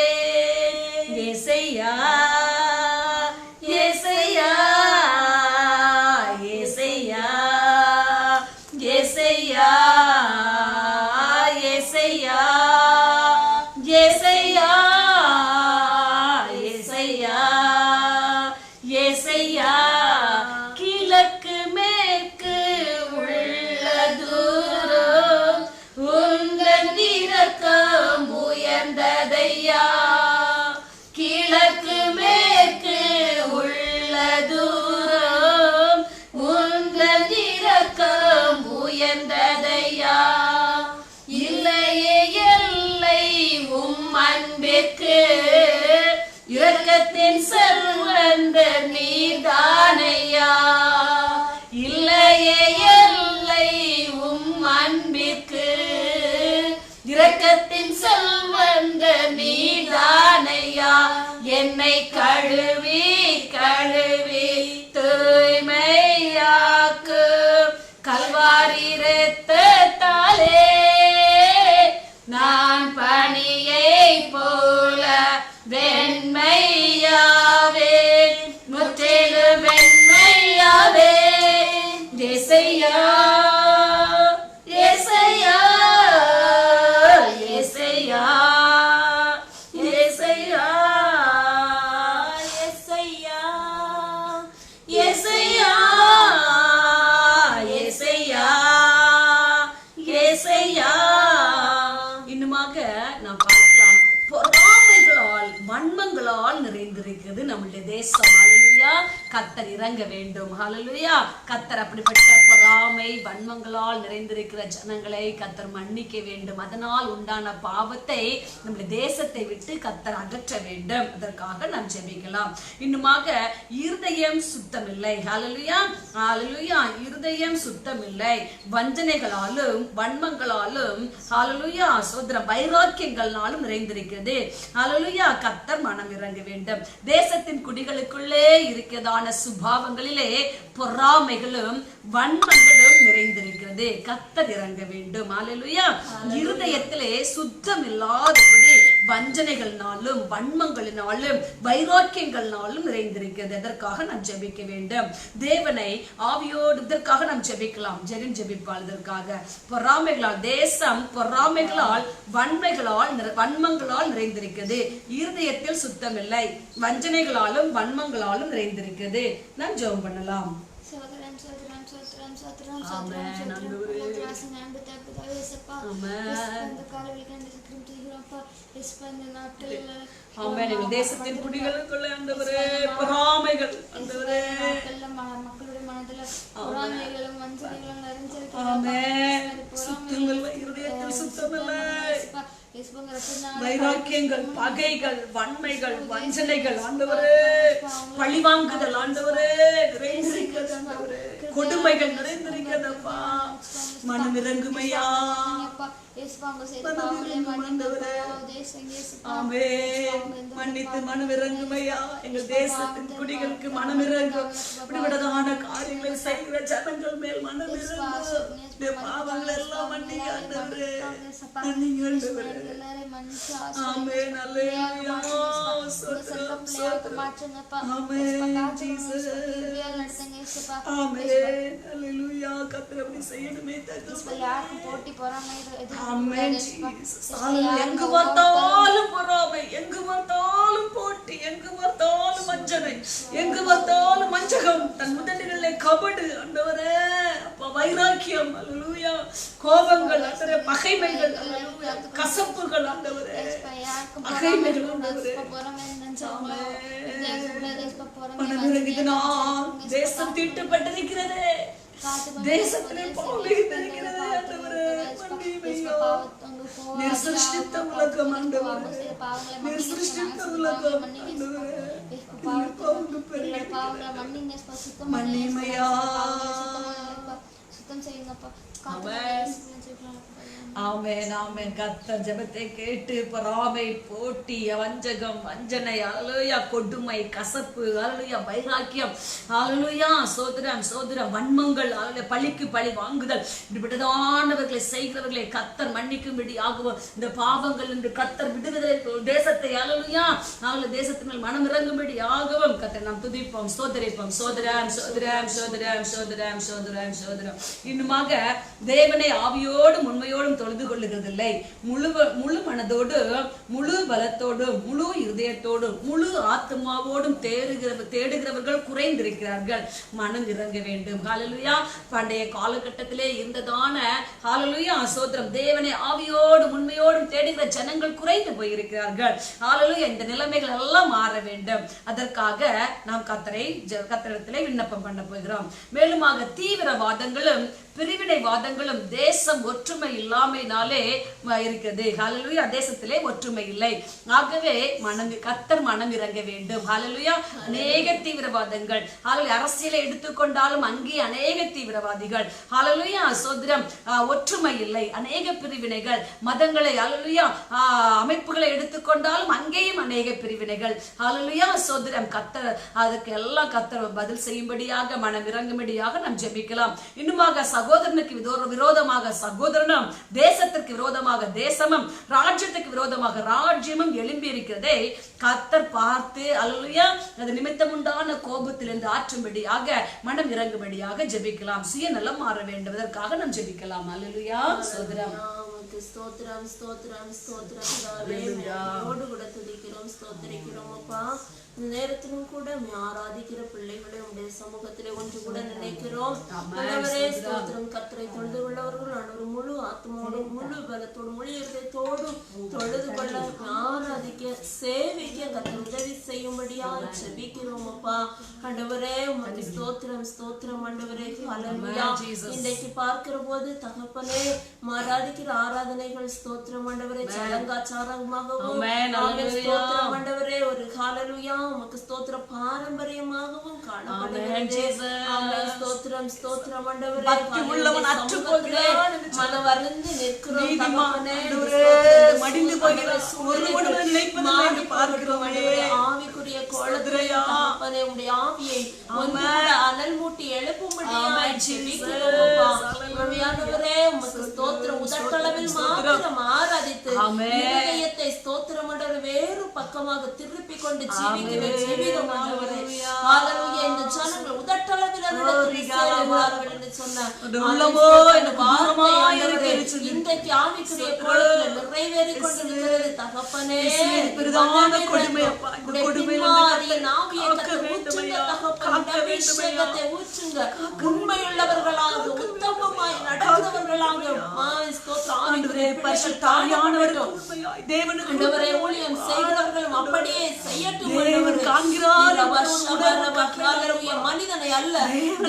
இயேசையா இயேசையா இயேசையா என்னை கழுவி கழுவி தூய்மையாக்கு கல்வாரி இரத்தத்தாலே நான் பனியை போல வெண்மையாவே முற்றிலும் வெண்மையாவே இயேசையா இயேசையா இயேசையா இயேசையா இயேசையா இயேசையா இயேசையா இயேசையா. இன்னுமாக நாம் பார்க்கலாம், பொறாமைகளால் வன்மங்களால் நிறைந்திருக்கிறது நம்முடைய தேசம். ஹல்லேலூயா. கர்த்தர் இறங்க வேண்டும். ஹல்லேலூயா. கர்த்தர் அப்படிப்பட்ட பொறாமை வன்மங்களால் நிறைந்திருக்கிற ஜனங்களை கர்த்தர் மன்னிக்க வேண்டும். அதனால் உண்டான பாவத்தை நம்முடைய தேசத்தை விட்டு கர்த்தர் அகற்ற வேண்டும். அதற்காக நாம் ஜெபிக்கலாம். இன்னுமாக இருதயம் சுத்தமில்லை. ஹல்லேலூயா. ஹல்லேலூயா. இருதயம் சுத்தமில்லை, வஞ்சனைகளாலும் வன்மங்களாலும் ஹல்லேலூயா சோதரம் வைராக்கியங்களாலும் நிறைந்திருக்கிறது. ஹல்லேலூயா. கர்த்தர் மனம் இறங்க வேண்டும். தேசத்தின் குடிகளுக்குள்ளே இருக்கிறதான சுபாவங்களிலே பொறாமைகளும் வன்மங்களும் நிறைந்திருக்கிறது. கர்த்தர் இறங்க வேண்டும். ஹல்லேலூயா. இருதயத்திலே சுத்தம் இல்லாதபடி வஞ்சனைகளினாலும் வன்மங்களினாலும் வைராக்கியங்களினாலும் நிறைந்திருக்கிறது. அதற்காக நாம் ஜெபிக்க வேண்டும். தேவனை ஆவியோடு இதற்காக நாம் ஜெபிக்கலாம். ஜெரின் ஜெபிப்பாள் இதற்காக. பொறாமைகளால் தேசம் பொறாமைகளால் வன்மங்களால் நிறைந்திருக்கிறது. இருதயத்தில் சுத்தமில்லை, வஞ்சனைகளாலும் வன்மங்களாலும் நிறைந்திருக்கிறது. நாம் ஜெபம் பண்ணலாம். சோதரம் சோதரம் சோதரம் சோதரம் சோதரம் சோதரம் ராசன் அன்பு தப்புதாவே சப்பா இந்த காலவெளிக்கு அந்த சுத்தம் செய்கிறோம்ப்பா. இந்த நாட்டில் ஆமென். எங்கள் தேசத்தின் குடிகளுக்குள்ள ஆண்டவரே பொறாமைகள் ஆண்டவரே மக்களுடைய மனதில் பொறாமைகளும் வஞ்சனைகளும் நிறைஞ்சிருக்கிறது. ஆமென். சுத்தமில்லை, இருதயத்தில் சுத்தமில்லை, வைராக்கியங்கள் பகைகள் வன்மைகள் வஞ்சனைகள் ஆண்டவரே பழிவாங்குதல் ஆண்டவரே நிறைந்திருக்கிறது. ஆண்டவரே கொடுமைகள் நிறைந்திருக்கிறதப்பா. மனம் இறங்குமையா மன்னித்து மனம் இறங்குமையா. எங்கள் தேசத்தின் குடிகளுக்கு மனம் இறங்கும். இப்படிவிடதான காரியங்களை செய்கிற ஜனங்கள் மேல் மனம் இறங்கும். பாவங்கள் எல்லாம் மன்னிங்க ஆண்டவரே. ஆமென். அல்லேலூயா. ஸ்தோத்திரம் ஸ்தோத்திரம். ஆமென் ஜீசஸ். ஆமென். அல்லேலூயா. கர்த்தர் அப்படி செய்யணுமே தகப்பனே. யாருக்கும் போட்டி பொறாமை ஆமென் ஜீசஸ். எங்கு பார்த்தாலும் பொறாமை, எங்கு பார்த்தாலும் போட்டி, எங்கு பார்த்தாலும் வஞ்சனை, எங்கு பார்த்தாலும் வஞ்சகம், தன் முதலிலே கபடு ஆண்டவரே. அப்பா வைராக்கியம் அல்லேலூயா. கோபங்கள் ஆண்டவரே, பகைமைகள் அல்லேலூயா, கசப்புகள் ஆண்டவரே, பகைமைகள் ஆண்டவரே. மனமிறங்கினால் தேசம் தீட்டுப்பட்டிருக்கிறது. தேசத்திலே பாவமிருக்கிறது ஆண்டவரே. மன்னிமையா. நீர் சிருஷ்டித்த உலகம் ஆண்டவரே, நீர் சிருஷ்டித்த உலகம் ஆண்டவரே. மன்னிமையா. சுத்தம் செய்யுங்கப்பா. ஆமென் ஆமென். கர்த்தர் ஜெபத்தை கேட்டு பொறாமை போட்டி வஞ்சகம் வஞ்சனை அல்லேலூயா கொடுமை கசப்பு அல்லேலூயா வைராக்கியம் அல்லேலூயா சோதரம் சோதரம் வன்மங்கள் அல்லேலூயா பழிக்கு பழி வாங்குதல் இப்படிப்பட்டதானவர்களை செய்கிறவர்களை கர்த்தர் மன்னிக்கும்படி ஆகுவோம். இந்த பாவங்கள் என்று கர்த்தர் விடுதலை தேசத்தை அல்லேலூயா நாங்கள் தேசத்தின் மேல் மனம் இறங்கும்படி ஆகவும் கர்த்தர் நாம் துதிப்போம் சோதரிப்போம். சோதரம் சோதரம் சோதரம் சோதரம் சோதரம் சோதரம். இன்னுமாக தேவனை ஆவியோடும் உண்மையோடும் தொழுது கொள்ளுகிறதில்லை. முழு மனதோடு முழு பலத்தோடும் முழு இருதயத்தோடும் முழு ஆத்மாவோடும் தேடுகிறவர்கள் குறைந்திருக்கிறார்கள். மனம் இறங்க வேண்டும். ஹல்லேலூயா. பண்டைய காலகட்டத்திலே இருந்ததான ஹல்லேலூயா சோத்திரம் தேவனை ஆவியோடும் உண்மையோடும் தேடுகிற ஜனங்கள் குறைந்து போயிருக்கிறார்கள். ஹல்லேலூயா. இந்த நிலைமைகள் எல்லாம் மாற வேண்டும். அதற்காக நாம் கர்த்தரிடத்திலே விண்ணப்பம் பண்ண போகிறோம். மேலுமாக தீவிரவாதங்களும் பிரிவினைவாதங்களும் தேசம் ஒற்றுமை இல்லாமையினால் நாமத்தினாலே இருக்கிறது. ஹல்லேலூயா. தேசத்திலே ஒற்றுமை இல்லை. ஆகவே கர்த்தர் மனம் இறங்க வேண்டும். ஹல்லேலூயா. அநேக தீவிரவாதங்கள், அரசியலை எடுத்துக்கொண்டாலும் அங்கே அநேக தீவிரவாதிகள். ஹல்லேலூயா. சோதரம் ஒற்றுமை இல்லை, அநேக பிரிவினைகள், மதங்களை ஹல்லேலூயா அமைப்புகளை எடுத்துக்கொண்டாலும் அங்கேயும் அநேக பிரிவினைகள். ஹல்லேலூயா. சோதரம் கர்த்தர் அதுக்கு எல்லாம் கர்த்தர் பதில் செய்யும்படியாக மனம் இறங்கும்படியாக நாம் ஜெபிக்கலாம். இன்னுமாக சகோதரனுக்கு விரோதமாக சகோதரனும், தேசத்திற்கு விரோதமாக தேசமும், ராஜ்யத்துக்கு விரோதமாக ராஜ்யமும் எழும்பி இருக்கிறதை கர்த்தர் பார்த்து ஹல்லேலூயா அது நிமித்தம் உண்டான கோபத்திலிருந்து ஆற்றும்படியாக மனம் இறங்கும்படியாக ஜெபிக்கலாம். சுயநலம் மாற வேண்டுவதற்காக நாம் ஜெபிக்கலாம். ஹல்லேலூயா. சோதரம் ஸ்தோத்திரம் ஸ்தோத்திரம் ஸ்தோத்திரம் ஓடு கூட துதிக்கிறோம், ஸ்தோத்திரிக்கிறோம் அப்பா. இந்த நேரத்திலும் கூட ஆராதிக்கிற பிள்ளைகளை உடைய சமூகத்திலே ஒன்று கூட நினைக்கிறோம். ஸ்தோத்திரம். கர்த்தரை தொழுது கொள்ளவர்கள் ஒரு முழு ஆத்மாவோடு முழு பலத்தோடு முழு இதயத்தோடும் தொழுது கொள்ள ஆராதிக்க சேவிக்க கர்த்தர் உதவி செய்யும்படியா ஜெபிக்கிறோம் அப்பா. ஆண்டவரே உமக்கு ஸ்தோத்திரம் ஸ்தோத்திரம் ஆண்டவரே. ஹல்லேலூயா. இன்றைக்கு பார்க்கிற போது தகப்பனே ஆராதிக்கிற ஆராதனைகள் ஸ்தோத்திரம் ஆண்டவரே சடங்காச்சாரமாகவும் ஸ்தோத்திரம் ஆண்டவரே ஒரு ஹல்லேலூயா உமக்கு ஸ்தோத்திர பாரம்பரியமாகவும் காணப்படுகிறது. ஸ்தோத்திரம் ஸ்தோத்திரம் ஆண்டவரே. பக்தி உள்ளவன் அற்று போகிறான், மனவருந்தி நிற்கிறோம் தகப்பனே. மடிந்து போகிறான், ஒருவனும் நினைப்பதில்லை என்று பார்க்கிறோம். ஆவிக்குரிய கோலத்திலே தகப்பனே உம்முடைய ஆவியை அனல் மூட்டி எழுப்பும்படியாய் ஜெபிக்கிறோம் அப்பா. ஆவியானவரே உமக்கு ஸ்தோத்திரம். உதட்டளவில் மாத்திரம் ஆராதித்து இதயத்தை ஸ்தோத்திரம் ஆண்டவரே வேறு பக்கமாக திருப்பி கொண்டு ஜீவிக்க ஜெபிக்கிறோம் ஆண்டவரே. ஹல்லேலூயா. இந்த ஜனங்கள் உதட்டளவில் அவரிடத்தில் சேருவார்கள் என்று சொன்னார். இன்றைக்கு ஆவிக்குரிய கோலத்திலே நிறைவேறிக் கொண்டிருக்கிறது தகப்பனே. பிரதான கொடுமை அப்பா. இந்த கொடுமையின் ஆவியை ஊற்றுங்க தகப்பனே. அபிஷேகத்தை ஊற்றுங்க. உண்மையுள்ளவர்களாக உத்தமமாய் நடக்கிறவர்களாக தேவனுடைய ஊழியம் செய்கிறவர்களும் அப்படியே செய்யட்டும். மனிதனை அல்ல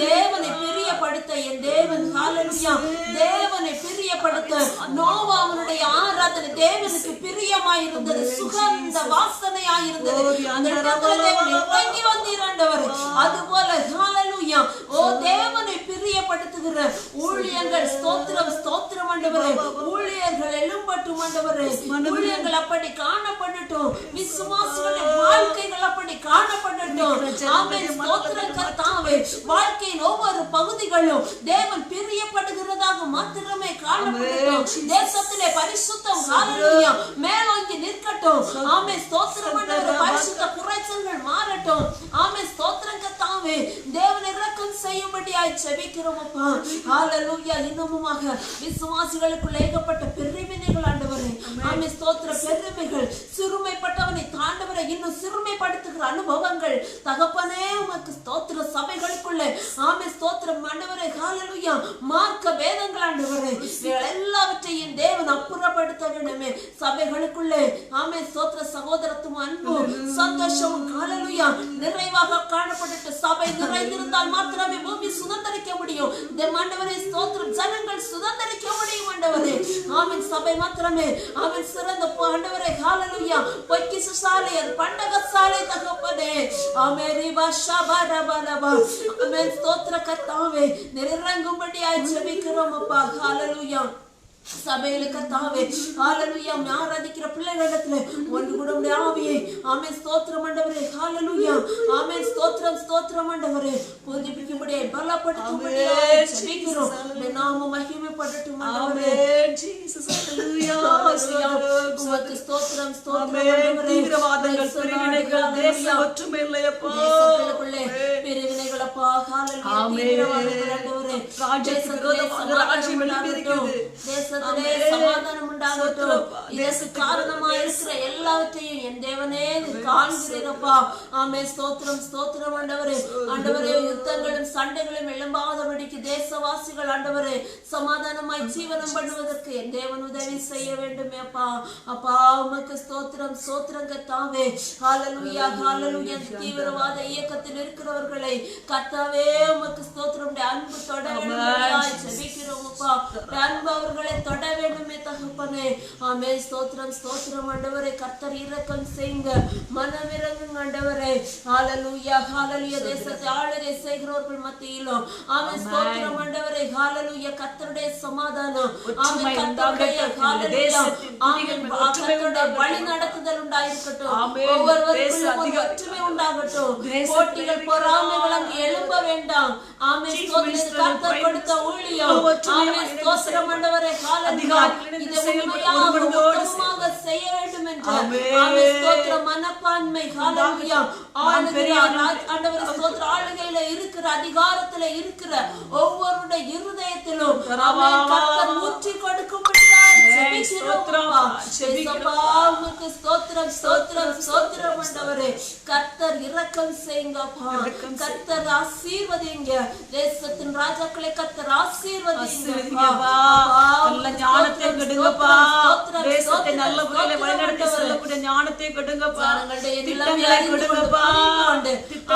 தேவனை பிரியப்படுத்த என் தேவன் ஹல்லேலூயா தேவனை பிரியப்படுத்த நோவாவுடைய ஆராதனை தேவனுக்கு பிரியமாய் இருந்தது, சுகந்த வாசனையாய் இருந்தது. அந்த இடத்துல தேவன் இறங்கி வந்தீர் ஆண்டவரே. அதுபோல ஹல்லேலூயா ஓ தேவனை பிரியப்படுத்துகிற ஊழியங்கள் ஸ்தோத்திரம் ஸ்தோத்திரம் ஆண்டவரே. ஊழியர்கள் எழும்பட்டும் ஆண்டவரே. ஊழியர்கள் அப்படி காணப்படட்டும். விசுவாசிகளுடைய வாழ்க்கைகள் அப்படி காணப்படட்டும். ஆமென். ஸ்தோத்திரம் கர்த்தாவே. வாழ்க்கையின் ஒவ்வொரு பகுதிகளும் தேவன் பிரியப்படுகிறதாக மாத்திரமே காணப்படட்டும். தேசத்திலே பரிசுத்தம் ஹல்லேலூயா மேலோங்கி நிற்கட்டும். ஆமென். ஸ்தோத்திரம் ஆண்டவரே. பரிசுத்த குறைச்சல்கள் மாறட்டும். ஆமென். ஸ்தோத்திரம் கர்த்தாவே. தேவன் இரக்கம் செய்யும்படியாய் ஜெபிக்கிறோம் அப்பா. ஹல்லேலூயா. இன்னுமாக விசுவாசிகளுக்குள் ஏகப்பட்ட பெருமைகள் ஆண்டவரே. ஆமென். ஸ்தோத்திர பெருமைகள் சிறுமைப்பட்டவனை தாண்டவரை இன்னும் சிறுமைப்படுத்துகிற அனுபவங்கள் தகப்பனே உமக்கு ஸ்தோத்திர சபைகளுக்குள்ளே ஆமென். ஸ்தோத்திரம் ஆண்டவரே. ஹல்லேலூயா. மார்க்க வேதங்கள் ஆண்டவரே எல்லாவற்றையும் தேவன் அப்புறப்படுத்த வேண்டுமே சபைகளுக்குள்ளே. ஆமென். ஸ்தோத்திர சகோதரத்துவம் அன்பும் சந்தோஷமும் ஹல்லேலூயா நிறைவாக காணப்பட்டு சபை நிறைந்திருந்தால் மாத்திரமே பூமி சுதந்திரிக்க முடியும். ஆண்டவரே ஸ்தோத்திரம் ஜனங்கள் சுதந்திரிக்க முடியும் ஆண்டவரே. ஆமென். சபை மாத்திரமே ஆமென் சிறந்த ஆண்டவரே. ஹல்லேலூயா பொக்கிஷ சாலை அது பண்டக சாலை தகப்பனே. ஆமென். ரிபா ஷபரபலபா ஆமென். ஸ்தோத்திர கர்த்தாவே நிறைறங்கும்படியாய் ஜெபிக்கிறோம் அப்பா. ஹல்லேலூயா. சபையில கர்த்தாவே ஹல்லேலூயா ஆராதிக்கிற பிள்ளைகளிடத்துல ஒன்று கூட உம்முடைய ஆவியை ஆமென். ஸ்தோத்திரம் ஆண்டவரே. ஹல்லேலூயா ஆமென். ஸ்தோத்திரம் ஸ்தோத்திரம் ஆண்டவரே. புதுப்பிக்கும்படியே பலப்படுத்தும்படியே ஜெபிக்கிறோம். உம்முடைய நாமம் மகிமைப்படட்டும் ஆண்டவரே. ஜீசஸ் ஹல்லேலூயா. உமக்கு ஸ்தோத்திரம் ஸ்தோத்திரம் ஆண்டவரே. தீவிரவாதங்கள் பிரிவினைகள் தேச ஒற்றுமை இல்லையப்பா. தேசங்களுக்குள்ளே பிரிவினைகள் அப்பா. ஹல்லேலூயா. தீவிரவாதங்கள் ஆண்டவரே. ராஜ்யத்துக்கு விரோதமாக ராஜ்யம் எழும்பியிருக்கிறது. தேசத்திலே சமாதானம் உண்டாகட்டும். இதற்கு காரணமாக இருக்கிற எல்லாவற்றையும் என் தேவனே காண்கிறீரப்பா. ஆமென். ஸ்தோத்திரம் ஸ்தோத்திரம் ஆண்டவரே. ஆண்டவரே யுத்தங்களும் சண்டைகளும் எழும்பாதபடிக்கு தேசவாசிகள் ஆண்டவரே சமாதானமாய் ஜீவனம் பண்ணுவதற்கு என் தேவன் உதவி செய்ய வேண்டுமே அப்பா. அப்பா உமக்கு ஸ்தோத்திரம் ஸ்தோத்திரம் கர்த்தாவே. ஹல்லேலூயா ஹல்லேலூயா. தீவிரவாத இயக்கத்தில் இருக்கிறவர்களை கர்த்தாவே உமக்கு ஸ்தோத்திரம். அன்பு தொட வேண்டும்படியாய் ஜெபிக்கிறோம் அப்பா. அன்பு அவர்களை தொட வேண்டுமே தகப்பனே. தகப்பனே. ஆமென். ஸ்தோத்திரம் ஸ்தோத்திரம் ஆண்டவரே. கர்த்தர் இரக்கம் செய்யுங்க, மனமிரங்குங்க ஆண்டவரே. ஹalleluya ஹalleluya. தேசத்தை ஆளுகை செய்கிறவர்கள் மத்தியிலும் ஆமென். ஸ்தோத்திரம் ஆண்டவரே. ஹalleluya. கர்த்தருடைய சமாதானம் ஆமென். கர்த்தருடைய ஹalleluya ஆமென். கர்த்தருடைய வழி நடத்துதல் உண்டாயிருக்கட்டும். ஒவ்வொருவருக்கும் ஒற்றுமை உண்டாகட்டும். போட்டிகள் பொறாமைகள் அங்கு எழும்ப வேண்டாம். ஆமென். ஸ்தோத்திரம். கர்த்தர் கொடுத்த ஊழியம் ஆமென். ஸ்தோத்திரம் ஆண்டவரே. ஹalleluya. இதை உண்மையாக உத்தமமாக செய்ய வேண்டும் என்று ஆமென். ஸ்தோத்திரம் மனப்பான்மை ஹalleluya. ஆண்டவரே ஸ்தோத்திரம் ஆளுகையில இருக்கிற அதிகாரத்துல இருக்கிற ஒவ்வொருடைய இருதயத்திலும் ஆமென் கர்த்தர் ஊற்றி கொடுக்கும்படியாய் ஜெபிக்கிறோம். உமக்கு ஸ்தோத்திரம் ஸ்தோத்திரம் ஸ்தோத்திரம் ஆண்டவரே. கர்த்தர் இரக்கம் செய்யுங்கப்பா. கர்த்தர் ஆசீர்வதிங்க. தேசத்தின் ராஜாக்களை கர்த்தர் ஆசீர்வதிங்கப்பா. நல்ல ஞானத்தை கொடுங்கப்பா. தேசத்தை நல்ல முறையில் வழிநடத்த சொல்லக்கூடிய ஞானத்தை கொடுங்கப்பா. திட்டங்களை கொடுங்கப்பா.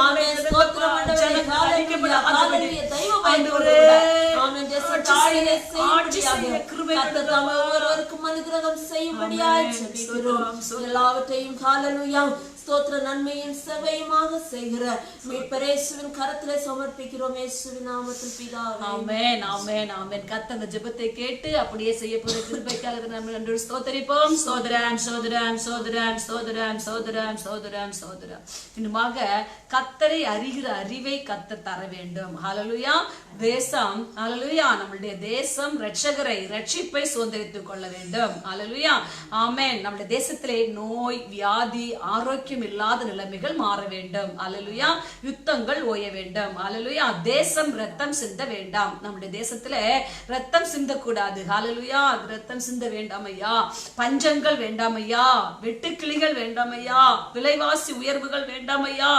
ஆமென். ஸ்தோத்திரம் ஆண்டவரே. ஹalleluya ஹalleluya. தெய்வம் ஆண்டவரே. ஆமென். தேசத்தை ஆளுகை செய்யும்படியாக கர்த்தர் தாமே ஒவ்வொருவருக்கும் அனுகிரகம் செய்யும்படியாய் ஜெபிக்கிறோம். எல்லாவற்றையும் ஹalleluya ஸ்தோத்திர நன்மையின் சேவையுமாக செய்கிற மீட்பர் இயேசுவின் கரத்திலே சமர்ப்பிக்கிறோம். இயேசுவின் நாமத்தில் பிதாவே. ஆமென் ஆமென் ஆமென். கர்த்தர் அந்த ஜெபத்தை கேட்டு அப்படியே செய்ய போற கிருபைக்காக நம்ம நன்றி ஸ்தோத்திரிப்போம். சோதரம் சோதரம் சோதரம் சோதரம் சோதரம் சோதரம் சோதரம். இன்னுமாக கர்த்தரை அறிகிற அறிவை கர்த்தர் தர வேண்டும். ஹalleluya. தேசம் ஹalleluya. நம்மளுடைய தேசம் இரட்சகரை இரட்சிப்பை சுதந்தரித்துக் கொள்ள வேண்டும். ஹalleluya. ஆமென். நம்முடைய தேசத்திலே நோய் வியாதி ஆரோக்கியம் இல்லாத நிலைமைகள் மாற வேண்டும். ஹalleluya. யுத்தங்கள் ஓய வேண்டும். ஹalleluya. தேசம் ரத்தம் சிந்த வேண்டாம். நம்முடைய தேசத்துல ரத்தம் சிந்தக்கூடாது. ஹalleluya. ரத்தம் சிந்த வேண்டாம் ஐயா. பஞ்சங்கள் வேண்டாம் ஐயா. வெட்டுக்கிளிகள் வேண்டாம் ஐயா. விலைவாசி உயர்வுகள் வேண்டாம் ஐயா.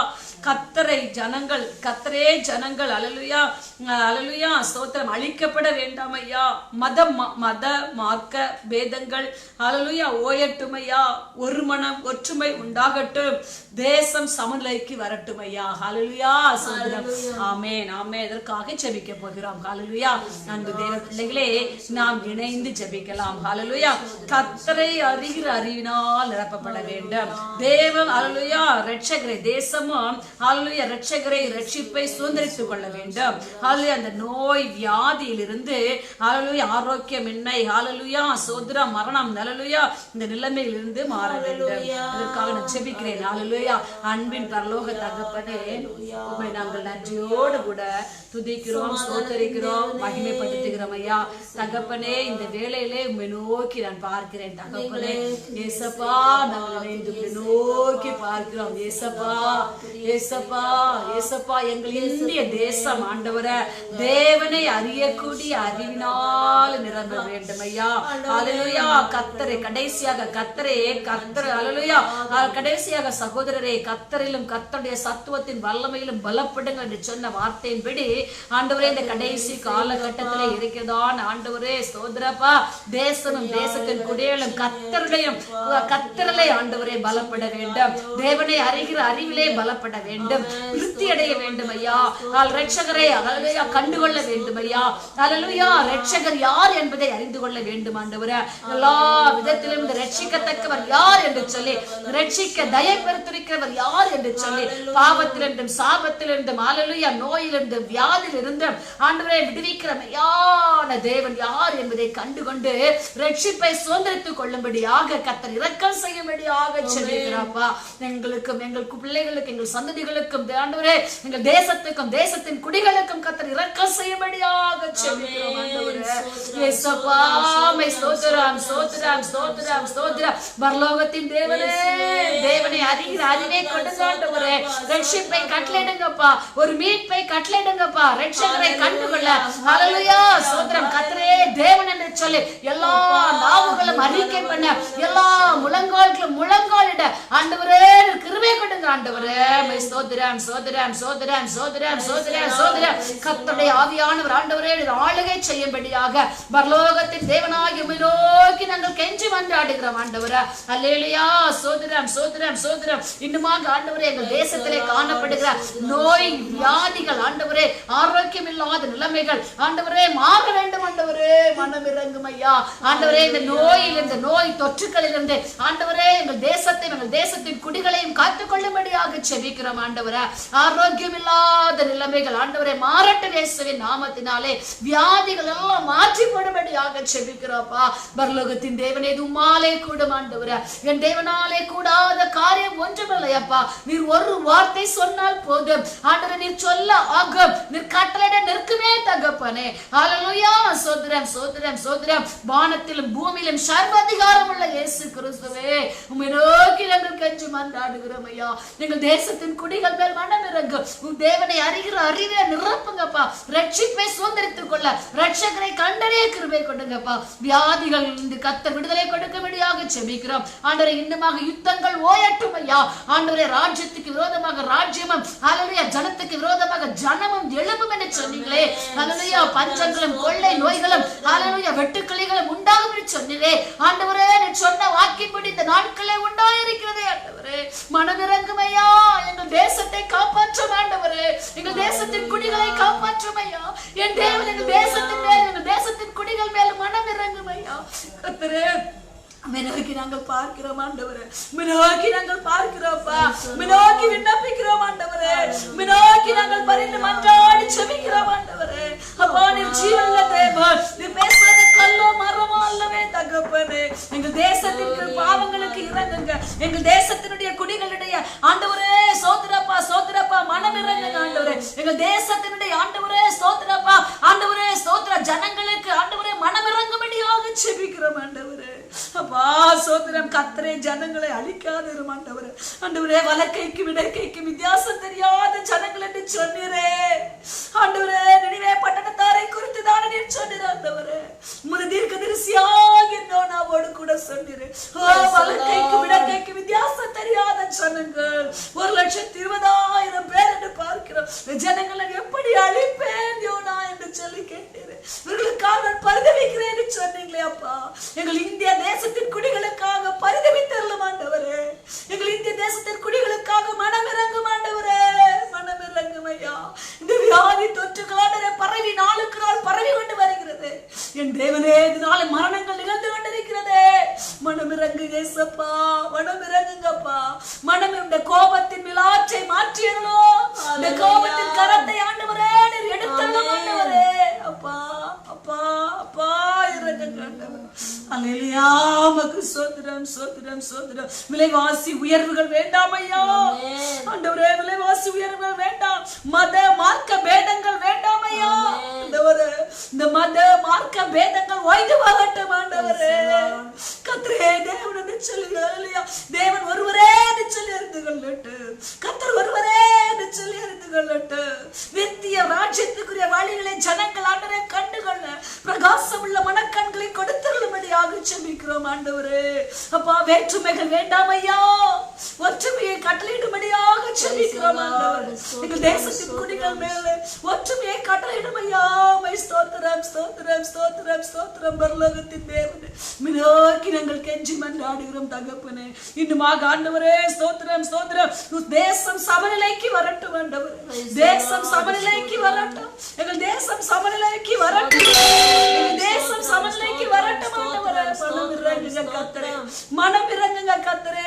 கர்த்தரை ஜனங்கள் கர்த்தரே ஜனங்கள் ஹalleluya ஹalleluya ஸ்தோத்திரம் அழிக்கப்பட வேண்டாம் ஐயா. மத மார்க்க பேதங்கள் ஹalleluya ஓயட்டும் ஐயா. ஒரு மனம் ஒற்றுமை உண்டாகட்டும். தேசம் சமநிலைக்கு வரட்டும் ஐயா. ஹalleluya ஸ்தோத்திரம். ஆமென் ஆமென். இதற்காக ஜெபிக்க போகிறோம். ஹalleluya. அன்பு தேவ பிள்ளைகளே, நாம் இணைந்து ஜெபிக்கலாம். ஹalleluya. கர்த்தரை அறிகிற அறிவினால் நிரப்பப்பட வேண்டும். தேவன் ஹalleluya இரட்சகரை தேசமும் ஹalleluya இரட்சகரை இரட்சிப்பை சுதந்தரித்துக் கொள்ள வேண்டும். ஹalleluya அந்த நோய் வியாதியிலிருந்து ஹalleluya ஆரோக்கியமின்மை ஹalleluya சோதரம் மரணம் ஹalleluya இந்த நிலைமையிலிருந்து மாற வேண்டும். இதற்காக நான் ஜெபிக்கிறேன். ஹalleluya. அன்பின் பரலோக தகப்பனே, உம்மை நாங்கள் நன்றியோடு கூட துதிக்கிறோம், ஸ்தோத்திரிக்கிறோம், மகிமைப்படுத்துகிறோம் ஐயா. தகப்பனே, இந்த வேளையிலே உம்மை நோக்கி நான் பார்க்கிறேன். தகப்பனே ஏசப்பா, நாங்கள் உம்மை நோக்கி பார்க்கிறோம். ஏசப்பா ஏசப்பா ஏசப்பா, எங்கள் இந்திய தேசம் ஆண்டவரே தேவனை அறியக்கூடிய அறிவினால் நிரம்ப வேண்டும் ஐயா. ஹalleluya. கர்த்தரை கடைசியாக கர்த்தரே கர்த்தர் ஹalleluya கடைசியாக சகோதரரே கர்த்தரிலும் கர்த்தருடைய சத்துவத்தின் வல்லமையிலும் பலப்படுங்கள் என்று சொன்ன வார்த்தையின்படி ஆண்டவரே இந்த கடைசி காலகட்டத்திலே இருக்கிறதான் ஆண்டவரே ஸ்தோத்திரப்பா. தேசமும் தேசத்தின் குடிகளும் கர்த்தரிலே ஆண்டவரே பலப்பட வேண்டும். தேவனை அறிகிற அறிவிலே பலப்பட வேண்டும். திருப்தி அடைய வேண்டும் ஐயா. இரட்சகரை ஹalleluya கண்டுகொள்ள வேண்டும் ஐயா. ஹalleluya இரட்சகர் யார் என்பதை அறிந்து கொள்ள வேண்டும் ஆண்டவரே. எல்லா விதத்திலும் இந்த ரட்சிக்கத்தக்கவர் யார் என்று சொல்லி, ரட்சிக்க தயை பெருத்திருக்கிறவர் யார் என்று சொல்லி, பாவத்திலிருந்தும் சாபத்திலிருந்தும் ஹalleluya நோயிலிருந்தும் வியாதியிலிருந்தும் ஆண்டவரே விடுவிக்கிற மெய்யான தேவன் யார் என்பதை கண்டுகொண்டு ரட்சிப்பை சுதந்தரித்துக் கொள்ளும்படியாக கர்த்தர் இரக்கம் செய்யும்படியாக சொல்லுகிறாப்பா. எங்களுக்கும் எங்கள் பிள்ளைகளுக்கும் எங்கள் சந்ததிகளுக்கும் ஆண்டவரே எங்கள் தேசத்துக்கும் தேசத்தின் குடிகளுக்கும் கர்த்தர் இரக்கம் செய்யும்படியாக சொல்லுகிறோம் ஆண்டவரே. இயேசுப்பா மை ஸ்தோத்திரம் ஸ்தோத்திரம் ஸ்தோத்திரம் ஸ்தோத்திரம். பரலோகத்தின் தேவனே, தேவனை அறிகிற அறிவை கொடுங்க ஆண்டவரே. ரட்சிப்பை கட்டளையிடுங்கப்பா. ஒரு மீட்பை கட்டளையிடுங்கப்பா. ரட்சகரை கண்டுகொள்ள ஹalleluya ஸ்தோத்திரம். கர்த்தரே தேவன் என்று சொல்லி எல்லா நாவுகளும் அறிக்கை பண்ண, எல்லா முழங்கால்களும் முழங்காலிட ஆண்டவரே கிருபை கொடுங்க ஆண்டவரே. மை ஸ்தோத்திரம் ஸ்தோத்திரம் ஸ்தோத்திரம் ஸ்தோத்திரம் ஸ்தோத்திரம் ஸ்தோத்திரம். கர்த்தருடைய ஆவியானவர் ஆண்டவரே ஆளுகை செய்யும்படியாக பரலோகத்தின் தேவனாகிய உம்மை நோக்கி நாங்கள் கெஞ்சி மன்றாடுகிறோம் ஆண்டவரே. அல்லேலூயா ஸ்தோத்திரம் ஸ்தோத்திரம் ஸ்தோத்திரம். இன்னுமாக ஆண்டவரே எங்கள் தேசத்திலே காணப்படுகிற நோய் வியாதிகள் ஆண்டவரே ஆரோக்கியம் இல்லாத நிலைமைகள் ஆண்டவரே மாற வேண்டும் ஆண்டவரே. மனம் இறங்கும் ஐயா ஆண்டவரே. இந்த நோய் தொற்றுக்களிலிருந்து ஆண்டவரே எங்கள் தேசத்தின் குடிகளையும் காத்துக்கொள்ளும்படியாக செபிக்கிறோம் ஆண்டவரே. ஆரோக்கியம் இல்லாத நிலைமைகள் ஆண்டவரே மாறட்டும் இயேசுவின் நாமத்தினாலே. வியாதிகள் எல்லாம் மாற்றி போடும்படியாக செபிக்கிறோம்ப்பா. பரலோகத்தின் தேவனே, இது உம்மாலே கூடும் ஆண்டவரே. என் தேவனாலே கூடாத காரியம் ஒன்றுமில்லையப்பா. நீர் ஒரு வார்த்தை சொன்னால் போதும் ஆண்டவரே. நீர் சொல்ல ஆகும், நீர் கட்டளையிட நிற்குமே தகப்பனே. ஹல்லேலூயா. சோதரம் சோதரம் சோதரம். வானத்திலும் பூமியிலும் சர்வ அதிகாரம் உள்ள இயேசு கிறிஸ்துவே, உம்மை நோக்கி நாங்கள் கெஞ்சி மன்றாடுகிறோம் ஐயா. எங்கள் தேசத்தின் குடிகள் மேல் மனம் இறங்கும். உன் தேவனை அறிகிற அறிவை நிரப்புங்கப்பா. ரட்சிப்பை சுதந்திரித்துக் கொள்ள ரட்சகரை கண்டறிய கிருபை கொடுங்கப்பா. வியாதிகள் கர்த்தர் விடுதலை கொடுக்கும்படியாக செபிக்கிறோம் ஆண்டவரே. இன்னுமாக யுத்தங்கள் ஓயட்டும் ஐயா ஆண்டவரே. ராஜ்யத்துக்கு விரோதமாக ராஜ்யமும் ஹல்லேலூயா, ஜனத்துக்கு விரோதமாக ஜனமும் எழும்பும் என்று சொன்னீங்களே. ஹல்லேலூயா. பஞ்சங்களும் கொள்ளை நோய்களும் ஹல்லேலூயா வெட்டுக்கிளிகளும் உண்டாகும் என்று சொன்னீரே ஆண்டவரே. நீ சொன்ன வாக்கின்படி இந்த நாட்களே உண்டாயிருக்கிறதே ஆண்டவரே. மனம் இறங்கும் ஐயா. எங்கள் தேசத்தை காப்பாற்றும் ஆண்டவரே. எங்கள் தேசத்தின் குடிகளை காப்பாற்றும் ஐயா. என் தேவன் எங்கள் தேசத்தின் மேல், எங்கள் தேசத்தின் குடிகள் மேல் மனம் இறங்கும் ஐயா. கர்த்தரே, மினோக்கி நாங்கள் பார்க்கிறோம் ஆண்டவரே. மினோக்கி நாங்கள் பார்க்கிறோம்ப்பா. மினோக்கி விண்ணப்பிக்கிறோம் ஆண்டவரே. மினோக்கி நாங்கள் பரிந்து மன்றாடி செபிக்கிறோம் ஆண்டவரே. அப்பா, நீர் ஜீவனுள்ள தேவன். நீர் பேசுறது கல்லோ மரமோ அல்லவே தகப்பனே. எங்கள் தேசத்திற்கு பாவங்களுக்கு இறங்குங்க. எங்கள் தேசத்தினுடைய குடிகளுடைய ஆண்டவரே சோதரப்பா, சோதரப்பா, மனம் இறங்குங்க ஆண்டவரே. எங்கள் தேசத்தினுடைய ஆண்டவரே சோதரப்பா, ஆண்டவரே சோதர ஜனங்களுக்கு ஆண்டவரே மனம் இறங்கும்படியாக செபிக்கிறோம் ஆண்டவரே. அப்பா சோதரம் கர்த்தரே, ஜனங்களை அழிக்காதிரும் ஆண்டவரே. ஆண்டவரே, வலக்கைக்கு விடக்கைக்கு வித்தியாசம் தெரியாத ஜனங்கள் என்று சொன்னீரே ஆண்டவரே. நினிவே பட்டணத்தாரை குறித்து தானே நீர் சொன்னீர் ஆண்டவரே. உமது தீர்க்கதரிசியாக யோனாவோடு கூட சொன்னீரே. வலக்கைக்கு விடக்கைக்கு வித்தியாசம் தெரியாத ஜனங்கள் 1,20,000 பேர் என்று பார்க்கிறோம். ஜனங்களை எப்படி அழிப்பேன் யோனா என்று சொல்லி கேட்டீரே. இவர்களுக்காக நான் பரிதவிக்கிறேன் என்று சொன்னீங்களே அப்பா. எங்கள் இந்திய தேசத்தின் குடிகளுக்காக பரிதவித்தருளும் ஆண்டவரே. எங்கள் இந்திய தேசத்தின் குடிகளுக்காக மனம் இறங்கும் ஆண்டவரே. மனம் இறங்கும் ஐயா. இந்த வியாதி தொற்றுகளான பரவி நாளுக்கு நாள் பரவி கொண்டு வருகிறது என் தேவனே. இதனால மரணங்கள் நிகழ்ந்து கொண்டிருக்கிறதே. மனம் இறங்கு இயேசப்பா. மனம் இறங்குங்கப்பா. மனம் இந்த கோபத்தின் விளாற்றை மாற்றியறோ. இந்த கோபத்தின் கரத்தை ஆண்டவரே நீர் எடுத்தருளும் ஆண்டவரே. அப்பா அப்பா அப்பா இறங்குங்க ஆண்டவரே. அல்லேலூயா. உமக்கு ஸ்தோத்திரம் ஸ்தோத்திரம் ஸ்தோத்திரம். விலைவாசி உயர்வுகள் வேண்டாம் ஐயா ஆண்டவரே. விலைவாசி உயர்வுகள் வேண்டாம். மத மார்க்க பேதங்கள் வேண்டாம் ஐயா ஆண்டவரே. இந்த மத மார்க்க பேதங்கள் ஓய்ந்து போகட்டும் ஆண்டவரே. கர்த்தரே, தேவன் என்று சொல்லி அல்லேலூயா. தேவன் ஒருவரே என்று சொல்லி அறிந்து கொள்ளட்டு. கர்த்தர் ஒருவரே என்று சொல்லி அறிந்து கொள்ளட்டு. நித்திய ராஜ்யத்துக்குரிய வழிகளை ஜனங்கள் ஆண்டவரே கண்டுகொள்ள பிரகாசம் உள்ள மனக்கண்களை கொடுத்தருளும்படியாக செபிக்கிறோம் ஆண்டவரே. அப்பா, வேற்றுமைகள் வேண்டாம் ஐயா. ஒற்றுமையை கட்டளையிடும்படியாக செபிக்கிறோம் ஆண்டவரே. எங்கள் தேசத்தின் குடிகள் மேலே ஒற்றுமையை கட்டளையிடும் ஐயா. ஸ்தோத்திரம் ஸ்தோத்திரம் ஸ்தோத்திரம் ஸ்தோத்திரம். பரலோகத்தின் தேவனே, மினோக்கி நாங்கள் கெஞ்சி மன்றாடுகிறோம் தகப்பனே. இன்னுமாக ஆண்டவரே ஸ்தோத்திரம் ஸ்தோத்திரம். தேசம் சமநிலைக்கு வரட்டும் ஆண்டவரே. தேசம் சமநிலைக்கு வரட்டும். எங்கள் தேசம் சமநிலைக்கு வரட்டும். எங்கள் தேசம் சமநிலைக்கு வரட்டும் ஆண்டவரே. மனம் இறங்குங்க கர்த்தரே. மனம் இறங்குங்க கர்த்தரே.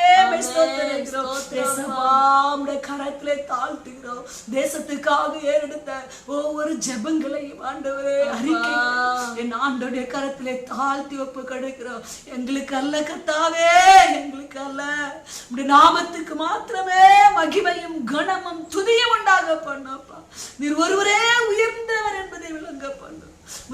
ஸ்தோத்திரிக்கிறோம். தேசமாம்டைய கரத்திலே தாழ்த்துகிறோம். தேசத்துக்காக ஏறெடுத்த ஒவ்வொரு ஜெபங்களையும் ஆண்டவரே அறிக்கை என் ஆண்டோடைய கரத்திலே தாழ்த்தி ஒப்பு கொடுக்கிறோம். எங்களுக்கு அல்ல கர்த்தாவே, எங்களுக்கு அல்ல. உம்முடைய நாமத்துக்கு மாத்திரமே மகிமையும் கனமும் துதியும் உண்டாக பண்ணப்பா. நீர் ஒருவரே உயர்ந்தவர் என்பதை விளங்க பண்ணும்.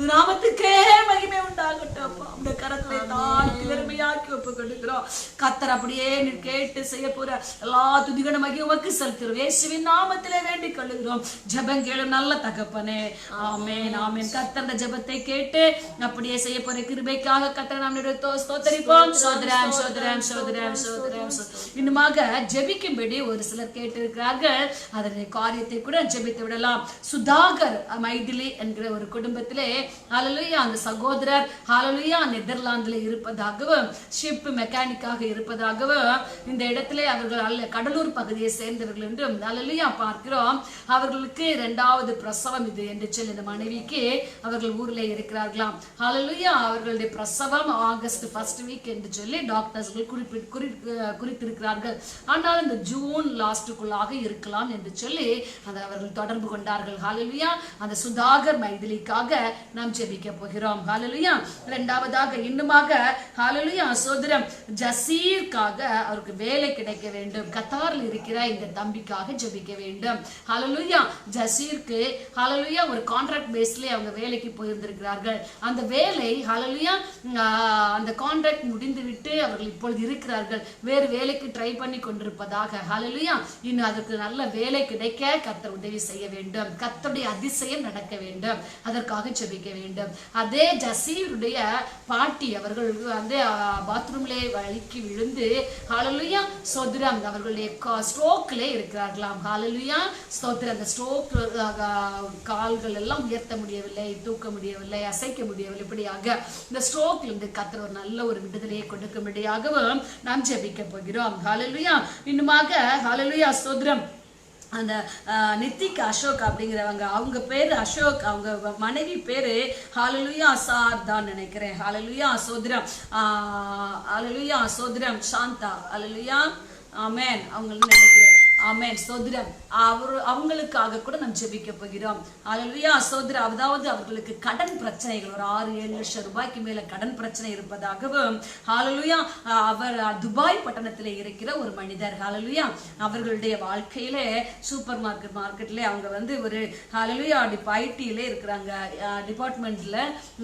நாமத்துக்கே மகிமை உண்டாகட்டும். உடைய கரத்திலே தாழ்த்தி வெறுமையாக்கி ஒப்பு கொடுக்கிறோம். கர்த்தர் அப்படியே நீ கேட்டு செய்ய போற எல்லா துதிகன மகிமைக்கு செலுத்துகிறோம். இயேசுவின் நாமத்திலே வேண்டிக் கொள்கிறோம். ஜெபம் கேளும் நல்ல தகப்பனே. ஆமென் ஆமென். கர்த்தர் அந்த ஜெபத்தை கேட்டு அப்படியே செய்ய போற கிருபைக்காக கர்த்தரை நாம் ஸ்தோத்திரிப்போம். சோதரம் சோதரம் சோதரம் சோதரம். இன்னுமாக ஜெபிக்கும்படி ஒரு சிலர் கேட்டிருக்கிறார்கள். அதனுடைய காரியத்தை கூட ஜெபித்து விடலாம். சுதாகர் மைதிலி என்கிற ஒரு குடும்பத்திலே ஹalleluya அந்த சகோதரர் ஹalleluya நெதர்லாந்தில் இருப்பதாகவும் ஷிப் மெக்கானிக்காக இருப்பதாகவும் இந்த இடத்திலே அவர்கள் கடலூர் பகுதியை சேர்ந்தவர்கள் என்றும் ஹalleluya பார்க்கிறோம். அவர்களுக்கு 2வது பிரசவம் இது என்று சொல்லி இந்த மனைவிக்கு அவர்கள் ஊரில் இருக்கிறார்களாம். ஹalleluya அவர்களுடைய பிரசவம் ஆகஸ்ட் 1st வீக் என்று சொல்லி டாக்டர்ஸ்கள் குறித்திருக்கிறார்கள். ஆனால் இந்த ஜூன் லாஸ்டுக்குள்ளாக இருக்கலாம் என்று சொல்லி அவர்கள் தொடர்பு கொண்டார்கள். ஹalleluya அந்த சுதாகர் மைதிலிக்காக நாம் ஜெபிக்க போகிறோம். ஹalleluya 2வதாக இன்னுமாக ஹalleluya சோதரம் ஜசீர்க்காக அவருக்கு வேலை கிடைக்க வேண்டும். கத்தாரில் இருக்கிற இந்த தம்பிக்காக ஜெபிக்க வேண்டும். ஹalleluya ஜசீருக்கு ஹalleluya ஒரு கான்ட்ராக்ட் பேஸ்ல அவங்க வேலைக்கு போயிருந்திருக்கிறார்கள். அந்த வேலை ஹalleluya அந்த கான்ட்ராக்ட் முடிந்துவிட்டு அவர்கள் இப்பொழுது இருக்கிறார்கள். வேறு வேலைக்கு ட்ரை பண்ணி கொண்டிருப்பதாக ஹalleluya இன்னும் அதற்கு நல்ல வேலை கிடைக்க கர்த்தர் உதவி செய்ய வேண்டும். கர்த்தருடைய அதிசயம் நடக்க வேண்டும். அதற்காக ஜெபிக்க வேண்டும். அதே ஜசீருடைய பாட்டி அவர்கள் வந்து பாத்ரூம்ல வழுக்கி விழுந்து ஹalleluya சோதரம் அவர்களுடைய ஸ்ட்ரோக்ல இருக்கிறார்களாம். ஹalleluya ஸ்தோத்திரம். அந்த ஸ்ட்ரோக் கால்கள் எல்லாம் உயர்த்த முடியவில்லை, தூக்க முடியவில்லை, அசைக்க முடியவில்லை. இப்படியாக இந்த ஸ்ட்ரோக்ல இருந்து கர்த்தர் ஒரு நல்ல ஒரு விடுதலையை கொடுக்கும்படியாகவும் நாம் ஜெபிக்க போகிறோம். ஹalleluya இன்னுமாக ஹalleluya ஸ்தோத்திரம் அந்த நித்திக் அசோக் அப்படிங்கிறவங்க, அவங்க பேரு அசோக், அவங்க மனைவி பேரு ஹalleluya சார் தான் நினைக்கிறேன். ஹalleluya சோதரம் ஹalleluya சோதரம் சாந்தா ஹalleluya ஆமென் அவங்களுக்கு நினைக்கிறேன். ஆமென் ஸ்தோத்திரம். அவங்களுக்காக கூட நாம் ஜெபிக்க போகிறோம். ஹalleluya ஸ்தோத்திரம். அதாவது அவர்களுக்கு கடன் பிரச்சனைகள் ஒரு 6-7 லட்சம் ரூபாய்க்கு மேல கடன் பிரச்சனை இருப்பதாகவும் ஹalleluya அவர் துபாய் பட்டணத்தில் இருக்கிற ஒரு மனிதர். ஹalleluya அவர்களுடைய வாழ்க்கையில சூப்பர் மார்க்கெட்ல அவங்க வந்து ஒரு ஹalleluya ஐடில இருக்கிறாங்க டிபார்ட்மெண்ட்ல.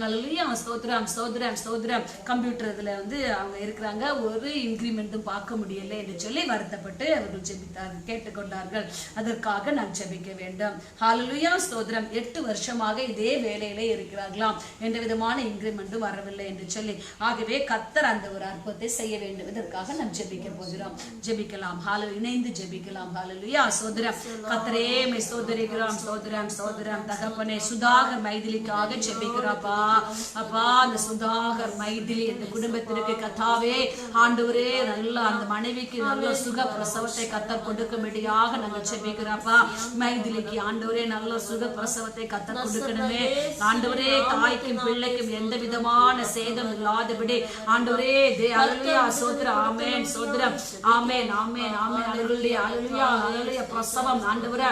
ஹalleluya ஸ்தோத்திரம் ஸ்தோத்திரம் ஸ்தோத்திரம். கம்ப்யூட்டர் இதுல வந்து அவங்க இருக்கிறாங்க. ஒரு இன்கிரிமெண்ட்டும் பார்க்க முடியல என்று சொல்லி வருத்தப்பட்டு அவர்கள் ஜெபித்தார்கள், கேட்டுக்கொண்டார்கள். அதற்காக நாம் ஜெபிக்க வேண்டும். ஹalleluya ஸ்தோத்திரம். 8 வருஷமாக இதே வேலையிலே இருக்கிறார்களாம். எந்த விதமான இன்கிரிமெண்ட்டும் வரவில்லை என்று சொல்லி. ஆகவே கர்த்தர் அந்த ஒரு அற்புதத்தை செய்ய வேண்டும். இதற்காக நாம் ஜெபிக்க போகிறோம். ஜெபிக்கலாம். இணைந்து ஜெபிக்கலாம். ஹalleluya ஸ்தோத்திரம். கர்த்தரே மை ஸ்தோத்திரிக்கிறோம். ஸ்தோத்திரம் ஸ்தோத்திரம். தகப்பனே சுதாகர் மைதிலிக்காக ஜெபிக்கிறோம்ப்பா. அப்பா அந்த சுதாகர் மைதிலி இந்த குடும்பத்திற்கு கர்த்தாவே ஆண்டவரே நல்ல அந்த மனைவிக்கு நல்ல சுக பிரசவத்தை கர்த்தர் கொடுக்கும்படியாக நாங்கள் ஜெபிக்கிறோம்ப்பா. மைதிலிக்கு ஆண்டவரே நல்ல சுக பிரசவத்தை கர்த்தர் கொடுக்கணுமே. ஆண்டவரே தாய்க்கும் பிள்ளைக்கும் எந்த விதமான சேதம் இல்லாதபடி ஆண்டவரே ஹalleluya ஸ்தோத்திரம். ஆமென் ஸ்தோத்திரம். ஆமென் ஆமென் ஆமென். ஹalleluya ஹalleluya ஹalleluya பிரசவம் ஆண்டவரே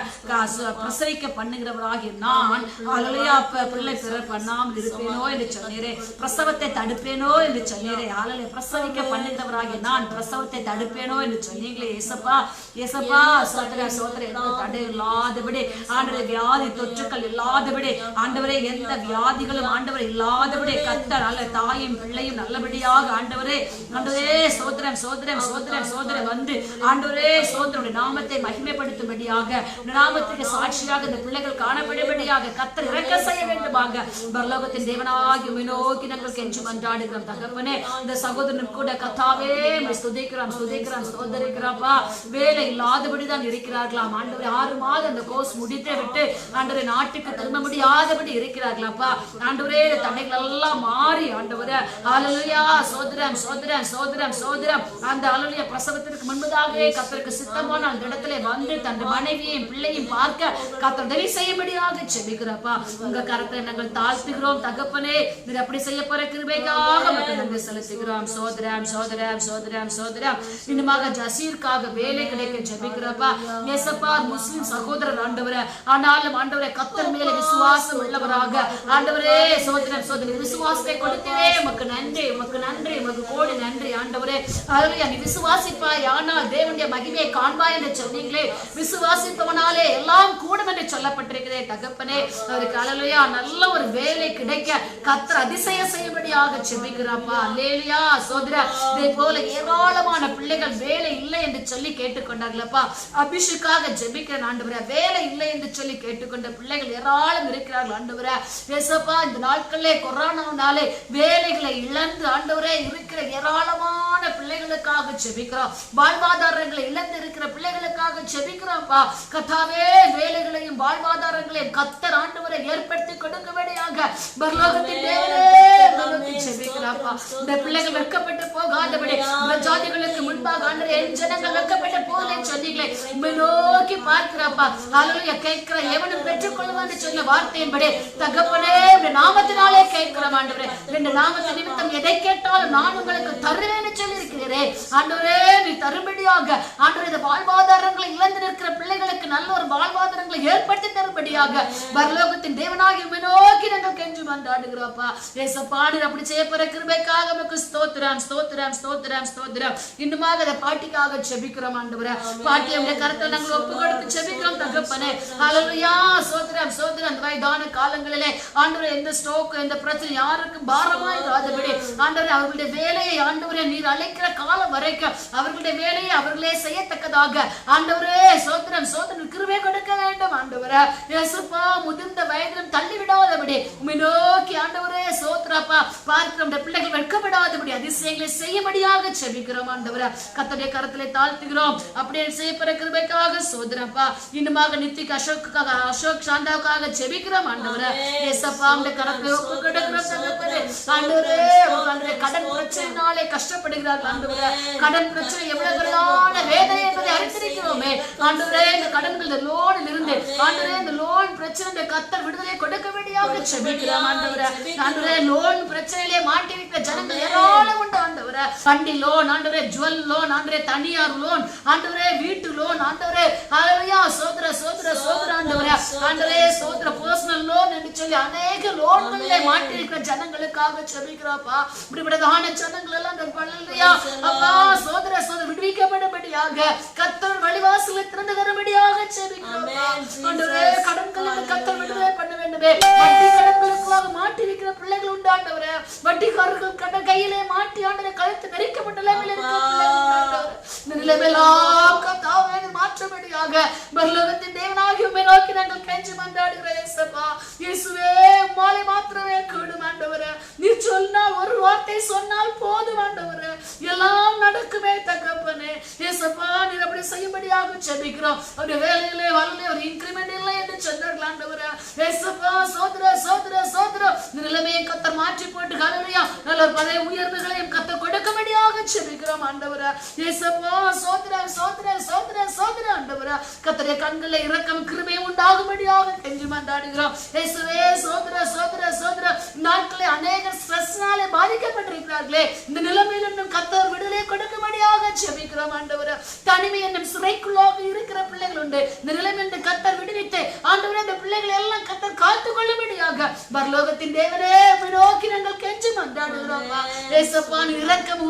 பிரசவிக்க பண்ணுகிறவராகிய நான் ஹalleluya பிள்ளை பிற பண்ணாமல் இருப்பேனோ என்று சொன்னீரே, பிரசவத்தை தடுப்பேனோ என்று சொன்னீரே. ஹalleluya பிரசவிக்க பண்ணுகிறவராகிய நான் பிரசவத்தை தடுப்பேனோ என்று சொன்னீங்களே ஏசப்பா. ஏசப்பா ஸ்தோத்திரம் ஸ்தோத்திரம். எந்த தடை இல்லாதபடி ஆண்டவரே வியாதி தொற்றுக்கள் இல்லாதபடி ஆண்டவரே எந்த வியாதிகளும் ஆண்டவரே இல்லாதபடி கர்த்தர் அல்ல தாயும் பிள்ளையும் நல்லபடியாக ஆண்டவரே ஆண்டவரே ஸ்தோத்திரம் ஸ்தோத்திரம் ஸ்தோத்திரம் ஸ்தோத்திரம் வந்து ஆண்டவரே ஸ்தோத்திரம் நாமத்தை மகிமைப்படுத்தும்படியாக நாமத்துக்கு சாட்சியாக இந்த பிள்ளைகள் காணப்படும்படியாக கர்த்தர் இறக்க செய்ய வேண்டுமாக பரலோகத்தின் தேவனாகி உம்மை நோக்கி நாங்கள் கெஞ்சி மன்றாடுகிறோம். தகப்பனே இந்த சகோதரனும் கூட கர்த்தாவே ஸ்துதிக்கிறோம் ஸ்துதிக்கிறோம் ஸ்தோத்திரிக்கிறோம்ப்பா. வேலை இல்லாதபடிதான் இருக்கிறார்களாம் ஆண்டவரே. 6 மாதம் அந்த கோர்ஸ் முடித்து விட்டு ஆண்டவரே நாட்டுக்கு திரும்ப முடியாதபடி இருக்கிறார்களாப்பா. ஆண்டவரே தடைகள் எல்லாம் மாறி ஆண்டவரே ஹalleluya சோதரம் சோதரம் சோதரம் சோதரம் அந்த ஹalleluya பிரசவத்திற்கு முன்பதாகவே கர்த்தருக்கு சித்தமான அந்த இடத்திலே வந்து தன் மனைவியையும் பிள்ளையும் பார்க்க கர்த்தர் உதவி செய்யும்படியாக ஜெபிக்கிறோம்ப்பா. உங்க கரத்தை நாங்கள் தாழ்த்துகிறோம் தகப்பனே. நீர் அப்படி செய்ய போற கிருபைக்காக மட்டும் நன்றி செலுத்துகிறோம். சோதரம் சோதரம் சோதரம் சோதரம். இன்னுமாக ஜசீர்க்காக வேலை கிடைக்க ஜெபிக்கிறோம்ப்பா. ஏசப்பா முஸ்லிம் சகோதரர் ஆண்டவரே, ஆனாலும் ஆண்டவரே கர்த்தர் மேல விசுவாசம் உள்ளவராக ஆண்டவரே சோதரம் சோதரி விசுவாசத்தை கொடுத்தே உமக்கு நன்றி உமக்கு நன்றி உமக்கு கோடி நன்றி ஆண்டவரே. ஹalleluya நீ விசுவாசிப்பாய் ஆனால் தேவனுடைய மகிமையை காண்பாய் என்று சொன்னீங்களே. விசுவாசிப்பவனாலே எல்லாம் கூடும் என்று சொல்லப்பட்டிருக்கிறே தகப்பனே. அவருக்கு ஹalleluya நல்ல ஒரு வேலை கிடைக்க கர்த்தர் அதிசயம் செய்யும்படியாக ஜெபிக்கிறோம்ப்பா. ஹalleluya சோதரா. இதே போல ஏராளமான பிள்ளைகள் வேலை இல்லை என்று சொல்லி கேட்டுக்கொண்டார்களப்பா. அபிஷேக்காக ஜெபிக்கிறேன் ஆண்டவரே. வேலை இல்லை என்று சொல்லி கேட்டுக்கொண்ட பிள்ளைகள் ஏராளம் இருக்கிறார்கள் ஆண்டவரே. ஏசப்பா இந்த நாட்களிலே கொரோனாவினாலே வேலைகளை இழந்து ஆண்டவரே இருக்கிற ஏராளமான பிள்ளைகளுக்காக ஜெபிக்கிறோம். வாழ்வாதாரங்களை இழந்து இருக்கிற பிள்ளைகளுக்காக ஜெபிக்கிறோம்ப்பா. கர்த்தாவே வேலைகளையும் வாழ்வாதாரங்களையும் கர்த்தர் ஆண்டவரை ஏற்படுத்தி கொடுக்கும்படியாக பரலோகத்தின் தேவனே ஜெபிக்கிறோம்ப்பா. இந்த பிள்ளைகள் வெட்கப்பட்டு போகாதபடி ஜாதிகளுக்கு முன்பாக ஆண்டவரே என் ஜனங்கள் வெட்கப்பட்டு போகலன்னு சொன்னீங்களே, உம்மை நோக்கி பார்க்கிறப்பா. ஹல்லேலூயா. கேட்கிற எவனும் பெற்றுக்கொள்வான்னு சொன்ன வார்த்தையின்படி தகப்பனே உம்முடைய நாமத்தினாலே கேட்கிறோம் ஆண்டவரே. இந்த நாமத்தின் நிமித்தம் எதை கேட்டாலும் நான் உங்களுக்கு தருவேன்னு சொல்லி இருக்கிறேன் ஆண்டவரே. நீ தரும்படியாக ஆண்டவரே இந்த வாழ்வாதாரங்களை இழந்து நிற்கிற பிள்ளைகளுக்கு நல்ல ஒரு வாழ்வாதாரங்களை ஏற்படுத்தி தரும்படியாக பரலோகத்தின் தேவனாகிய உம்மை நோக்கி நாங்கள் கெஞ்சி மன்றாடுகிறோம்ப்பா. ஏசப்பா நீர் அப்படி செய்ய போற கிருபைக்காக உமக்கு ஸ்தோத்திரம் ஸ்தோத்திரம் ஸ்தோத்திரம் ஸ்தோத்திரம். இன்னுமாக அந்த பாட்டிக்காக ஜெபிக்கிறோம் ஆண்டவரே. பாட்டியுடைய கருத்தை நாங்கள் ஒப்பு கொடுத்து ஜெபிக்கிறோம் தகப்பனே. ஹல்லேலூயா. ஸ்தோத்திரம் ஸ்தோத்திரம். அந்த வயதான காலங்களிலே ஆண்டவரே எந்த ஸ்ட்ரோக் எந்த பிரச்சனை யாருக்கும் பாரமாய் இராதபடி ஆண்டவரே அவர்களுடைய வேலையை ஆண்டவரே நீர் அழைக்கிற காலம் வரைக்கும் அவர்களுடைய வேலையை அவர்களே செய்யத்தக்கதாக ஆண்டவரே ஸ்தோத்திரம் ஸ்தோத்திரம் கிருபை கொடுக்க வேண்டும் ஆண்டவரே. இயேசுப்பா முதிர்ந்த வயதிலும் தள்ளி விடாதபடி உம்மை நோக்கி ஆண்டவரே ஸ்தோத்திரப்பா பார்க்கிறோம். பிள்ளைகள் வெட்கப்படாதபடி அதிசயங்களை செய்யும்படியாக ஜெபிக்கிறோம் ஆண்டவரே. கர்த்தருடைய கரத்திலே தாழ்த்துகிறோம். அப்படியே செய்யப்பட கிருபைக்காக ஸ்தோத்திரப்பா. இன்னுமாக நித்திக் அசோக் சாந்தாவுக்காக ஜெபிக்கிறோம் ஆண்டவரே. இயேசுப்பா உம்முடைய கரத்திலே ஒப்பு கொடுக்கிறோம் தகப்பனே. ஆண்டவரே ஆண்டவரே கடன் பிரச்சனையினாலே கஷ்டப்படுகிறார்கள் ஆண்டவரே. கடன் பிரச்சனை எவ்வளவுகளான வேதனை என்பதை அறிந்திருக்கிறோமே ஆண்டவரே. இந்த கடன்கள் இந்த லோனில் இருந்து ஆண்டவரே இந்த லோன் பிரச்சனை கர்த்தர் விடுதலை கொடுக்க வேண்டியாக ஜெபிக்கிறோம் ஆண்டவரே. ஆண்டவரே லோன் பிரச்சனையிலே மாட்டிருக்கிற ஜனங்கள் ஏராளம் உண்டு ஆண்டவரே. வண்டி லோன் ஆண்டவரே, ஜுவல் லோன் ஆண்டவரே, தனியார் லோன் ஆண்டவரே, வீட்டு லோன் ஆண்டவரே. ஹல்லேலூயா. சோதர சோதர சோதர ஆண்டவரே. ஆண்டவரே சோதர பர்சனல் லோன் என்று சொல்லி அநேக லோன்களிலே மாட்டிருக்கிற ஜனங்களுக்காக ஜெபிக்கிறோம்ப்பா. இப்படிப்பட்டதான ஜனங்கள் எல்லாம் ஹல்லேலூயா அப்பா சோதர சோதர விடுவிக்கப்படும்படியாக கர்த்தர் வழிவாசலை திறந்து தரும்படியாக ஜெபிக்கிறோம்ப்பா. ஆண்டவரே கடன்களுக்கு கர்த்தர் விடுதலை பண்ண வேண்டுமே. வட்டி கடன்களுக்காக மாட்டிருக்கிற பிள்ளைகள் உண்டு ஆண்டவரே. வட்டிக்காரர்கள் கடன் கையிலே மாட்டி ஆண்டவரே கழுத்து நெரிக்கப்பட்ட நிலைமையில் இருக்கிற பிள்ளைகள் உண்டு ஆண்டவரே. இந்த நிலைமையெல்லாம் கர்த்தாவே மாற்றும்படியாக பரலோகத்தின் தேவனாகிய உம்மை நோக்கி நாங்கள் கெஞ்சி மன்றாடுகிறோம் இயேசுப்பா. இயேசுவே உம்மாலே மாத்திரமே கூடும் ஆண்டவரே. நீர் சொன்னால் ஒரு வார்த்தை சொன்னால் போதும் ஆண்டவரே, எல்லாம் நடக்குமே தகப்பனே. இயேசுப்பா நீர் அப்படி செய்யும்படியாக ஜெபிக்கிறோம். அவருடைய வேலையிலே வரல ஒரு இன்கிரிமெண்ட் இல்லை என்று சொன்னார்கள் ஆண்டவரே. இயேசுப்பா சோதர சோதர சோதர நிலைமையை கர்த்தர் மாற்றி போட்டு ஹல்லேலூயா நல்ல பதவி உயர்வுகளையும் கர்த்தர் கொடுக்கும்படியாக ஜெபிக்கிறோம் ஆண்டவரே. இயேசுப்பா சோதர சோதர சோதர சோதர ஆண்டவரே. கர்த்தருடைய கண்களில் இரக்கம் கிருபை உண்டாகும்படியாக கெஞ்சி மன்றாடுகிறோம் இயேசுவே. சோதர சோதர சோதர நாட்களே அநேக ஸ்ட்ரெஸ்னாலே பாதிக்கப்பட்டிருக்கிறார்களே, இந்த நிலைமையில் இன்னும் கர்த்தர் விடுதலை கொடுக்கும்படியாக ஜெபிக்கிறோம் ஆண்டவரே. தனிமை என்னும் சிறைக்குள்ளாக இருக்கிற பிள்ளைகள் உண்டு. இந்த நிலைமையிலிருந்து கர்த்தர் விடுவித்து ஆண்டவரே இந்த பிள்ளைகள் எல்லாம் கர்த்தர் காத்துக் கொள்ளும்படியாக பரலோகத்தின் தேவனே உம்மை நோக்கி நாங்கள் கெஞ்சி மன்றாடுகிறோம். இயேசுப்பா நீர் இரக்கம்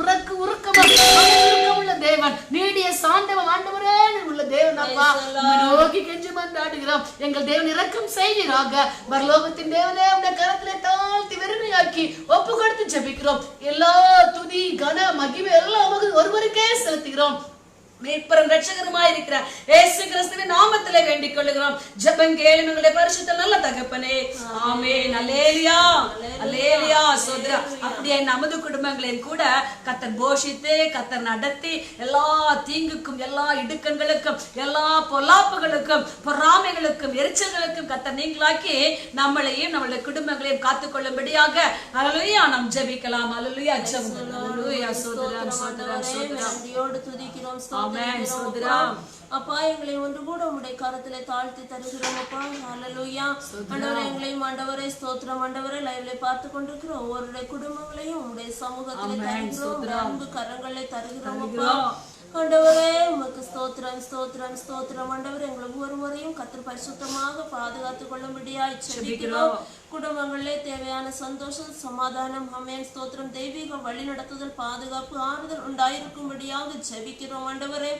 உள்ள தேவன், நீடிய சாந்தம் ஆண்டவரே உள்ள தேவன் அப்பா. உம்மை நோக்கி கெஞ்சி மன்றாடுகிறோம். எங்கள் தேவன் இரக்கம் செய்வீராக. பரலோகத்தின் தேவனே உம்முடைய கரத்திலே தாழ்த்தி வெறுமையாக்கி ஒப்பு கொடுத்து ஜெபிக்கிறோம். எல்லா துதி கன மகிமை எல்லாம் ஒருவருக்கே செலுத்துகிறோம். மீட்பரும் ரட்சகருமாய் இருக்கிற இயேசு கிறிஸ்துவின் நாமத்திலே வேண்டிக் கொள்ளுகிறோம். ஜெபம் கேளும் எங்களுடைய பரிசுத்த நல்ல தகப்பனே. ஆமென். அல்லேலூயா அல்லேலூயா. சோதரா அப்படியே நமது குடும்பங்களையும் கூட கர்த்தர் போஷித்து கர்த்தர் நடத்தி எல்லா தீங்குக்கும் எல்லா இடுக்கண்களுக்கும் எல்லா பொல்லாப்புகளுக்கும் பொறாமைகளுக்கும் எரிச்சல்களுக்கும் கர்த்தர் நீங்களாக்கி நம்மளையும் நம்மளுடைய குடும்பங்களையும் காத்துக்கொள்ளும்படியாக அல்லேலூயா நாம் ஜெபிக்கலாம். அல்லேலூயா ஜெபம். அல்லேலூயா. சோதரா சோதரா சோதரா நன்றியோடு துதிக்கிறோம். அப்பா எங்களை ஒன்று கூட உம்முடைய கரத்திலே தாழ்த்தி தருகிறோம் அப்பா. ஹல்லேலூயா. ஆண்டவரே எங்களையும் ஆண்டவரே ஸ்தோத்திரம் ஆண்டவரே லைவ்ல பார்த்து கொண்டிருக்கிற ஒவ்வொருடைய குடும்பங்களையும் உம்முடைய சமூகத்திலே தருகிறோம். அன்பு கரங்களிலே தருகிறோம் அப்பா. ஆண்டவரே உமக்கு ஸ்தோத்திரம் ஸ்தோத்திரம் ஸ்தோத்திரம் ஆண்டவரே. எங்களை ஒவ்வொரு முறையும் கர்த்தர் பரிசுத்தமாக பாதுகாத்துக் கொள்ளும்படியாய் ஜெபிக்கிறோம். குடும்பங்களிலே தேவையான சந்தோஷம் சமாதானம் ஆமென் ஸ்தோத்திரம் தெய்வீக வழி நடத்துதல் பாதுகாப்பு ஆறுதல் உண்டாயிருக்கும்படியாக ஜெபிக்கிறோம் ஆண்டவரே.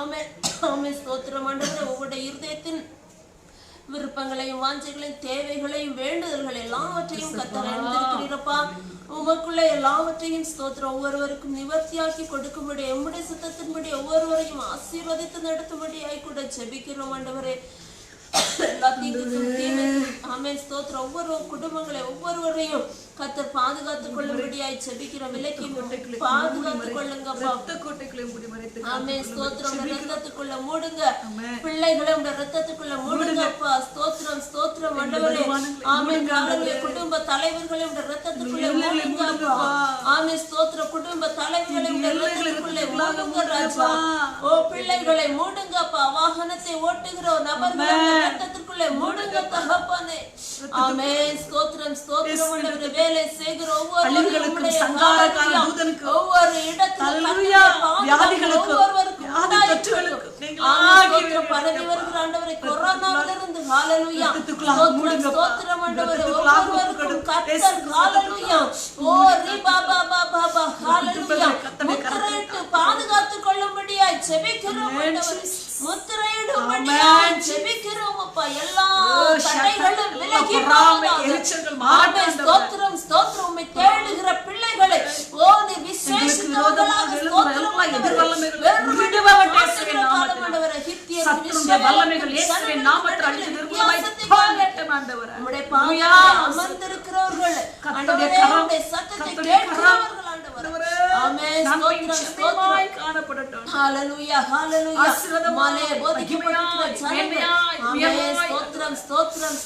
ஆமென் ஆமென் ஸ்தோத்திரம் ஆண்டவரே. உங்களுடைய இருதயத்தின் விருப்பங்களையும் வாஞ்சைகளையும் தேவைகளையும் வேண்டுதல்கள் எல்லாவற்றையும் கர்த்தர் அறிந்திருக்கிறீரப்பா. உமக்குள்ள எல்லாவற்றையும் ஸ்தோத்திரம் ஒவ்வொருவருக்கும் நிவர்த்தியாக்கி கொடுக்கும்படி எம்முடைய சித்தத்தின்படி ஒவ்வொருவரையும் ஆசீர்வதித்து நடத்தும்படியாய் கூட ஜெபிக்கிறோம் ஆண்டவரே. ஆமென் ஸ்தோத்திரம். ஒவ்வொரு குடும்பங்களை ஒவ்வொருவரையும் கர்த்தர் பாதுகாத்துக் கொள்ளும்படியாய் ஜெபிக்கிறோம். விலக்கி பாதுகாத்துக் கொள்ளுங்கப்பா. ஆமென் ஸ்தோத்திரம். ரத்தத்துக்குள்ள மூடுங்க பிள்ளைகளை, உங்க ரத்தத்துக்குள்ள மூடுங்கப்பா. ஸ்தோத்திரம் ஸ்தோத்திரம் ஆண்டவரே. ஆமென் ஹல்லேலூயா. குடும்ப தலைவர்களை உங்க ரத்தத்துக்குள்ள மூடுங்கப்பா. ஆமென் ஸ்தோத்திரம். குடும்ப தலைவர்களை உங்க ரத்தத்துக்குள்ள மூடுங்க ராஜா. ஓ பிள்ளைகளை மூடுங்கப்பா. வாகனத்தை ஓட்டுகிற நபர்களை ரத்தத்துக்குள்ள மூடுங்க தகப்பனே. ஆமென் ஸ்தோத்திரம் ஸ்தோத்திரம் ஆண்டவரே. வேலை செய்கிற ஒவ்வொருவருக்கும் சங்காரக்கார தூதனுக்கு ஒவ்வொரு இடத்துல வியாதிகளுக்கு பரவி வருகிற ஆண்டவரே கொரோனாவிலிருந்து ஹல்லேலூயா ஸ்தோத்திரம் ஆண்டவரே. ஒவ்வொருவருக்கும் கர்த்தர் ஹல்லேலூயா ஓ ரிபா பாபா பாபா ஹல்லேலூயா முத்திரையிட்டு பாதுகாத்துக் கொள்ளும்படியாய் ஜெபிக்கிறோம் ஆண்டவரே. முத்திரையிடும்படியாய் ஜெபிக்கிறோம் அப்பா. எல்லா தடைகளும் விலகி போவதாக. ஸ்தோத்திரம் ஸ்தோத்திரம். உம்மை தேடுகிற பிள்ளைகளை ஓ நீ விசேஷித்தவர்களாக ஸ்தோத்திரம்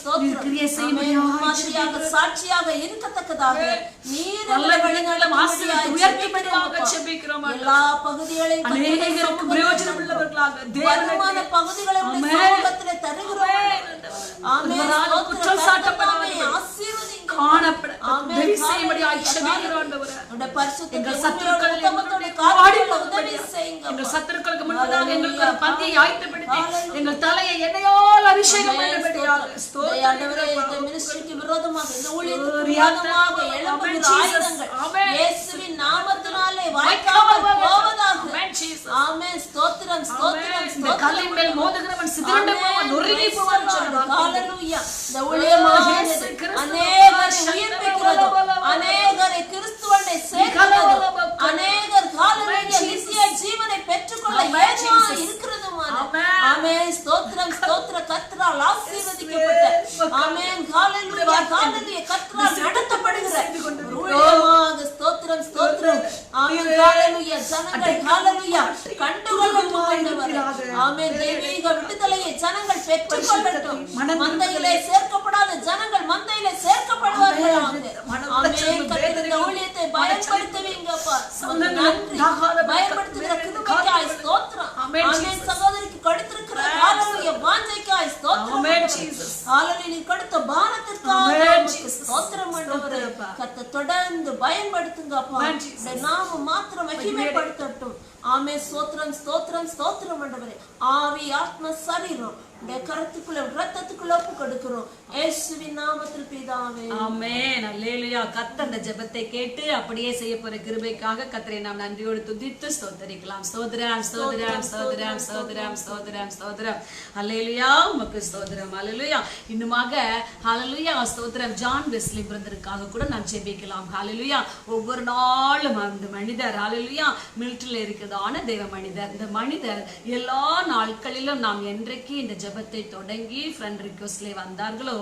சாட்சியாக இருக்கத்தக்கதாக எல்லா பகுதிகளையும் சத்துருக்களுக்கு முன்பதாக எங்களுக்கு ஒரு பந்தியை ஆயத்தப்படுத்தி எங்கள் தலையை எண்ணெயால் அபிஷேகம் பண்ணும்படியாக மினிஸ்ட்ரிக்கு விரோதமாக இந்த ஊழியத்துக்கு விரோதமாக எழும்புகிற ஆயுதங்கள் இயேசுவின் நாமத்தினாலே வாய்க்காமல் போவதாக. ஆமென் ஸ்தோத்திரம் ஸ்தோத்திரம். இந்த கல்லின் மேல் மோதுகிறவன் சிதறண்டு போவான், நொறுங்கி போவான். ஹல்லேலூயா. இந்த ஊழியமானது அநேகரை உயிர்ப்பிக்கிறது, அநேகரை கிறிஸ்துவனை சேர்க்கிறது, அநேகர் ஹல்லேலூயா நித்திய ஜீவனை பெற்றுக்கொள்ள ஏதுவாக இருக்கிறதுமான. ஆமென் ஸ்தோத்திரம் ஸ்தோத்திரம். கர்த்தரால் ஆசீர்வதிக்கப்பட்ட ஆமென் ஹல்லேலூயா ஹல்லேலூயா கர்த்தரால் நடத்தப்படுகிற ஊழியமாக ஸ்தோத்திரம் ஸ்தோத்திரம். ஆமென் ஹல்லேலூயா. ஜனங்கள் ஹல்லேலூயா கண்டுகொள்ளட்டும் ஆண்டவரே. ஆமென் தெய்வீக விடுதலையை ஜனங்கள் பெற்றுக்கொள்ளட்டும். மந்தையிலே சேர்க்கப்படாத ஜனங்கள் மந்தையிலே சேர்க்கப்படுவார்களாக. ஆமென் கர்த்தர் இந்த ஊழியத்தை பயன்படுத்துவீங்கப்பா. நன்றி. பயன்படுத்துகிற கிருபைக்காய் ஸ்தோத்திரம். ஆமென் சகோதரிக்கு கொடுத்திருக்கிற ஹல்லேலூயா வாஞ்சைக்காய் ஸ்தோத்திரம். ஆமென் ஜீசஸ். ஹல்லேலூயா நீ கொடுத்த பானத்திற்காக ஸ்தோத்திரம் ஆண்டவரே. கர்த்தர் தொடர்ந்து பயன்படுத்துங்கப்பா. இந்த நாமம் மாத்திரம் மகிமைப்படுத்தட்டும். ஆமென் ஸ்தோத்திரம் ஸ்தோத்திரம் ஸ்தோத்திரம் ஆண்டவரே. ஆவி ஆத்ம சரீரம் கரத்துக்குள்ள ரத்தத்துக்குள்ள ஒப்பு கொடுக்கிறோம் இயேசுவின் நாமத்தில் பிதாவே. ஆமென் அல்லேலூயா. கர்த்தர் அந்த ஜெபத்தை கேட்டு அப்படியே செய்ய போற கிருபைக்காக கர்த்தரை நாம் நன்றியோடு துதித்து ஸ்தோத்திரிக்கலாம். ஸ்தோத்திரம் ஸ்தோத்திரம் ஸ்தோத்திரம் ஸ்தோத்திரம் ஸ்தோத்திரம் ஸ்தோத்திரம். அல்லேலூயா. உமக்கு ஸ்தோத்திரம். அல்லேலூயா. இன்னுமாக ஹல்லேலூயா ஸ்தோத்திரம். ஜான் வெஸ்லி பிரதருக்காக கூட நாம் ஜெபிக்கலாம். ஹல்லேலூயா. ஒவ்வொரு நாளும் அந்த மனிதர் ஹல்லேலூயா மிலிட்டரியில் இருக்கிறதான தேவ மனிதர். இந்த மனிதர் எல்லா நாட்களிலும் நாம் என்றைக்கு இந்த ஜெபத்தை தொடங்கி ஃப்ரெண்ட் ரிக்வெஸ்ட்ல வந்தார்களோ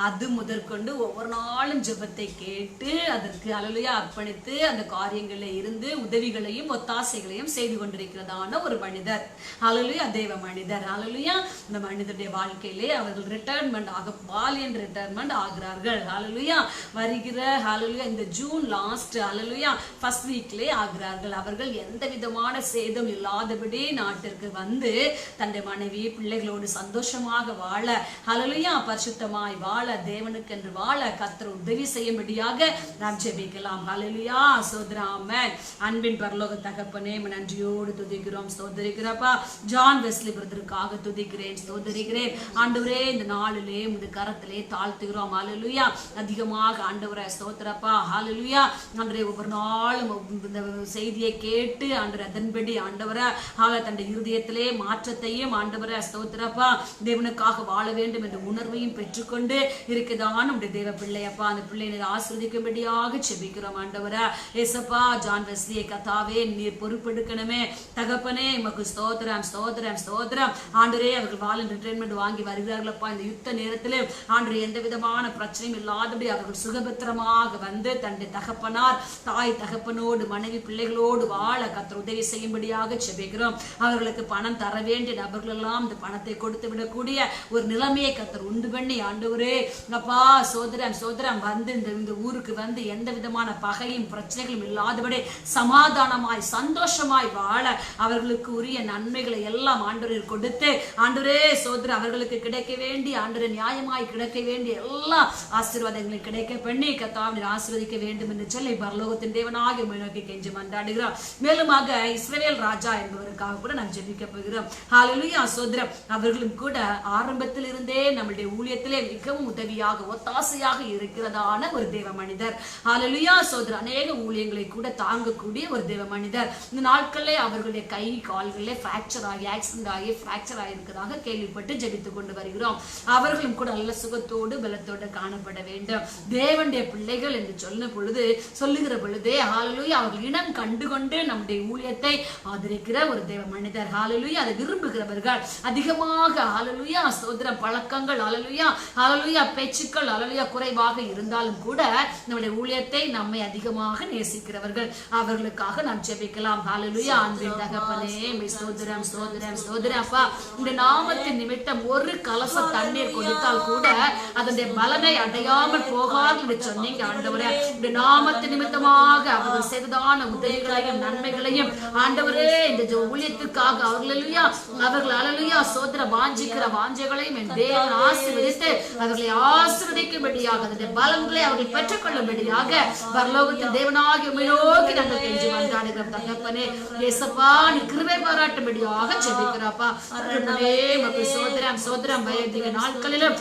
அது முதற்கொண்டு ஒவ்வொரு நாளும் ஜெபத்தை கேட்டு அதற்கு ஹல்லேலூயா அர்ப்பணித்து அந்த காரியங்களில் இருந்து உதவிகளையும் ஒத்தாசைகளையும் செய்து கொண்டிருக்கிறதான ஒரு மனிதர். ஹல்லேலூயா தேவ மனிதர். ஹல்லேலூயா. இந்த மனிதருடைய வாழ்க்கையிலே அவர்கள் ரிட்டையர்மெண்ட் வாலியன் ரிட்டையர்மெண்ட் ஆகிறார்கள். ஹல்லேலூயா. வருகிற ஹல்லேலூயா இந்த ஜூன் லாஸ்ட் ஹல்லேலூயா ஃபர்ஸ்ட் வீக்லே ஆகிறார்கள். அவர்கள் எந்த விதமான சேதம் இல்லாதபடி நாட்டிற்கு வந்து தன்னுடைய மனைவி பிள்ளைகளோடு சந்தோஷமாக வாழ ஹல்லேலூயா பரிசுத்தமாய் வாழ தேவனுக்கு என்று வாழ கர்த்தர் உதவி செய்யும்படியாக நாம் ஜெபிக்கலாம். ஹல்லேலூயா. ஸ்தோத்திரம். ஆமென். அன்பின் பரலோக தகப்பனே நன்றியோடு துதிக்கிறோம் ஸ்தோத்திரிக்கிறப்பா. ஜான் வெஸ்லி பிரதருக்காக துதிக்கிறேன் ஸ்தோத்திரிக்கிறேன். ஆண்டவரே இந்த நாளிலே உம்முடைய கரத்திலே தாழ்த்துகிறோம். ஹல்லேலூயா. அதிகமாக ஆண்டவரே ஸ்தோத்திரப்பா. ஹல்லேலூயா. ஆண்டவரே ஒவ்வொரு நாளும் இந்த செய்தியை கேட்டு ஆண்டவரே அதன்படி ஆண்டவரே தன்னுடைய இருதயத்திலே மாற்றத்தையும் ஆண்டவரே ஸ்தோத்திரப்பா தேவனுக்காக வாழ வேண்டும் என்ற உணர்வையும் பெற்றுக்கொண்டு இருக்குதான் நம்முடைய தேவ பிள்ளையப்பா. அந்த பிள்ளையை ஆசீர்வதிக்கும்படியாக செபிக்கிறோம் ஆண்டவரே. ஏசப்பா ஜான் வெஸ்லியை கத்தாவே நீர் பொறுப்பெடுக்கணுமே தகப்பனே. உமக்கு ஸ்தோத்திரம் ஸ்தோத்திரம் ஸ்தோத்திரம் ஆண்டவரே. அவர்கள் வாலன் ரிட்டைர்மெண்ட் வாங்கி வருகிறார்களப்பா. இந்த யுத்த நேரத்திலே ஆண்டவரே எந்த விதமான பிரச்சனையும் இல்லாதபடி அவர்கள் சுகபத்திரமாக வந்து தன்னுடைய தகப்பனார் தாய் தகப்பனோடு மனைவி பிள்ளைகளோடு வாழ கர்த்தர் உதவி செய்யும்படியாக செபிக்கிறோம். அவர்களுக்கு பணம் தர வேண்டிய நபர்கள் எல்லாம் இந்த பணத்தை கொடுத்து விடக்கூடிய ஒரு நிலைமையை கர்த்தர் உண்டு பண்ணி ஆண்டவரே அப்பா சோதரம் சோதரம் வந்து இந்த ஊருக்கு வந்து எந்த விதமான பகையும் பிரச்சனைகளும் இல்லாதபடி சமாதானமாய் சந்தோஷமாய் வாழ அவர்களுக்கு உரிய நன்மைகளை எல்லாம் ஆண்டவரே கொடுத்து ஆண்டவரே சோதர அவர்களுக்கு கிடைக்க வேண்டிய ஆண்டவரே நியாயமாய் கிடைக்க வேண்டிய எல்லா ஆசீர்வாதங்களை கிடைக்க பண்ணி கர்த்தாவே ஆசீர்வதிக்க வேண்டும் என்று சொல்லி பரலோகத்தின் தேவனாகிய உம்மை நோக்கி கெஞ்சி மன்றாடுகிறோம். மேலுமாக இஸ்ரவேல் ராஜா என்பவருக்காக கூட நாம் ஜெபிக்க போகிறோம். ஹல்லேலூயா சோதரம் அவர்களும் கூட ஆரம்பத்தில் இருந்தே நம்முடைய ஊழியத்திலே மிகவும் உதவியாக ஒத்தாசையாக இருக்கிறதான ஒரு தேவ மனிதர். ஹல்லேலூயா சோதரம் அநேக ஊழியங்களை கூட தாங்கக்கூடிய ஒரு தேவ மனிதர். இந்த நாட்களிலே அவர்களுடைய கை கால்களிலே பிராக்சர் ஆகி ஆக்சிடென்ட் ஆகி பிராக்சர் ஆகியிருக்கிறதாக கேள்விப்பட்டு ஜெபித்துக் கொண்டு வருகிறோம். அவர்களும் கூட நல்ல சுகத்தோடு பலத்தோடு காணப்பட வேண்டும். தேவனுடைய பிள்ளைகள் என்று சொல்லுகிற பொழுதே ஹல்லேலூயா அவர்கள் இனம் கண்டுகொண்டு நம்முடைய ஊழியத்தை ஆதரிக்கிற ஒரு தேவ மனிதர். ஹல்லேலூயா அதை விரும்புகிறவர்கள் அதிகமாக ஹல்லேலூயா ஸ்தோத்திரம் பழக்கங்கள் ஹல்லேலூயா ஹல்லேலூயா பேச்சுக்கள் ஹல்லேலூயா குறைவாக இருந்தாலும் கூட நம்முடைய ஊழியத்தை நம்மை அதிகமாக நேசிக்கிறவர்கள். அவர்களுக்காக நாம் ஜெபிக்கலாம். ஹல்லேலூயா அன்பின் தகப்பனே ஸ்தோத்திரம் ஸ்தோத்திரம் ஸ்தோத்திரம் அப்பா. இந்த நாமத்தின் நிமித்தம் ஒரு கலச தண்ணீர் கொடுத்தால் கூட அதனுடைய பலனை அடையாமல் போகாது என்று சொன்னீங்க ஆண்டவரே. இந்த நாமத்தின் நிமித்தமாக அவர்கள் செய்ததான உதவிகளையும் நன்மைகளையும் ஆண்டவரே இந்த ஊழியத்திற்காக அவர்கள் அல்லேலூயா சோதர வாஞ்சிக்கிற வாஞ்சைகளையும் என் தேவன் ஆசீர்வதித்து அவர்களை ஆசீர்வதிக்கும்படியாக அதனுடைய பலன்களை அவர்கள் பெற்றுக்கொள்ளும்படியாக பரலோகத்தின் தேவனாகிய உம்மை நோக்கி நாங்கள் கெஞ்சி மன்றாடுகிறோம் தகப்பனே. இயேசப்பா நீ கிருபை பாராட்டும்படியாக ஜெபிக்கிறோப்பா. சோதரம் சோதரம் பயந்திக நாட்களிலும்